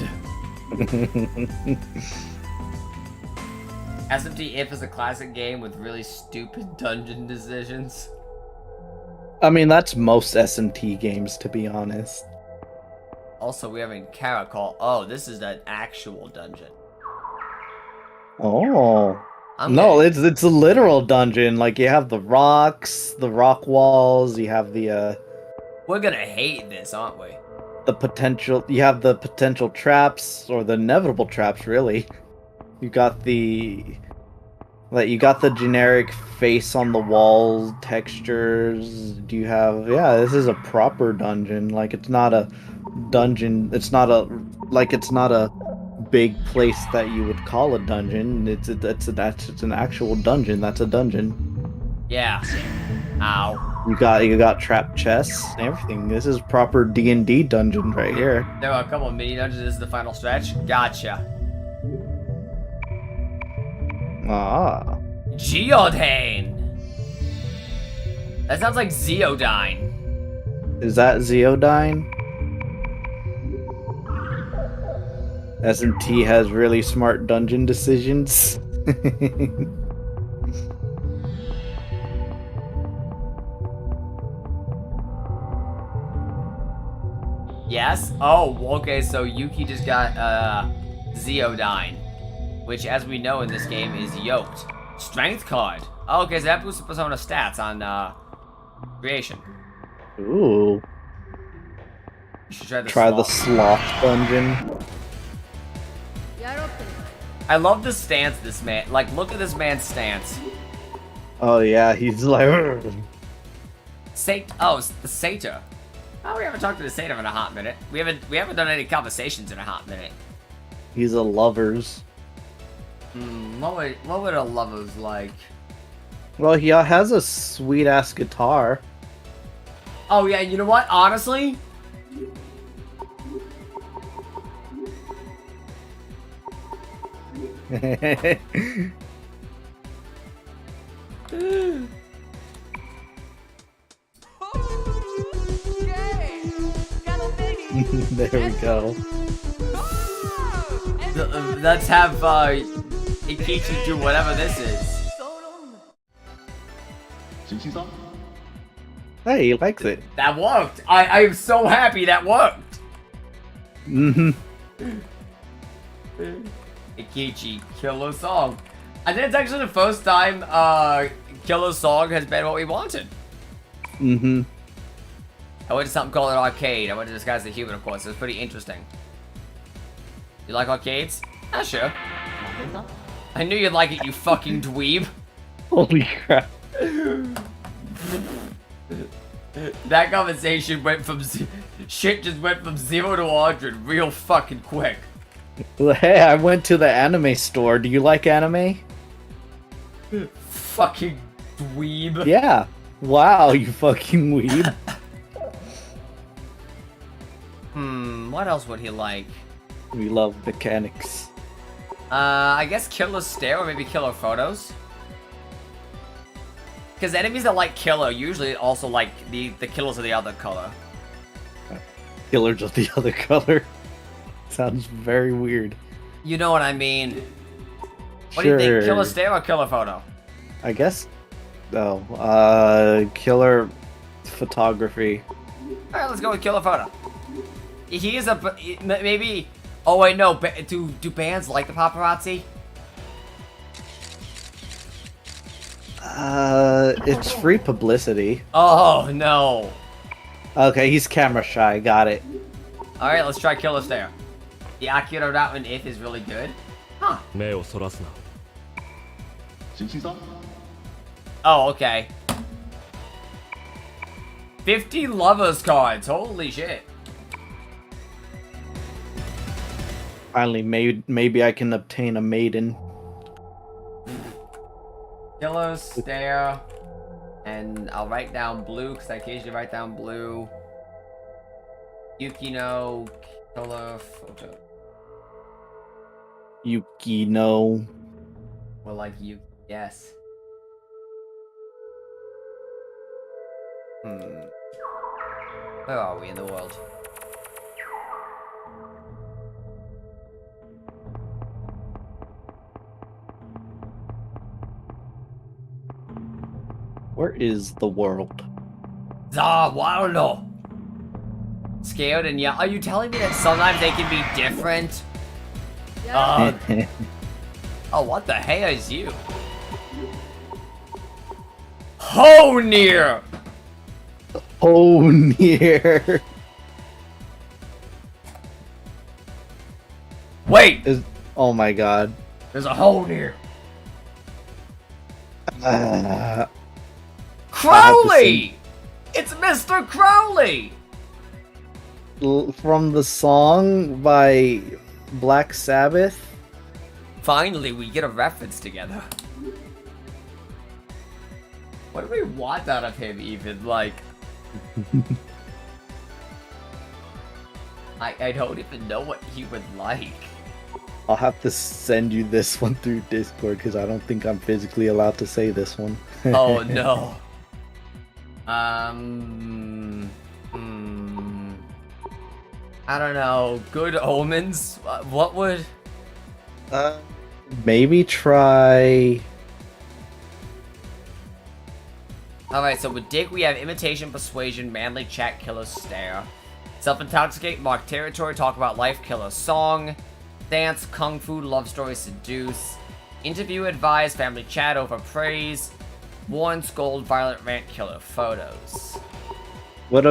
A: SMT If is a classic game with really stupid dungeon decisions.
B: I mean, that's most SMT games, to be honest.
A: Also, we have in Caracol. Oh, this is an actual dungeon.
B: Oh. No, it's a literal dungeon. Like, you have the rocks, the rock walls, you have the,
A: We're gonna hate this, aren't we?
B: you have the potential traps, or the inevitable traps, really. You got the generic face on the wall textures. Do you have, yeah, this is a proper dungeon. Like, it's not a dungeon, it's not a big place that you would call a dungeon. It's an actual dungeon. That's a dungeon.
A: Yeah. Ow.
B: You got trap chests and everything. This is proper D&D dungeon right here.
A: There are a couple of mini dungeons. This is the final stretch. Gotcha.
B: Ah.
A: Geodane. That sounds like Zeodyne.
B: Is that Zeodyne? SMT has really smart dungeon decisions.
A: Yes? Oh, okay, so Yuki just got, Zeodyne. Which, as we know in this game, is yoked. Strength card. Oh, okay, so that boosts the persona stats on, creation.
B: Ooh.
A: You should
B: try the sloth dungeon.
A: I love the stance this man, like, look at this man's stance.
B: Oh yeah, he's like...
A: Oh, it's the Satyr. Oh, we haven't talked to the Satyr in a hot minute. We haven't done any conversations in a hot minute.
B: He's a lovers.
A: What would a lover's like?
B: Well, he has a sweet ass guitar.
A: Oh yeah, you know what? Honestly,
B: there we go.
A: Let's have Ikichi do whatever this is.
B: Hey, he likes it.
A: That worked. I am so happy that worked.
B: Mm-hmm.
A: Ikichi, Killer Song. I think it's actually the first time Killer Song has been what we wanted.
B: Mm-hmm.
A: I went to something called an arcade. I went to Disguise the Human, of course. It was pretty interesting. You like arcades? Ah, sure. I knew you'd like it, you fucking dweeb.
B: Holy crap.
A: That conversation went from... Shit just went from 0 to 100 real fucking quick.
B: Well, hey, I went to the anime store. Do you like anime?
A: Fucking dweeb.
B: Yeah. Wow, you fucking weeb.
A: What else would he like?
B: We love mechanics.
A: I guess Killer Stare or maybe Killer Photos. Because enemies that like Killer usually also like the killers of the other color.
B: Killers of the other color. Sounds very weird.
A: You know what I mean. What
B: Sure.
A: do you think? Killer Stare or Killer Photo?
B: I guess. Oh, killer photography.
A: Alright, let's go with Killer Photo. He is a... Maybe... Oh wait, no. Do bands like the paparazzi?
B: It's free publicity.
A: Oh, no.
B: Okay, he's camera shy. Got it.
A: Alright, let's try Killer Stare. The Akira route in If is really good. Huh.
C: 目をそらすな。
A: Oh, okay. 50 lovers cards. Holy shit.
B: Finally, maybe I can obtain a maiden.
A: Killer Stare. And I'll write down blue because I occasionally write down blue. Yukino Killer Photo.
B: Yukino.
A: Well, like you. Yes. Where are we in the world?
B: Where is the world?
A: Zawalo. Scared and yeah. Are you telling me that sometimes they can be different? Oh, what the hell is you? Ho near.
B: Oh, near.
A: Wait.
B: Oh my god.
A: There's a hole near. Crowley! It's Mr. Crowley!
B: From the song by Black Sabbath?
A: Finally, we get a reference together. What do we want out of him, even? Like... I don't even know what he would like.
B: I'll have to send you this one through Discord because I don't think I'm physically allowed to say this one.
A: Oh no. I don't know. Good Omens? What would...
B: Maybe try...
A: Alright, so with Dick, we have Imitation, Persuasion, Manly Chat, Killer Stare. Self-Intoxicate, Mark Territory, Talk About Life, Killer Song. Dance, Kung Fu, Love Story, Seduce. Interview, Advise, Family Chat, Overpraise. Warn, Scold, Violent Rant, Killer Photos.
B: Would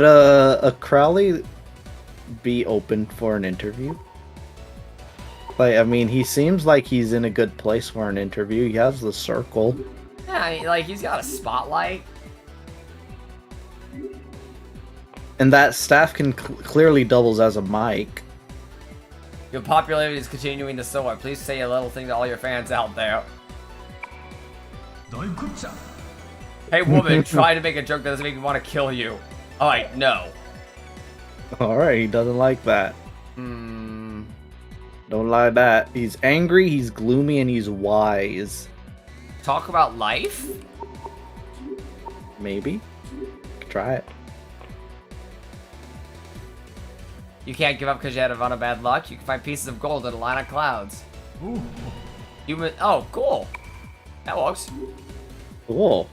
B: a Crowley be open for an interview? Like, I mean, he seems like he's in a good place for an interview. He has the circle.
A: Yeah, I mean, like, he's got a spotlight.
B: And that staff can clearly doubles as a mic.
A: Your popularity is continuing to soar. Please say a little thing to all your fans out there. Hey woman, try to make a joke that doesn't make me want to kill you. Alright, no.
B: Alright, he doesn't like that. Don't like that. He's angry, he's gloomy, and he's wise.
A: Talk about life?
B: Maybe. Try it.
A: You can't give up because you had a run of bad luck. You can find pieces of gold in a line of clouds. Ooh. Oh, cool. That works.
B: Cool.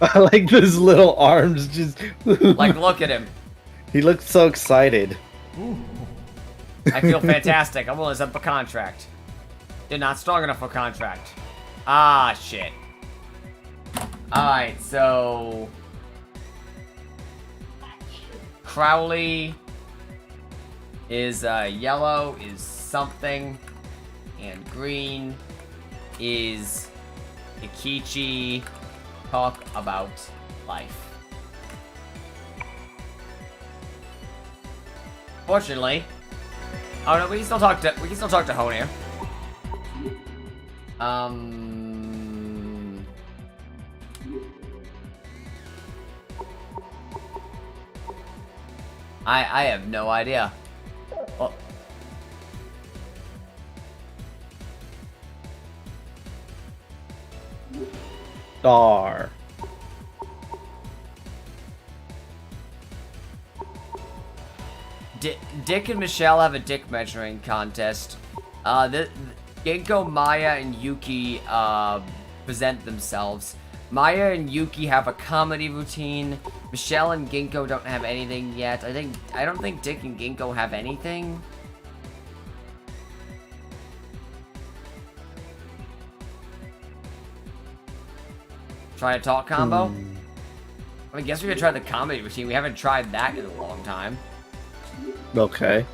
B: I like those little arms just...
A: Like, look at him.
B: He looks so excited.
A: I feel fantastic. I'm willing to set up a contract. You're not strong enough for contract. Ah, shit. Alright, so... Crowley is yellow is something, and green is Ikichi. Talk about life. Fortunately, oh no, we can still talk to Honir. I have no idea. Oh.
B: Star.
A: Dick and Michelle have a dick measuring contest. Genko, Maya, and Yuki present themselves. Maya and Yuki have a comedy routine. Michelle and Ginkgo don't have anything yet. I don't think Dick and Ginkgo have anything. Try a talk combo? I guess we could try the comedy routine. We haven't tried that in a long time.
B: Okay.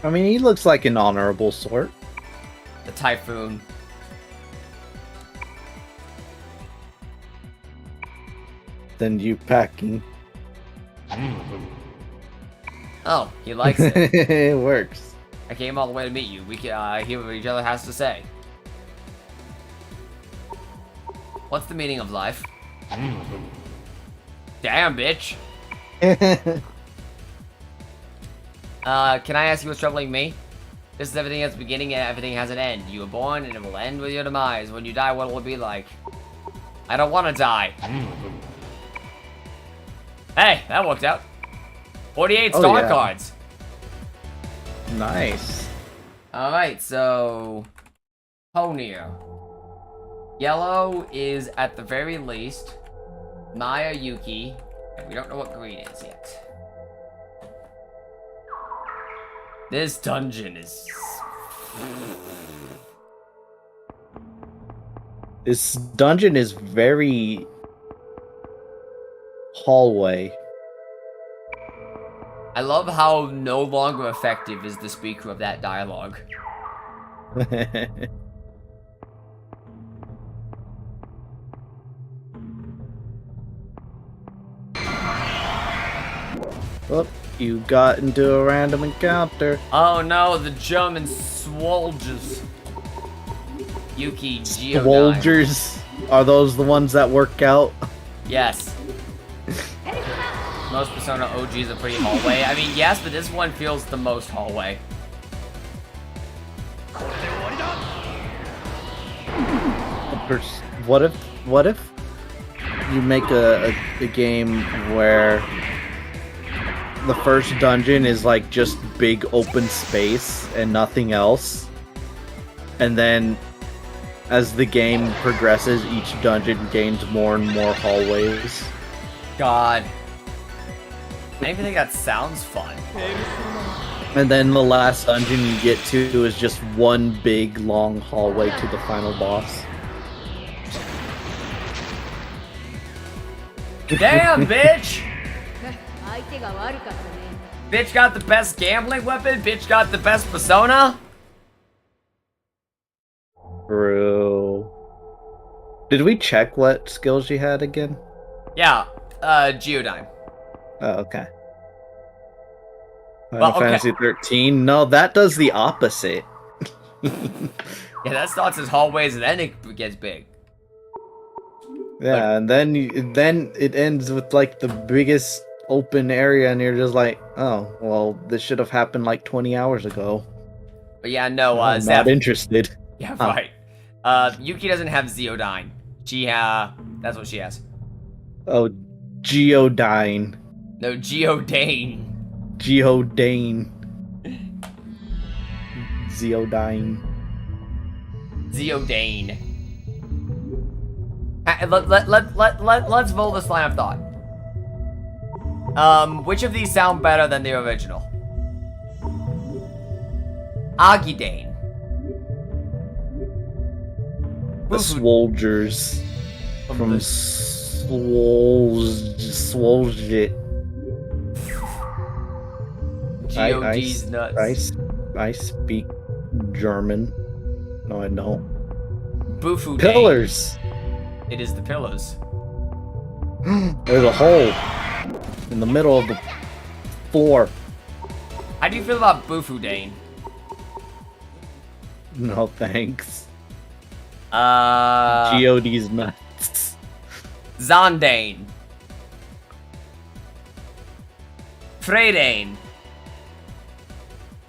B: I mean, he looks like an honorable sort.
A: The Typhoon.
B: Than you packing.
A: Oh, he likes it.
B: It works.
A: I came all the way to meet you. We can hear what each other has to say. What's the meaning of life? Damn, bitch. Can I ask you what's troubling me? This is everything has a beginning and everything has an end. You were born and it will end with your demise. When you die, what will it be like? I don't want to die. Hey, that worked out. 48 star cards.
B: Nice.
A: Alright, so... Honir. Yellow is, at the very least, Maya Yuki, and we don't know what green is yet. This dungeon is...
B: This dungeon is very... hallway.
A: I love how no longer effective is the speaker of that dialogue.
B: Oh, you got into a random encounter.
A: Oh no, the German soldiers. Yuki Geodyne.
B: Soldiers? Are those the ones that work out?
A: Yes. Most Persona OGs are pretty hallway. I mean, yes, but this one feels the most hallway.
B: What if you make a game where the first dungeon is like just big open space and nothing else, and then as the game progresses, each dungeon gains more and more hallways?
A: God. I even think that sounds fun.
B: And then the last dungeon you get to is just one big long hallway to the final boss.
A: Damn, bitch! Bitch got the best gambling weapon? Bitch got the best persona?
B: True. Did we check what skills she had again?
A: Yeah, Geodyne.
B: Oh, okay.
A: Well,
B: Final Fantasy 13? No, that does the opposite.
A: Yeah, that starts as hallways and then it gets big.
B: Yeah, and then it ends with like the biggest open area, and you're just like, oh, well, this should have happened like 20 hours ago.
A: But yeah, no,
B: I'm not interested.
A: Yeah, right. Yuki doesn't have Geodyne. She, that's what she has.
B: Oh, Geodyne.
A: No, Geodane.
B: Geodane. Zeodyne.
A: Zeodane. Let's vote this line of thought. Which of these sound better than the original? Agidane.
B: The Swolgers from Swolgit.
A: GOD's nuts.
B: I speak German. No, I don't.
A: Bufu
B: Pillars.
A: It is the pillars.
B: There's a hole in the middle of the floor.
A: How do you feel about Bufu Dane?
B: No thanks.
A: Uh.
B: GOD's nuts.
A: Zondane. Freydane.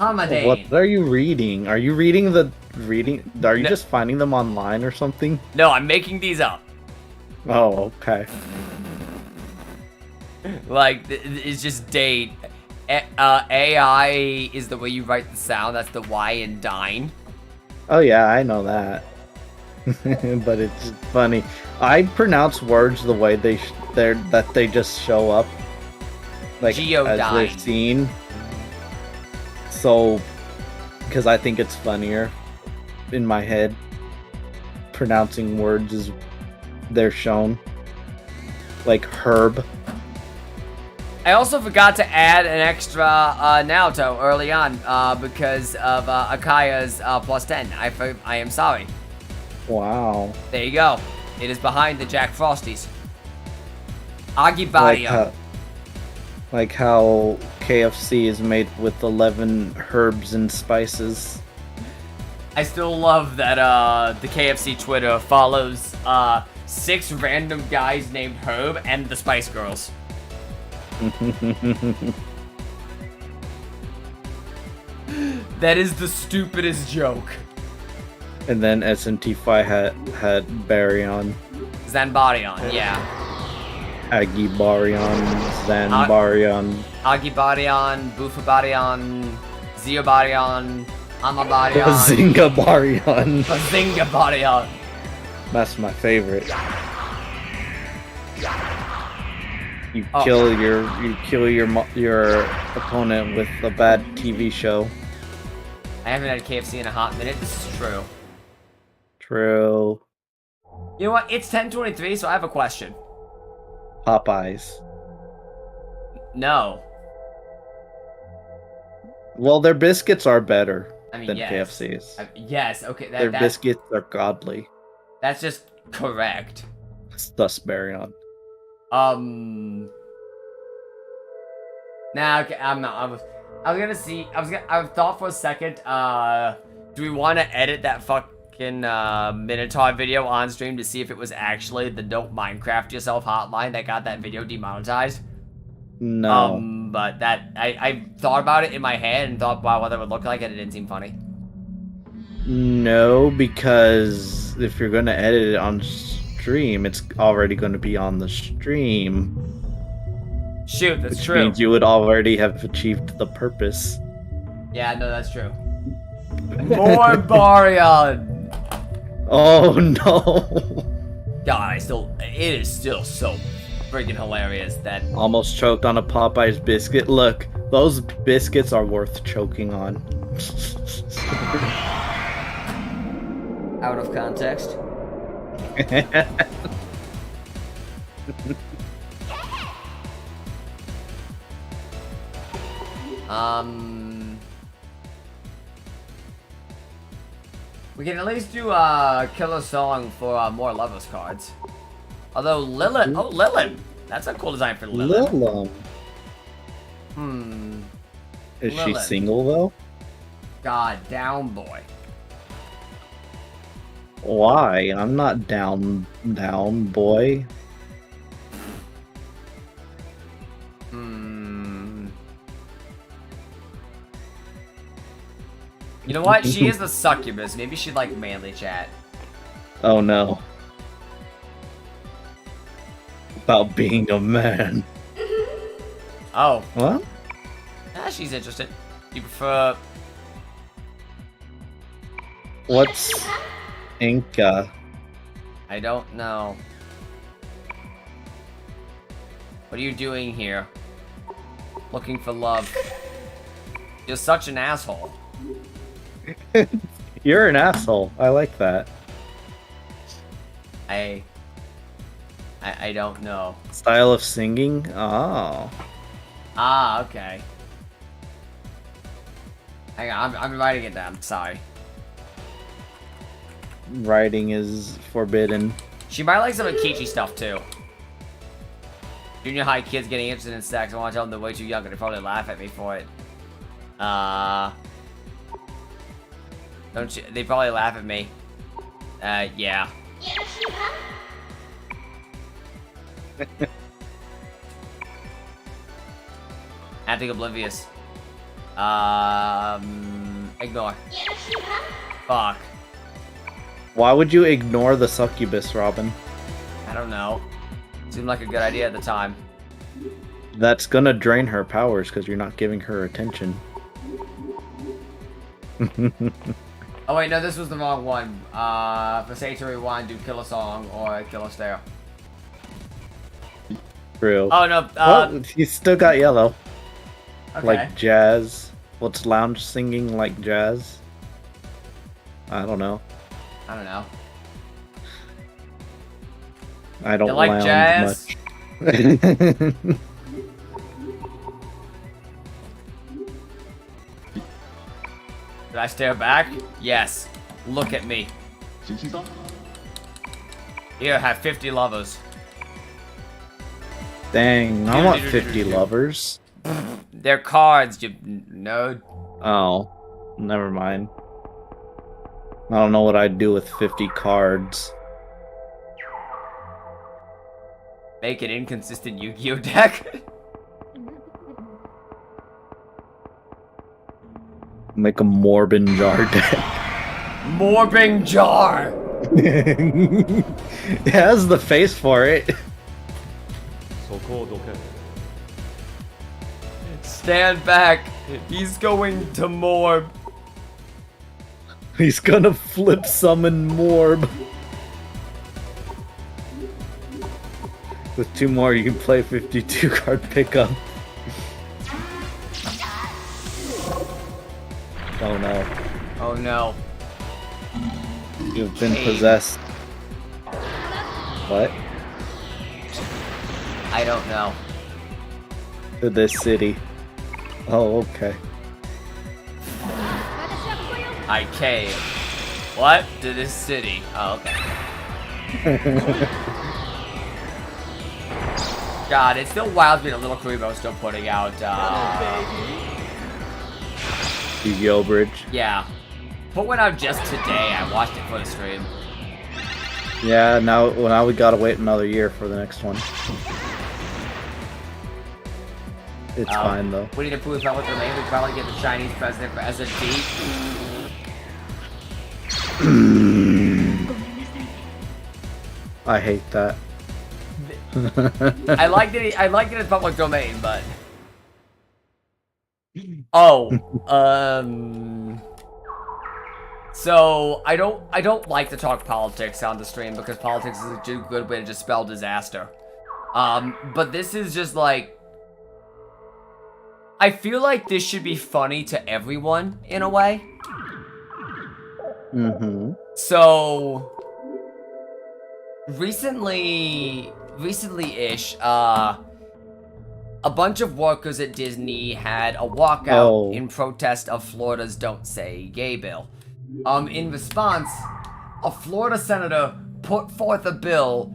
A: Hamadane.
B: What are you reading? Are you reading the Are you
A: No.
B: just finding them online or something?
A: No, I'm making these up.
B: Oh, okay.
A: Like, it's just Dane. AI is the way you write the sound. That's the Y in dine.
B: Oh yeah, I know that. But it's funny. I pronounce words the way they just show up, like as they're
A: Geodine.
B: seen. So, because I think it's funnier in my head, pronouncing words as they're shown, like herb.
A: I also forgot to add an extra Naruto early on because of Akaya's +10. I am sorry.
B: Wow.
A: There you go. It is behind the Jack Frosties. Agibaria.
B: Like how KFC is made with 11 herbs and spices.
A: I still love that the KFC Twitter follows 6 random guys named Herb and the Spice Girls. That is the stupidest joke.
B: And then SNT5 had Baryon,
A: Zanbarion, yeah.
B: Agibarion, Zanbarion,
A: Agibarion, Bufabarion, Zeobarion, Amabarion,
B: Zingabarion.
A: Bazingabarion.
B: That's my favorite. You
A: Oh.
B: kill your opponent with a bad TV show.
A: I haven't had KFC in a hot minute. This is true.
B: True.
A: You know what? It's 10:23, so I have a question.
B: Popeyes.
A: No.
B: Well, their biscuits are better
A: I mean,
B: than
A: yes.
B: KFC's.
A: Yes, okay.
B: Their biscuits are godly.
A: That's just correct.
B: Thus Baryon.
A: Nah, okay, I'm not. I was gonna see. I thought for a second. Do we want to edit that fucking Minotaur video on stream to see if it was actually the Don't Minecraft Yourself hotline that got that video demonetized?
B: No.
A: But that I thought about it in my head and thought, wow, what that would look like, and it didn't seem funny.
B: No, because if you're gonna edit it on stream, it's already gonna be on the stream.
A: Shoot, that's
B: Which
A: true.
B: means you would already have achieved the purpose.
A: Yeah, no, that's true. More Baryon.
B: Oh no!
A: God, it is still so freaking hilarious that.
B: Almost choked on a Popeyes biscuit. Look, those biscuits are worth choking on.
A: Out of context. We can at least do a killer song for more Lovers cards. Although Lilith, oh Lilith, that's a cool design for Lilith.
B: Lilum. Is she
A: Lilith.
B: single though?
A: God down boy.
B: Why? I'm not down, boy.
A: You know what? She is a succubus. Maybe she'd like manly chat.
B: Oh no. About being a man.
A: Oh.
B: What?
A: Ah, she's interested. You prefer...
B: What's Inca.
A: I don't know. What are you doing here? Looking for love. You're such an asshole.
B: You're an asshole. I like that.
A: I don't know.
B: Style of singing? Oh.
A: Ah, okay. Hang on, I'm writing it down. Sorry.
B: Writing is forbidden.
A: She might like some Akichi stuff too. Junior high kids getting interested in sex. I want to tell them they're way too young and they probably laugh at me for it. Don't you? They probably laugh at me. Yeah. Acting oblivious. Ignore. Fuck.
B: Why would you ignore the succubus, Robin?
A: I don't know. Seemed like a good idea at the time.
B: That's gonna drain her powers because you're not giving her attention.
A: Oh wait, no, this was the wrong one. For say to rewind, do kill a song or kill a stare.
B: True.
A: Oh no,
B: well, you still got yellow.
A: okay.
B: Like jazz. What's lounge singing like jazz? I don't know.
A: I don't know.
B: I don't
A: You like
B: lounge
A: jazz?
B: much.
A: Did I stare back? Yes. Look at me. Here, have 50 lovers.
B: Dang, I want 50 lovers.
A: They're cards, you nerd.
B: Oh, never mind. I don't know what I'd do with 50 cards.
A: Make an inconsistent Yu-Gi-Oh deck.
B: Make a Morbin jar deck.
A: Morbing jar.
B: It has the face for it.
A: Stand back. He's going to morb.
B: He's gonna flip summon Morb. With 2 more, you can play 52 card pickup. Oh no.
A: Oh no.
B: You've been possessed. What?
A: I don't know.
B: To this city. Oh, okay.
A: I came. What? To this city. Oh, okay. God, it still wilds me that Little Kuribo's still putting out,
B: Yu-Gi-Oh! Bridge.
A: Yeah. Put one out just today. I watched it for the stream.
B: Yeah, now we gotta wait another year for the next one. It's fine though.
A: We need to prove public domain. We probably get the Chinese president as a D.
B: I hate that.
A: I like it as public domain, but so I don't like to talk politics on the stream because politics is a good way to just spell disaster. But this is just like, I feel like this should be funny to everyone in a way.
B: Mm-hmm.
A: So recently-ish, a bunch of workers at Disney had a walkout in protest of Florida's Don't Say Gay bill. In response, a Florida senator put forth a bill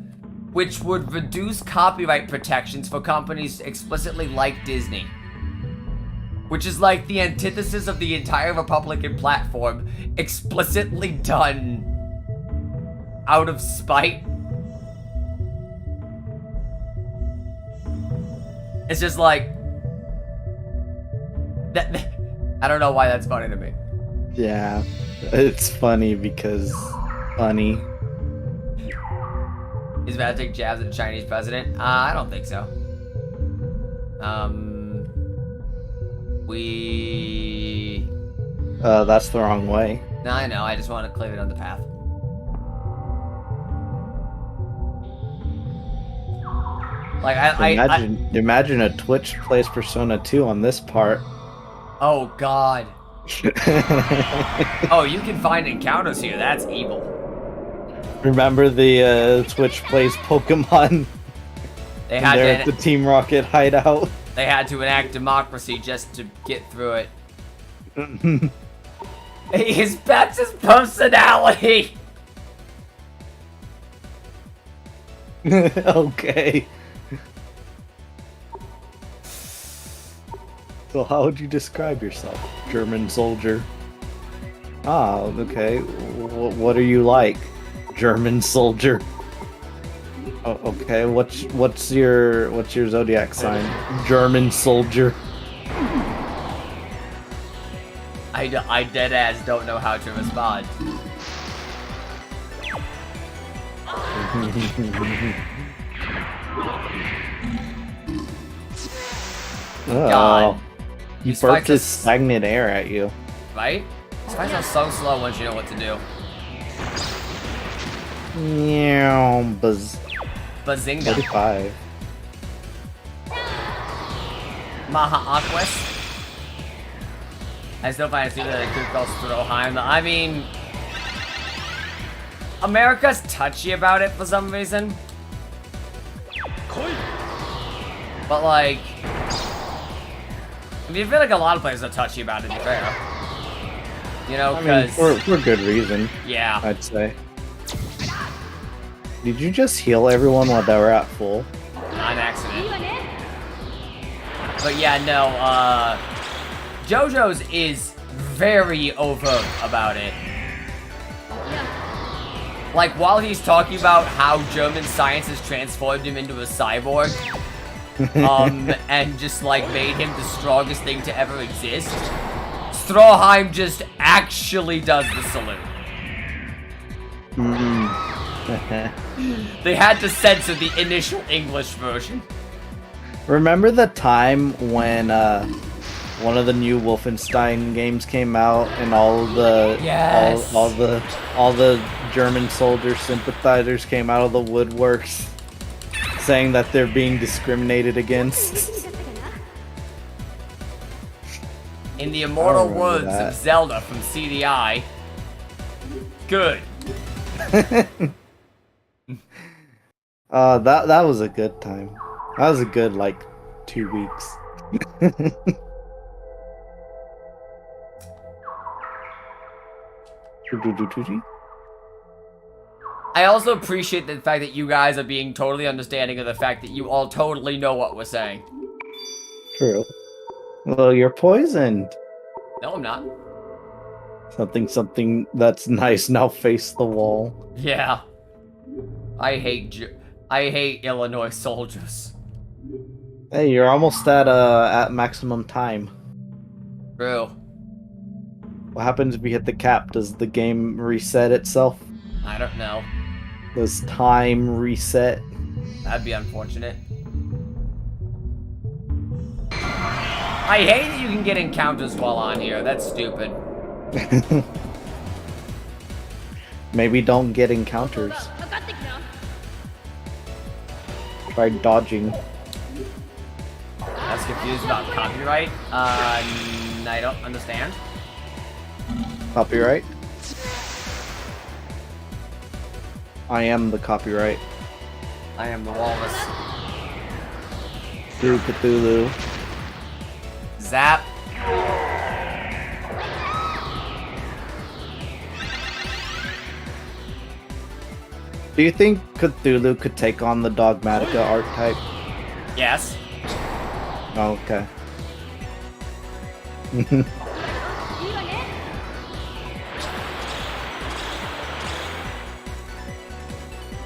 A: which would reduce copyright protections for companies explicitly like Disney. Which is like the antithesis of the entire Republican platform, explicitly done out of spite. It's just like that. I don't know why that's funny to me.
B: Yeah, it's funny because funny.
A: He's about to take jabs at the Chinese president? I don't think so.
B: That's the wrong way.
A: No, I know. I just want to clear it on the path. Like,
B: Imagine a Twitch plays Persona 2 on this part.
A: Oh, God. Oh, you can find encounters here. That's evil.
B: Remember the Twitch plays Pokemon?
A: They had
B: at the Team Rocket hideout.
A: They had to enact democracy just to get through it. That's his personality!
B: Okay. So how would you describe yourself? German soldier. Ah, okay. What are you like? German soldier. Oh, okay. What's your zodiac sign? German soldier.
A: I deadass don't know how to respond. God.
B: He burped his stagnant air at you.
A: Right? These fights are so slow once you know what to do. Bazinga.
B: 45.
A: Maha Aquas. I still find it stupid that it could go Stroheim. I mean, America's touchy about it for some reason. But like, I mean, I feel like a lot of players are touchy about it, to be fair. You know, because...
B: for good reason.
A: Yeah.
B: I'd say. Did you just heal everyone while they were at full?
A: On accident. But yeah, no, JoJo's is very overt about it. Like, while he's talking about how German science has transformed him into a cyborg, and just, like, made him the strongest thing to ever exist, Stroheim just actually does the salute. They had to censor the initial English version.
B: Remember the time when one of the new Wolfenstein games came out and all the all the German soldier sympathizers came out of the woodworks saying that they're being discriminated against?
A: In the immortal words of Zelda from CDI, good.
B: That was a good time. That was a good, like, 2 weeks.
A: I also appreciate the fact that you guys are being totally understanding of the fact that you all totally know what we're saying.
B: True. Well, you're poisoned.
A: No, I'm not.
B: Something that's nice now face the wall.
A: Yeah. I hate Illinois soldiers.
B: Hey, you're almost at maximum time.
A: True.
B: What happens if you hit the cap? Does the game reset itself?
A: I don't know.
B: Does time reset?
A: That'd be unfortunate. I hate that you can get encounters while on here. That's stupid.
B: Maybe don't get encounters. Try dodging.
A: I was confused about copyright. I don't understand.
B: Copyright? I am the copyright.
A: I am the walrus.
B: Through Cthulhu.
A: Zap.
B: Do you think Cthulhu could take on the Dogmatica archetype?
A: Yes.
B: Oh, okay.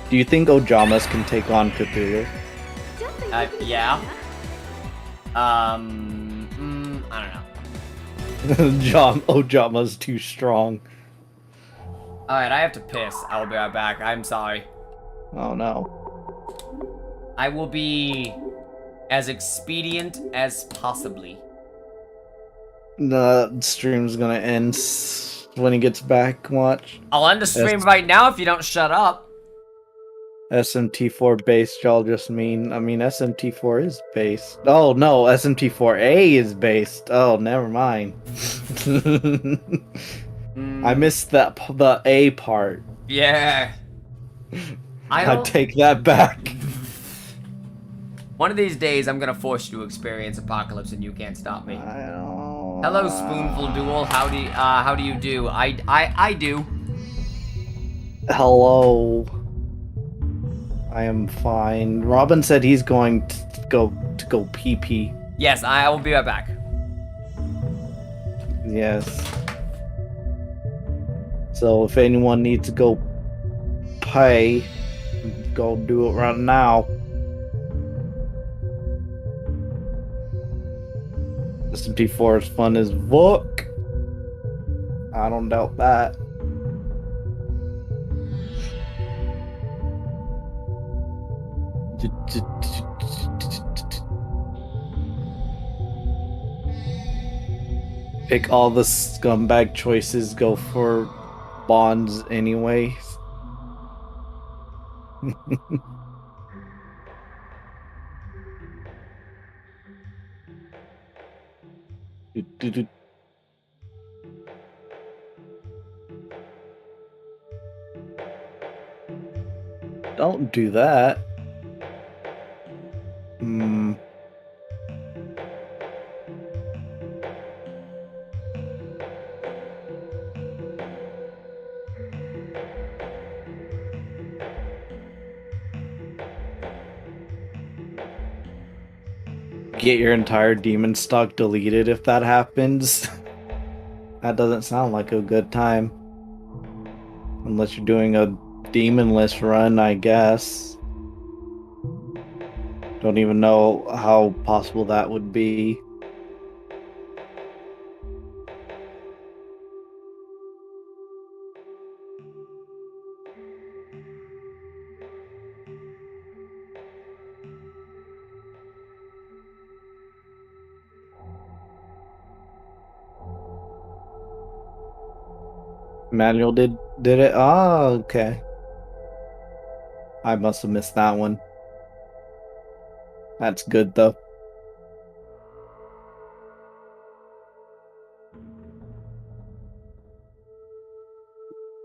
B: Do you think Ojamas can take on Cthulhu?
A: Yeah. I don't know.
B: Ojama's too strong.
A: Alright, I have to piss. I will be right back. I'm sorry.
B: Oh no.
A: I will be as expedient as possibly.
B: The stream's gonna end when he gets back. Watch.
A: I'll end the stream right now if you don't shut up.
B: SMT4 based, y'all just mean. I mean, SMT4 is based. Oh, no, SMT4A is based. Oh, never mind. I missed the A part.
A: Yeah.
B: I take that back.
A: One of these days, I'm gonna force you to experience Apocalypse, and you can't stop me.
B: I don't...
A: Hello, Spoonful Duel. How do you do? I do.
B: Hello. I am fine. Robin said he's going to go pee pee.
A: Yes, I will be right back.
B: Yes. So if anyone needs to go pay, go do it right now. SMT4 is fun as fuck. I don't doubt that. Pick all the scumbag choices, go for bonds anyway. Don't do that. Get your entire demon stock deleted if that happens. That doesn't sound like a good time. Unless you're doing a demonless run, I guess. Don't even know how possible that would be. Manual did it? Oh, okay. I must have missed that one. That's good though.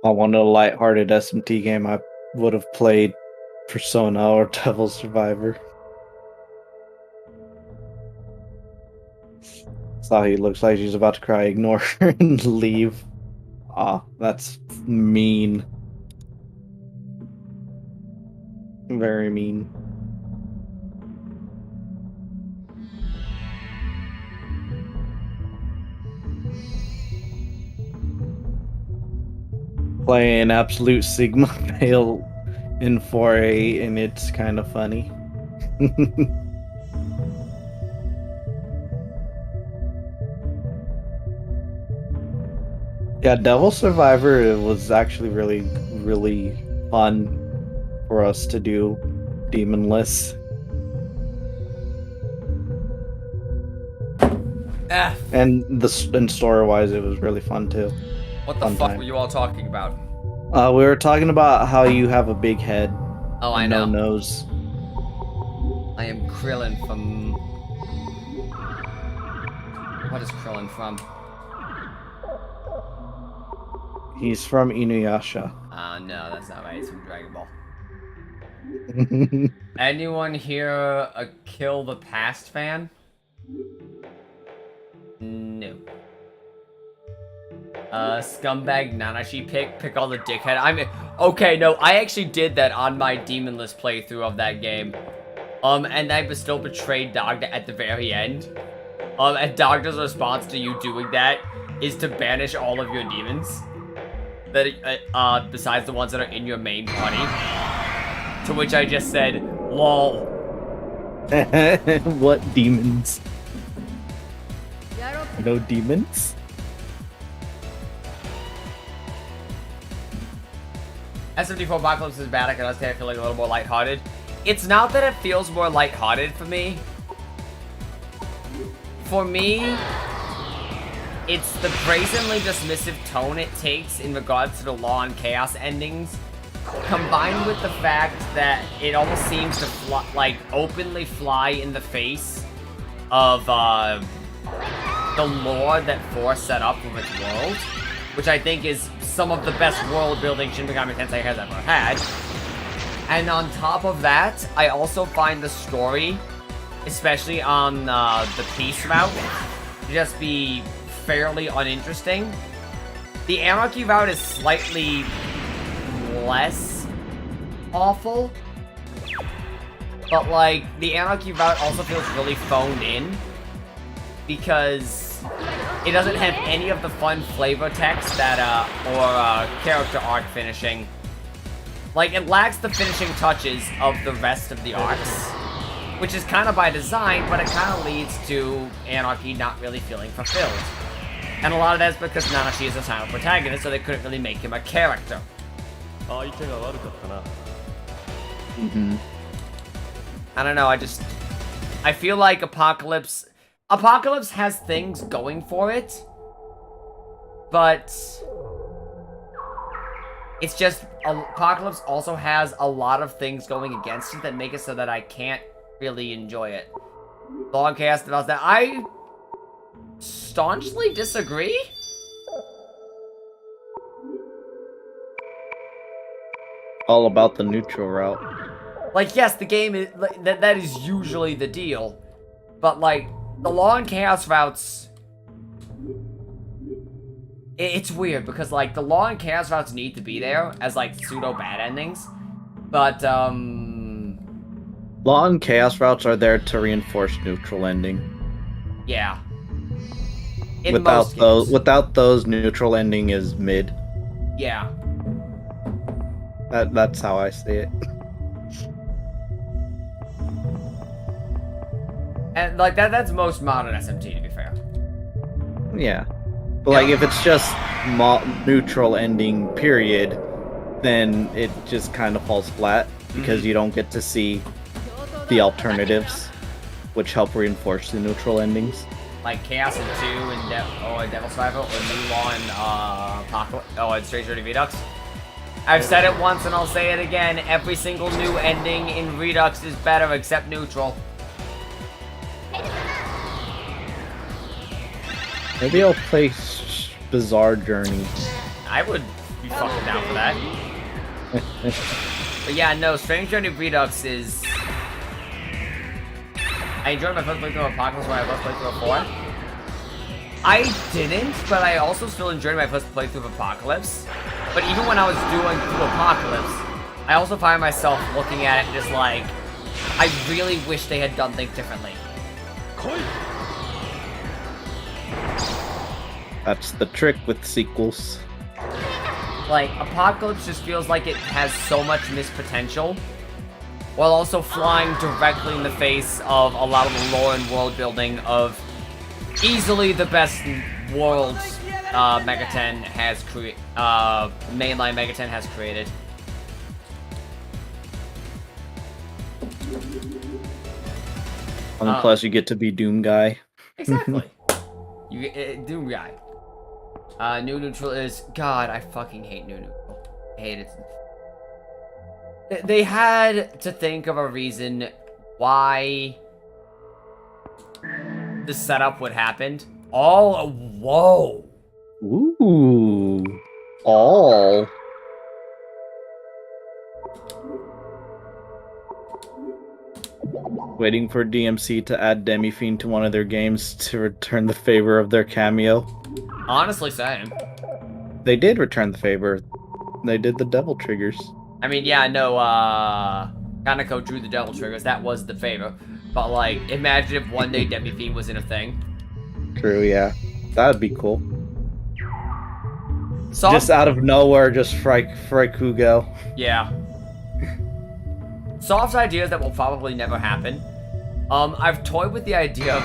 B: I wanted a lighthearted SMT game. I would have played Persona or Devil Survivor. Saw he looks like she's about to cry. Ignore her and leave. Ah, that's mean. Very mean. Playing Absolute Sigma Pale in 4A, and it's kind of funny. Yeah, Devil Survivor was actually really fun for us to do demonless. And story-wise, it was really fun too.
A: What the fuck were you all talking about?
B: We were talking about how you have a big head.
A: Oh, I know.
B: No nose.
A: I am Krillin from... What is Krillin from?
B: He's from Inuyasha.
A: No, that's not right. He's from Dragon Ball. Anyone here a Kill the Past fan? No. Scumbag Nanashi pick all the dickhead. Okay, no, I actually did that on my demonless playthrough of that game. And I still betrayed Dogda at the very end. And Dogda's response to you doing that is to banish all of your demons. That, besides the ones that are in your main party. To which I just said, lol.
B: What demons? No demons?
A: SMT4 Apocalypse is bad. I can understand feeling a little more lighthearted. It's not that it feels more lighthearted for me. For me, it's the brazenly dismissive tone it takes in regards to the Law and Chaos endings combined with the fact that it almost seems to openly fly in the face of the lore that 4 set up with its world, which I think is some of the best world building Shin Megami Tensei has ever had. And on top of that, I also find the story, especially on the peace route, to just be fairly uninteresting. The Anarchy route is slightly less awful, but like the Anarchy route also feels really phoned in because it doesn't have any of the fun flavor text that or character arc finishing. Like, it lacks the finishing touches of the rest of the arcs, which is kind of by design, but it kind of leads to Anarchy not really feeling fulfilled. And a lot of that's because Nanashi is a silent protagonist, so they couldn't really make him a character.
B: Mm-hmm.
A: I don't know, I feel like Apocalypse has things going for it, but it's just, Apocalypse also has a lot of things going against it that make it so that I can't really enjoy it. Logcast about that. I staunchly disagree.
B: All about the neutral route.
A: Like, yes, the game is, that is usually the deal, but like, the Law and Chaos routes, it's weird because like the Law and Chaos routes need to be there as like pseudo bad endings, but
B: Law and Chaos routes are there to reinforce neutral ending.
A: Yeah.
B: Without those, neutral ending is mid.
A: Yeah.
B: That's how I see it.
A: And like that's most modern SMT, to be fair.
B: Yeah. But like if it's just neutral ending period, then it just kind of falls flat because you don't get to see the alternatives, which help reinforce the neutral endings.
A: Like Chaos and 2 and Devil Survivor, or New Law and Apocalypse, and Strange Journey Redux. I've said it once and I'll say it again, every single new ending in Redux is better except neutral.
B: Maybe I'll play Bizarre Journey.
A: I would be fucking down for that. But yeah, no, Strange Journey Redux is... I enjoyed my first playthrough of Apocalypse when I first playthrough of 4. I didn't, but I also still enjoyed my first playthrough of Apocalypse. But even when I was doing through Apocalypse, I also find myself looking at it just like, I really wish they had done things differently.
B: That's the trick with sequels.
A: Like, Apocalypse just feels like it has so much missed potential, while also flying directly in the face of a lot of the lore and world building of easily the best worlds Megaten has mainline Megaten has created.
B: And plus you get to be Doom Guy.
A: Exactly. You get Doom Guy. New Neutral is... God, I fucking hate New Neutral. I hate it. They had to think of a reason why the setup would happen. Oh, whoa.
B: Ooh. All. Waiting for DMC to add Demi-Fiend to one of their games to return the favor of their cameo.
A: Honestly, same.
B: They did return the favor. They did the Devil Triggers.
A: I mean, yeah, no, Kaneko drew the Devil Triggers. That was the favor. But, like, imagine if one day Demi-Fiend was in a thing.
B: True, yeah. That'd be cool.
A: Soft...
B: Just out of nowhere, just Fraikugo.
A: Yeah. Soft's ideas that will probably never happen. I've toyed with the idea of,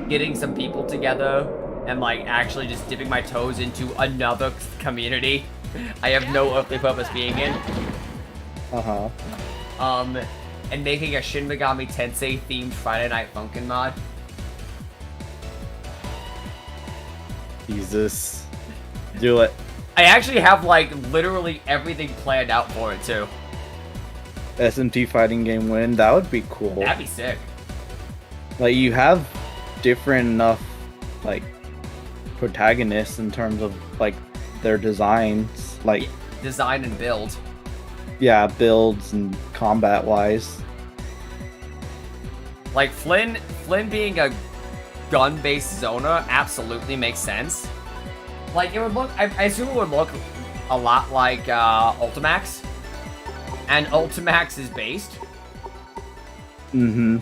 A: getting some people together and, like, actually just dipping my toes into another community I have no earthly purpose being in.
B: Uh-huh.
A: And making a Shin Megami Tensei themed Friday Night Funkin' mod.
B: Jesus. Do it.
A: I actually have, like, literally everything planned out for it, too.
B: SMT fighting game win. That would be cool.
A: That'd be sick.
B: Like, you have different enough, like, protagonists in terms of, like, their designs. Like,
A: design and build.
B: Yeah, builds and combat-wise.
A: Like, Flynn being a gun-based zoner absolutely makes sense. Like, it would look... I assume it would look a lot like Ultimax. And Ultimax is based.
B: Mm-hmm.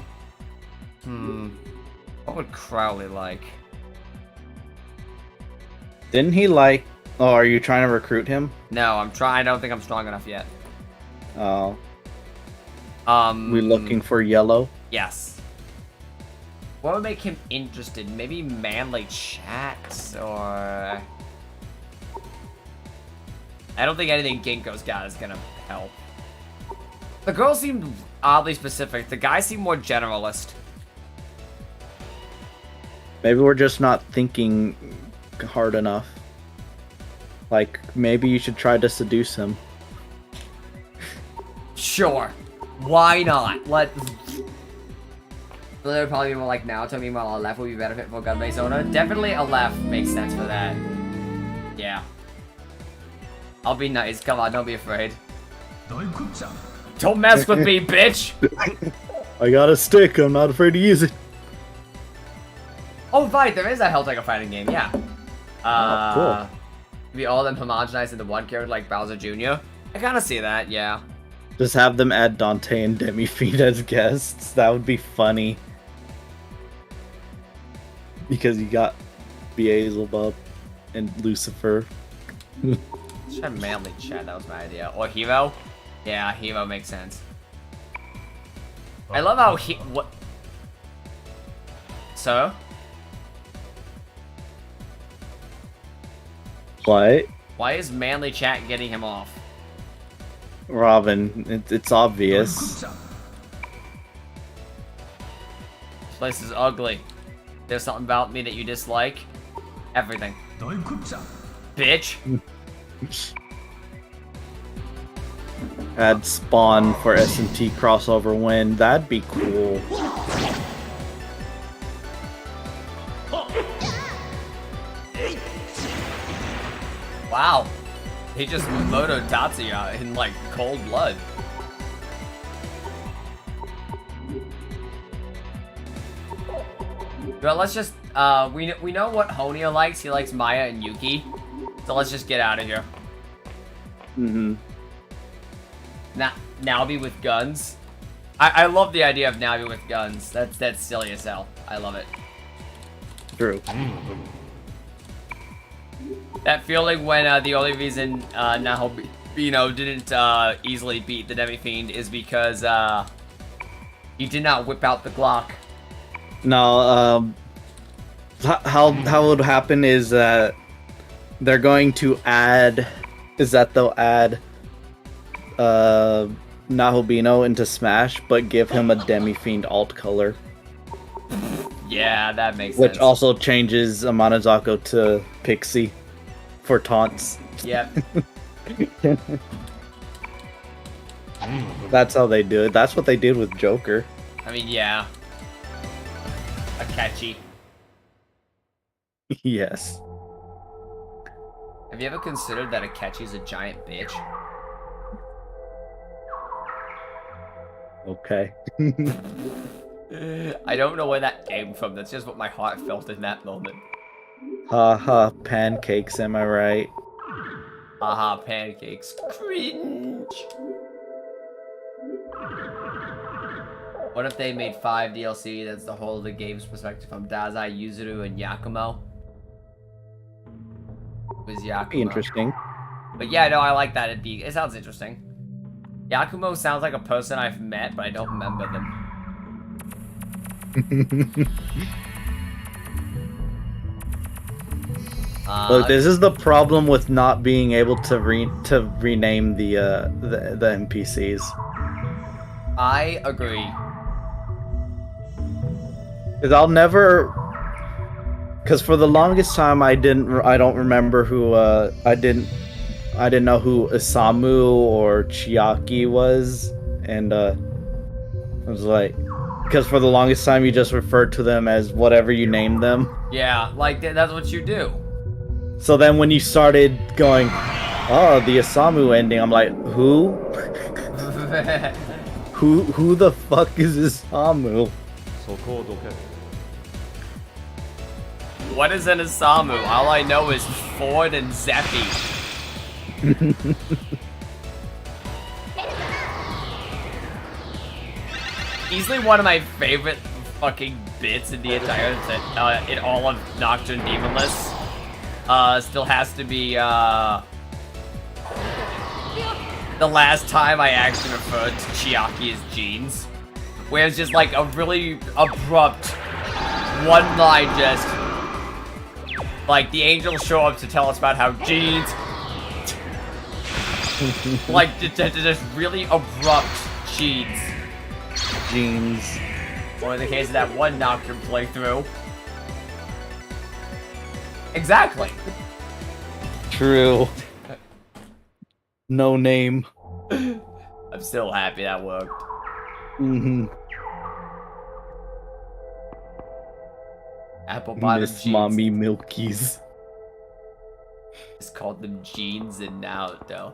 A: What would Crowley like?
B: Didn't he like... Oh, are you trying to recruit him?
A: No, I'm trying. I don't think I'm strong enough yet.
B: Oh. We looking for yellow?
A: Yes. What would make him interested? Maybe manly chats, or... I don't think anything Ginkgo's got is gonna help. The girls seemed oddly specific. The guys seem more generalist.
B: Maybe we're just not thinking hard enough. Like, maybe you should try to seduce him.
A: Sure. Why not? They're probably more like Naruto, meanwhile a left would be better fit for gun-based owner. Definitely a left makes sense for that. Yeah. I'll be nice. Come on, don't be afraid. Don't mess with me, bitch!
B: I got a stick, I'm not afraid to use it.
A: Oh, right, there is a Helltiger fighting game, yeah.
B: Cool.
A: Be all them homogenized into one character like Bowser Jr. I kinda see that, yeah.
B: Just have them add Dante and Demi-Feed as guests. That would be funny. Because you got Beelzebub and Lucifer.
A: Let's try manly chat, that was my idea. Or Hero? Yeah, Hero makes sense. I love how what? So?
B: What?
A: Why is manly chat getting him off?
B: Robin, it's obvious.
A: This place is ugly. There's something about me that you dislike? Everything. Bitch.
B: Add Spawn for SMT crossover win. That'd be cool.
A: Wow. He just moto Tatsuya in like cold blood. But let's just we know what Honia likes. He likes Maya and Yuki. So let's just get out of here.
B: Mm-hmm.
A: Naomi with guns. I love the idea of Naomi with guns. That's silly as hell. I love it.
B: True.
A: That feeling when the only reason Naomi didn't easily beat the Demi-Fiend is because he did not whip out the Glock.
B: No, how it would happen is that they're going to add, they'll add Nahobino into Smash, but give him a Demi-Fiend alt color.
A: Yeah, that makes sense.
B: Which also changes Amanazako to Pixie for taunts.
A: Yep.
B: That's how they do it. That's what they did with Joker.
A: I mean, yeah. Akechi.
B: Yes.
A: Have you ever considered that Akechi's a giant bitch?
B: Okay.
A: I don't know where that came from. That's just what my heart felt in that moment.
B: Haha, pancakes, am I right?
A: Haha, pancakes. Cringe. What if they made 5 DLC that's the whole of the game's perspective from Dazai, Yuzuru, and Yakumo? Was Yakumo.
B: Interesting.
A: But yeah, no, I like that. It sounds interesting. Yakumo sounds like a person I've met, but I don't remember them.
B: Look, this is the problem with not being able to rename the NPCs.
A: I agree.
B: Because I'll never. Because for the longest time, I don't remember who. I didn't I didn't know who Isamu or Chiaki was, and I was like, because for the longest time you just referred to them as whatever you named them.
A: Yeah, like that's what you do.
B: So then when you started going, oh, the Isamu ending, I'm like, who? Who the fuck is Isamu?
A: What is an Isamu? All I know is Ford and Zephyr. Easily one of my favorite fucking bits in the entire in all of Nocturne Demonless. Still has to be the last time I actually referred to Chiaki as jeans, where it's just like a really abrupt one line just like the angels show up to tell us about how jeans like just really abrupt jeans. Or in the case of that one Nocturne playthrough. Exactly.
B: True. No name.
A: I'm still happy that worked.
B: Mm-hmm.
A: Apple bottom
B: Miss
A: jeans.
B: Mommy Milkies.
A: It's called them jeans and Naruto.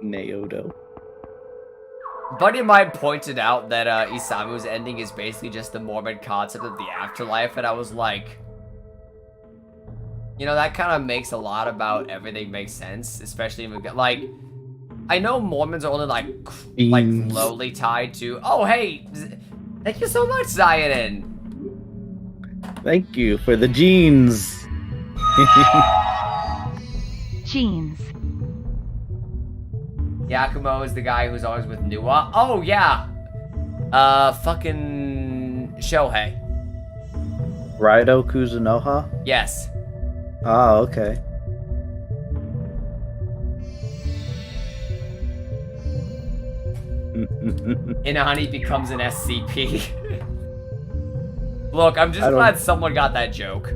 B: Naoto.
A: Buddy of mine pointed out that Isamu's ending is basically just the Mormon concept of the afterlife, and I was like, you know, that kind of makes a lot about everything makes sense, especially if we get, like, I know Mormons are only like lowly tied to. Oh, hey, thank you so much, Zionin.
B: Thank you for the jeans.
C: Jeans.
A: Yakumo is the guy who's always with Nuwa. Oh, yeah. Fucking Shohei.
B: Raido Kuzunoha?
A: Yes.
B: Oh, okay.
A: Inahani becomes an SCP. Look, I'm just glad someone got that joke.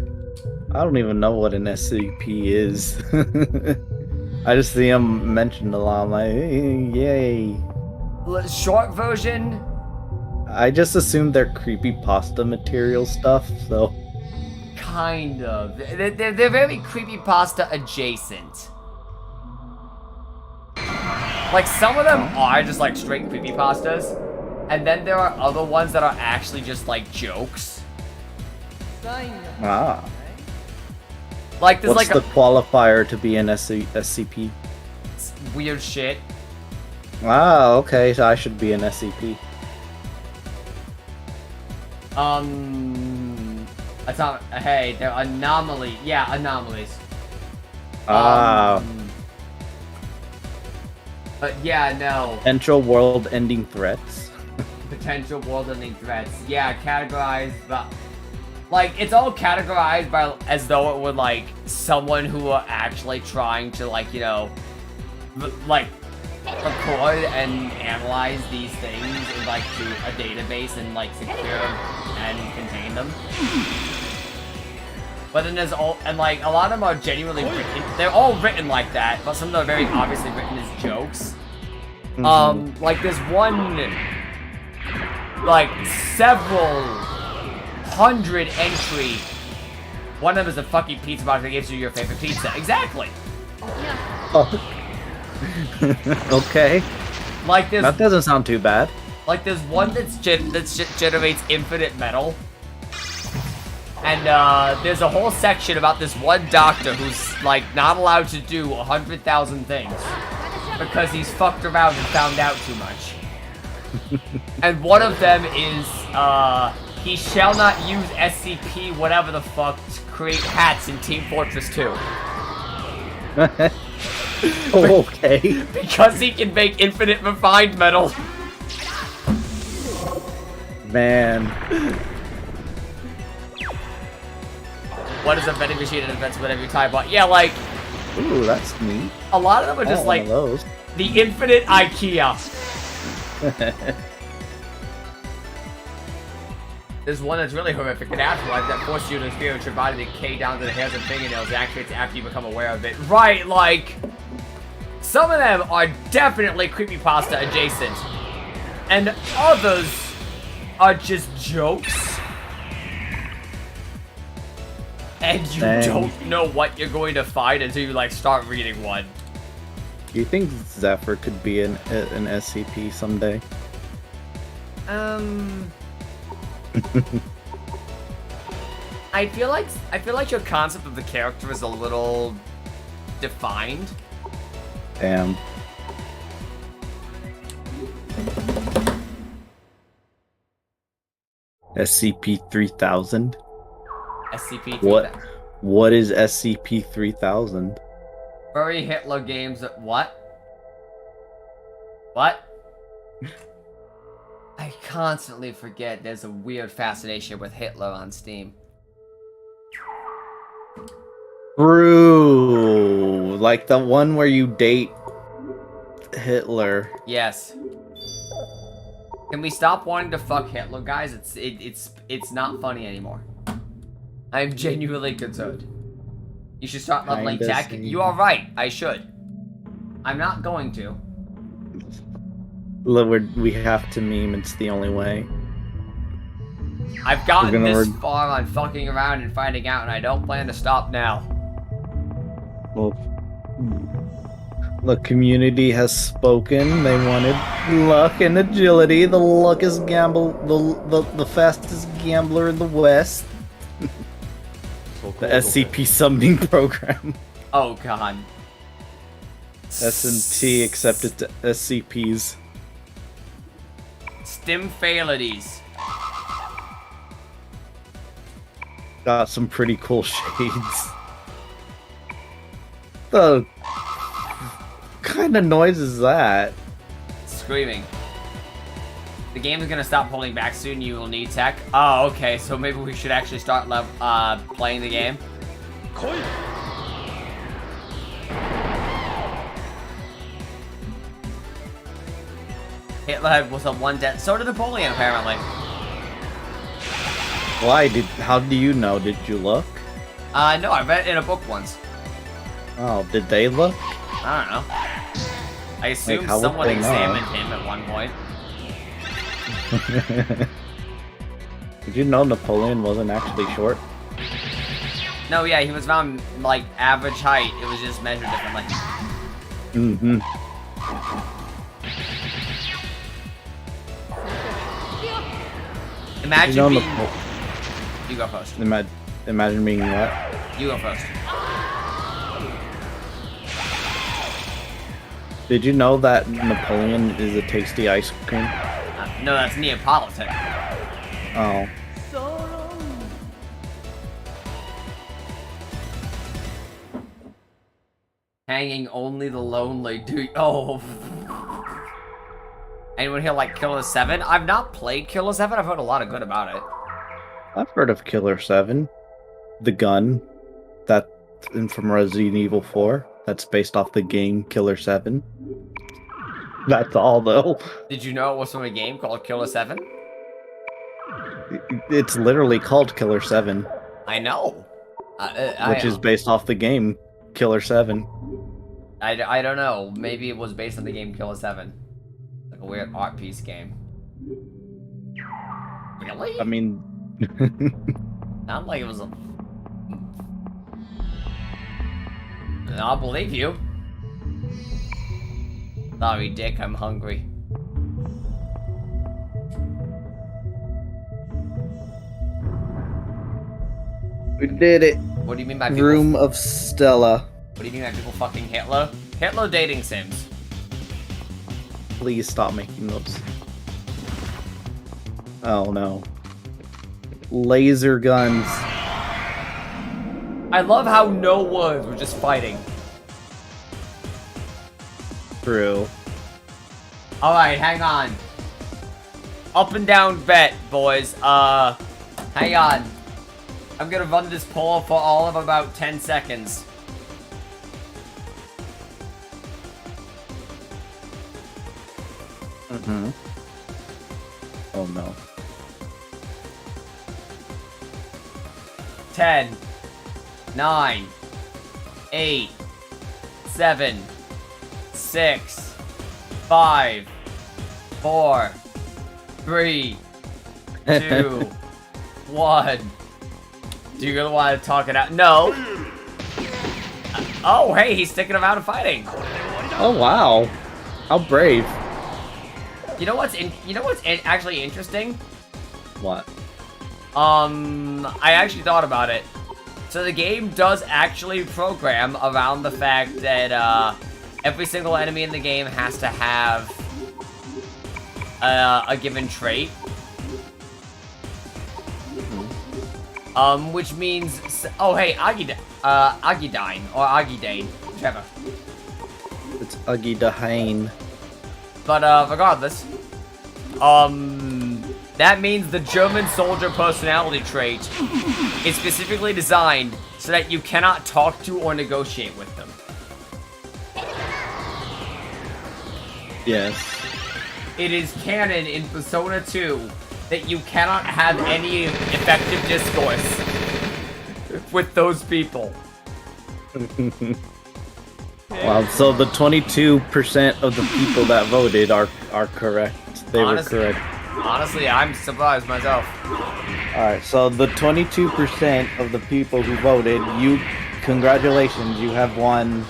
B: I don't even know what an SCP is. I just see him mentioned a lot. I'm like, hey, yay.
A: Short version?
B: I just assumed they're creepypasta material stuff, so.
A: Kind of. They're very creepypasta adjacent. Like, some of them are just like straight creepypastas, and then there are other ones that are actually just like jokes.
B: Ah.
A: Like, there's
B: What's
A: like
B: the qualifier to be an SCP?
A: weird shit.
B: Ah, okay, so I should be an SCP.
A: It's not. Hey, they're anomaly. Yeah, anomalies.
B: Ah.
A: But yeah, no.
B: Potential world-ending threats.
A: Potential world-ending threats. Yeah, categorized, but like it's all categorized by as though it were like someone who are actually trying to like like record and analyze these things in like to a database and like secure and contain them. But then there's all and like a lot of them are genuinely written. They're all written like that, but some of them are very obviously written as jokes. Like there's one, like several hundred entry. One of them is a fucking pizza box that gives you your favorite pizza. Exactly.
B: Oh. Okay.
A: Like this.
B: That doesn't sound too bad.
A: Like there's one that generates infinite metal. And there's a whole section about this one doctor who's like not allowed to do 100,000 things because he's fucked around and found out too much. And one of them is he shall not use SCP whatever the fuck to create hats in Team Fortress 2.
B: Okay.
A: Because he can make infinite refined metal.
B: Man.
A: What is a vending machine and events whatever you type about? Yeah, like
B: Ooh, that's neat.
A: a lot of them are just like
B: those.
A: the infinite IKEA. There's one that's really horrific, an afterlife that forces you to experience your body decay down to the hairs and fingernails and activates after you become aware of it. Right, like, some of them are definitely creepypasta adjacent, and others are just jokes. And you don't know what you're going to find until you, like, start reading one.
B: Do you think Zephyr could be an SCP someday?
A: I feel like your concept of the character is a little defined.
B: Damn. SCP-3000?
A: SCP-3000.
B: What is SCP-3000?
A: Furry Hitler games. What? What? I constantly forget there's a weird fascination with Hitler on Steam.
B: True. Like the one where you date Hitler.
A: Yes. Can we stop wanting to fuck Hitler, guys? It's not funny anymore. I'm genuinely concerned. You should start leveling tech. You are right. I should. I'm not going to.
B: We have to meme. It's the only way.
A: I've gotten this far on fucking around and finding out, and I don't plan to stop now.
B: Well, the community has spoken. They wanted luck and agility. The luckiest the fastest gambler in the West. The SCP summoning program.
A: Oh god.
B: S&T accepted to SCPs.
A: Stimphalides.
B: Got some pretty cool shades. The kind of noise is that?
A: Screaming. The game is gonna stop pulling back soon. You will need tech. Oh, okay. So maybe we should actually start playing the game. Hitler was a one death. So did Napoleon, apparently.
B: Why how do you know? Did you look?
A: No, I read it in a book once.
B: Oh, did they look?
A: I don't know. I assume someone examined him at one point.
B: Did you know Napoleon wasn't actually short?
A: No, yeah, he was around, like, average height. It was just measured differently.
B: Mm-hmm.
A: Imagine being... You go first.
B: Imagine being what?
A: You go first.
B: Did you know that Napoleon is a tasty ice cream?
A: No, that's Neapolitan.
B: Oh.
A: Hanging only the lonely. Dude, oh. Anyone here like Killer 7? I've not played Killer 7. I've heard a lot of good about it.
B: I've heard of Killer 7. The gun. That from Resident Evil 4. That's based off the game Killer 7. That's all, though.
A: Did you know it was from a game called Killer 7?
B: It's literally called Killer 7.
A: I know.
B: Which is based off the game Killer 7.
A: I don't know. Maybe it was based on the game Killer 7. Like a weird art piece game. Really?
B: I mean...
A: Sounded like it was a... I'll believe you. Sorry, Dick, I'm hungry.
B: We did it.
A: What do you mean by people...
B: Room of Stella.
A: What do you mean by people fucking Hitler? Hitler dating sims.
B: Please stop making those. Oh no. Laser guns.
A: I love how no words were just fighting.
B: True.
A: Alright, hang on. Up and down bet, boys. Hang on. I'm gonna run this poll for all of about 10 seconds.
B: Mm-hmm. Oh no.
A: 10, 9, 8, 7, 6, 5, 4, 3, 2, 1. Do you really want to talk it out? No. Oh, hey, he's sticking around and fighting.
B: Oh wow, how brave.
A: You know what's actually interesting?
B: What?
A: I actually thought about it. So the game does actually program around the fact that every single enemy in the game has to have a given trait. Which means, oh hey, Agidine or Agidane, whichever.
B: It's Uggy Dahane.
A: But regardless, that means the German soldier personality trait is specifically designed so that you cannot talk to or negotiate with them.
B: Yes.
A: It is canon in Persona 2 that you cannot have any effective discourse with those people.
B: Wow, so the 22% of the people that voted are correct. They were correct.
A: Honestly, I'm surprised myself.
B: Alright, so the 22% of the people who voted, congratulations, you have won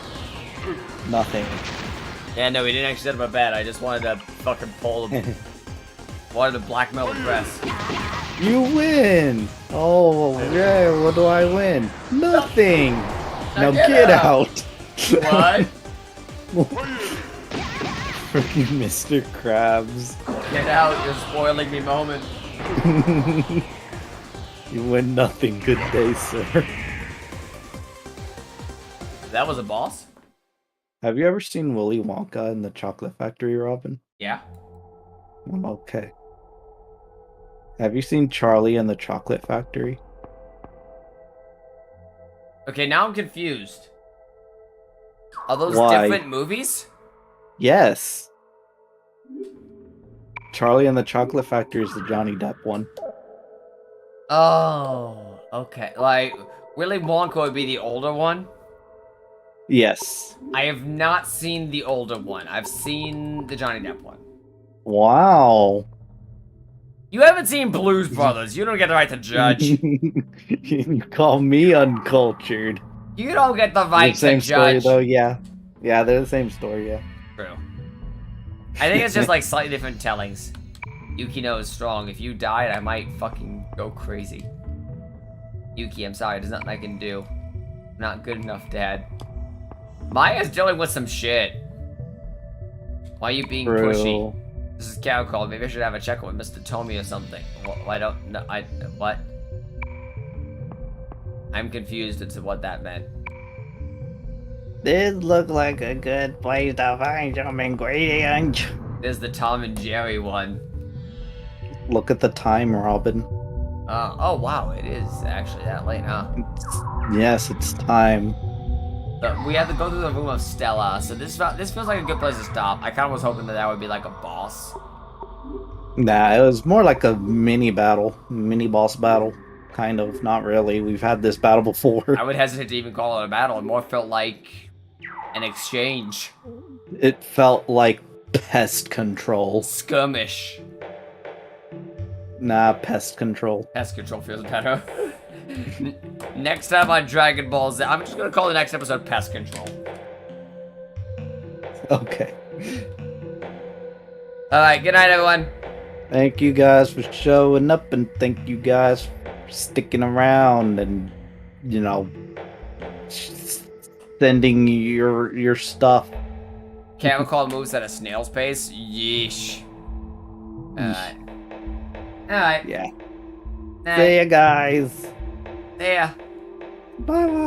B: nothing.
A: Yeah, no, we didn't actually set up a bet. I just wanted to fucking pull the... wanted to blackmail the press.
B: You win! Oh, yeah, what do I win? Nothing! Now get out!
A: What?
B: Freaking Mr. Krabs.
A: Get out, you're spoiling me moment.
B: You win nothing, good day, sir.
A: That was a boss?
B: Have you ever seen Willy Wonka in the Chocolate Factory, Robin?
A: Yeah.
B: Okay. Have you seen Charlie and the Chocolate Factory?
A: Okay, now I'm confused. Are those
B: Why?
A: different movies?
B: Yes. Charlie and the Chocolate Factory is the Johnny Depp one.
A: Oh, okay. Like, Willy Wonka would be the older one?
B: Yes.
A: I have not seen the older one. I've seen the Johnny Depp one.
B: Wow.
A: You haven't seen Blues Brothers. You don't get the right to judge.
B: You call me uncultured.
A: You don't get the right
B: Same
A: to judge.
B: story, though, yeah. Yeah, they're the same story, yeah.
A: True. I think it's just like slightly different tellings. Yukino is strong. If you died, I might fucking go crazy. Yuki, I'm sorry. There's nothing I can do. I'm not good enough, Dad. Maya's dealing with some shit. Why are you being pushy? This is cow call. Maybe I should have a check with Mr. Tommy or something. Why don't... No, what? I'm confused as to what that meant.
B: This looks like a good place to find some ingredients.
A: There's the Tom and Jerry one.
B: Look at the time, Robin.
A: Oh wow, it is actually that late, huh?
B: Yes, it's time.
A: But we have to go through the room of Stella, so this feels like a good place to stop. I kind of was hoping that would be like a boss.
B: Nah, it was more like a mini boss battle. Kind of, not really. We've had this battle before.
A: I would hesitate to even call it a battle. It more felt like an exchange.
B: It felt like pest control.
A: Skirmish.
B: Nah, pest control.
A: Pest control feels better. Next time on Dragon Ball Z, I'm just gonna call the next episode Pest Control.
B: Okay.
A: Alright, good night, everyone.
B: Thank you guys for showing up, and thank you guys for sticking around and, you know, sending your stuff.
A: Camera call moves at a snail's pace. Yeesh. Alright. Alright.
B: Yeah.
A: Night.
B: See ya, guys.
A: See ya.
B: Bye-bye.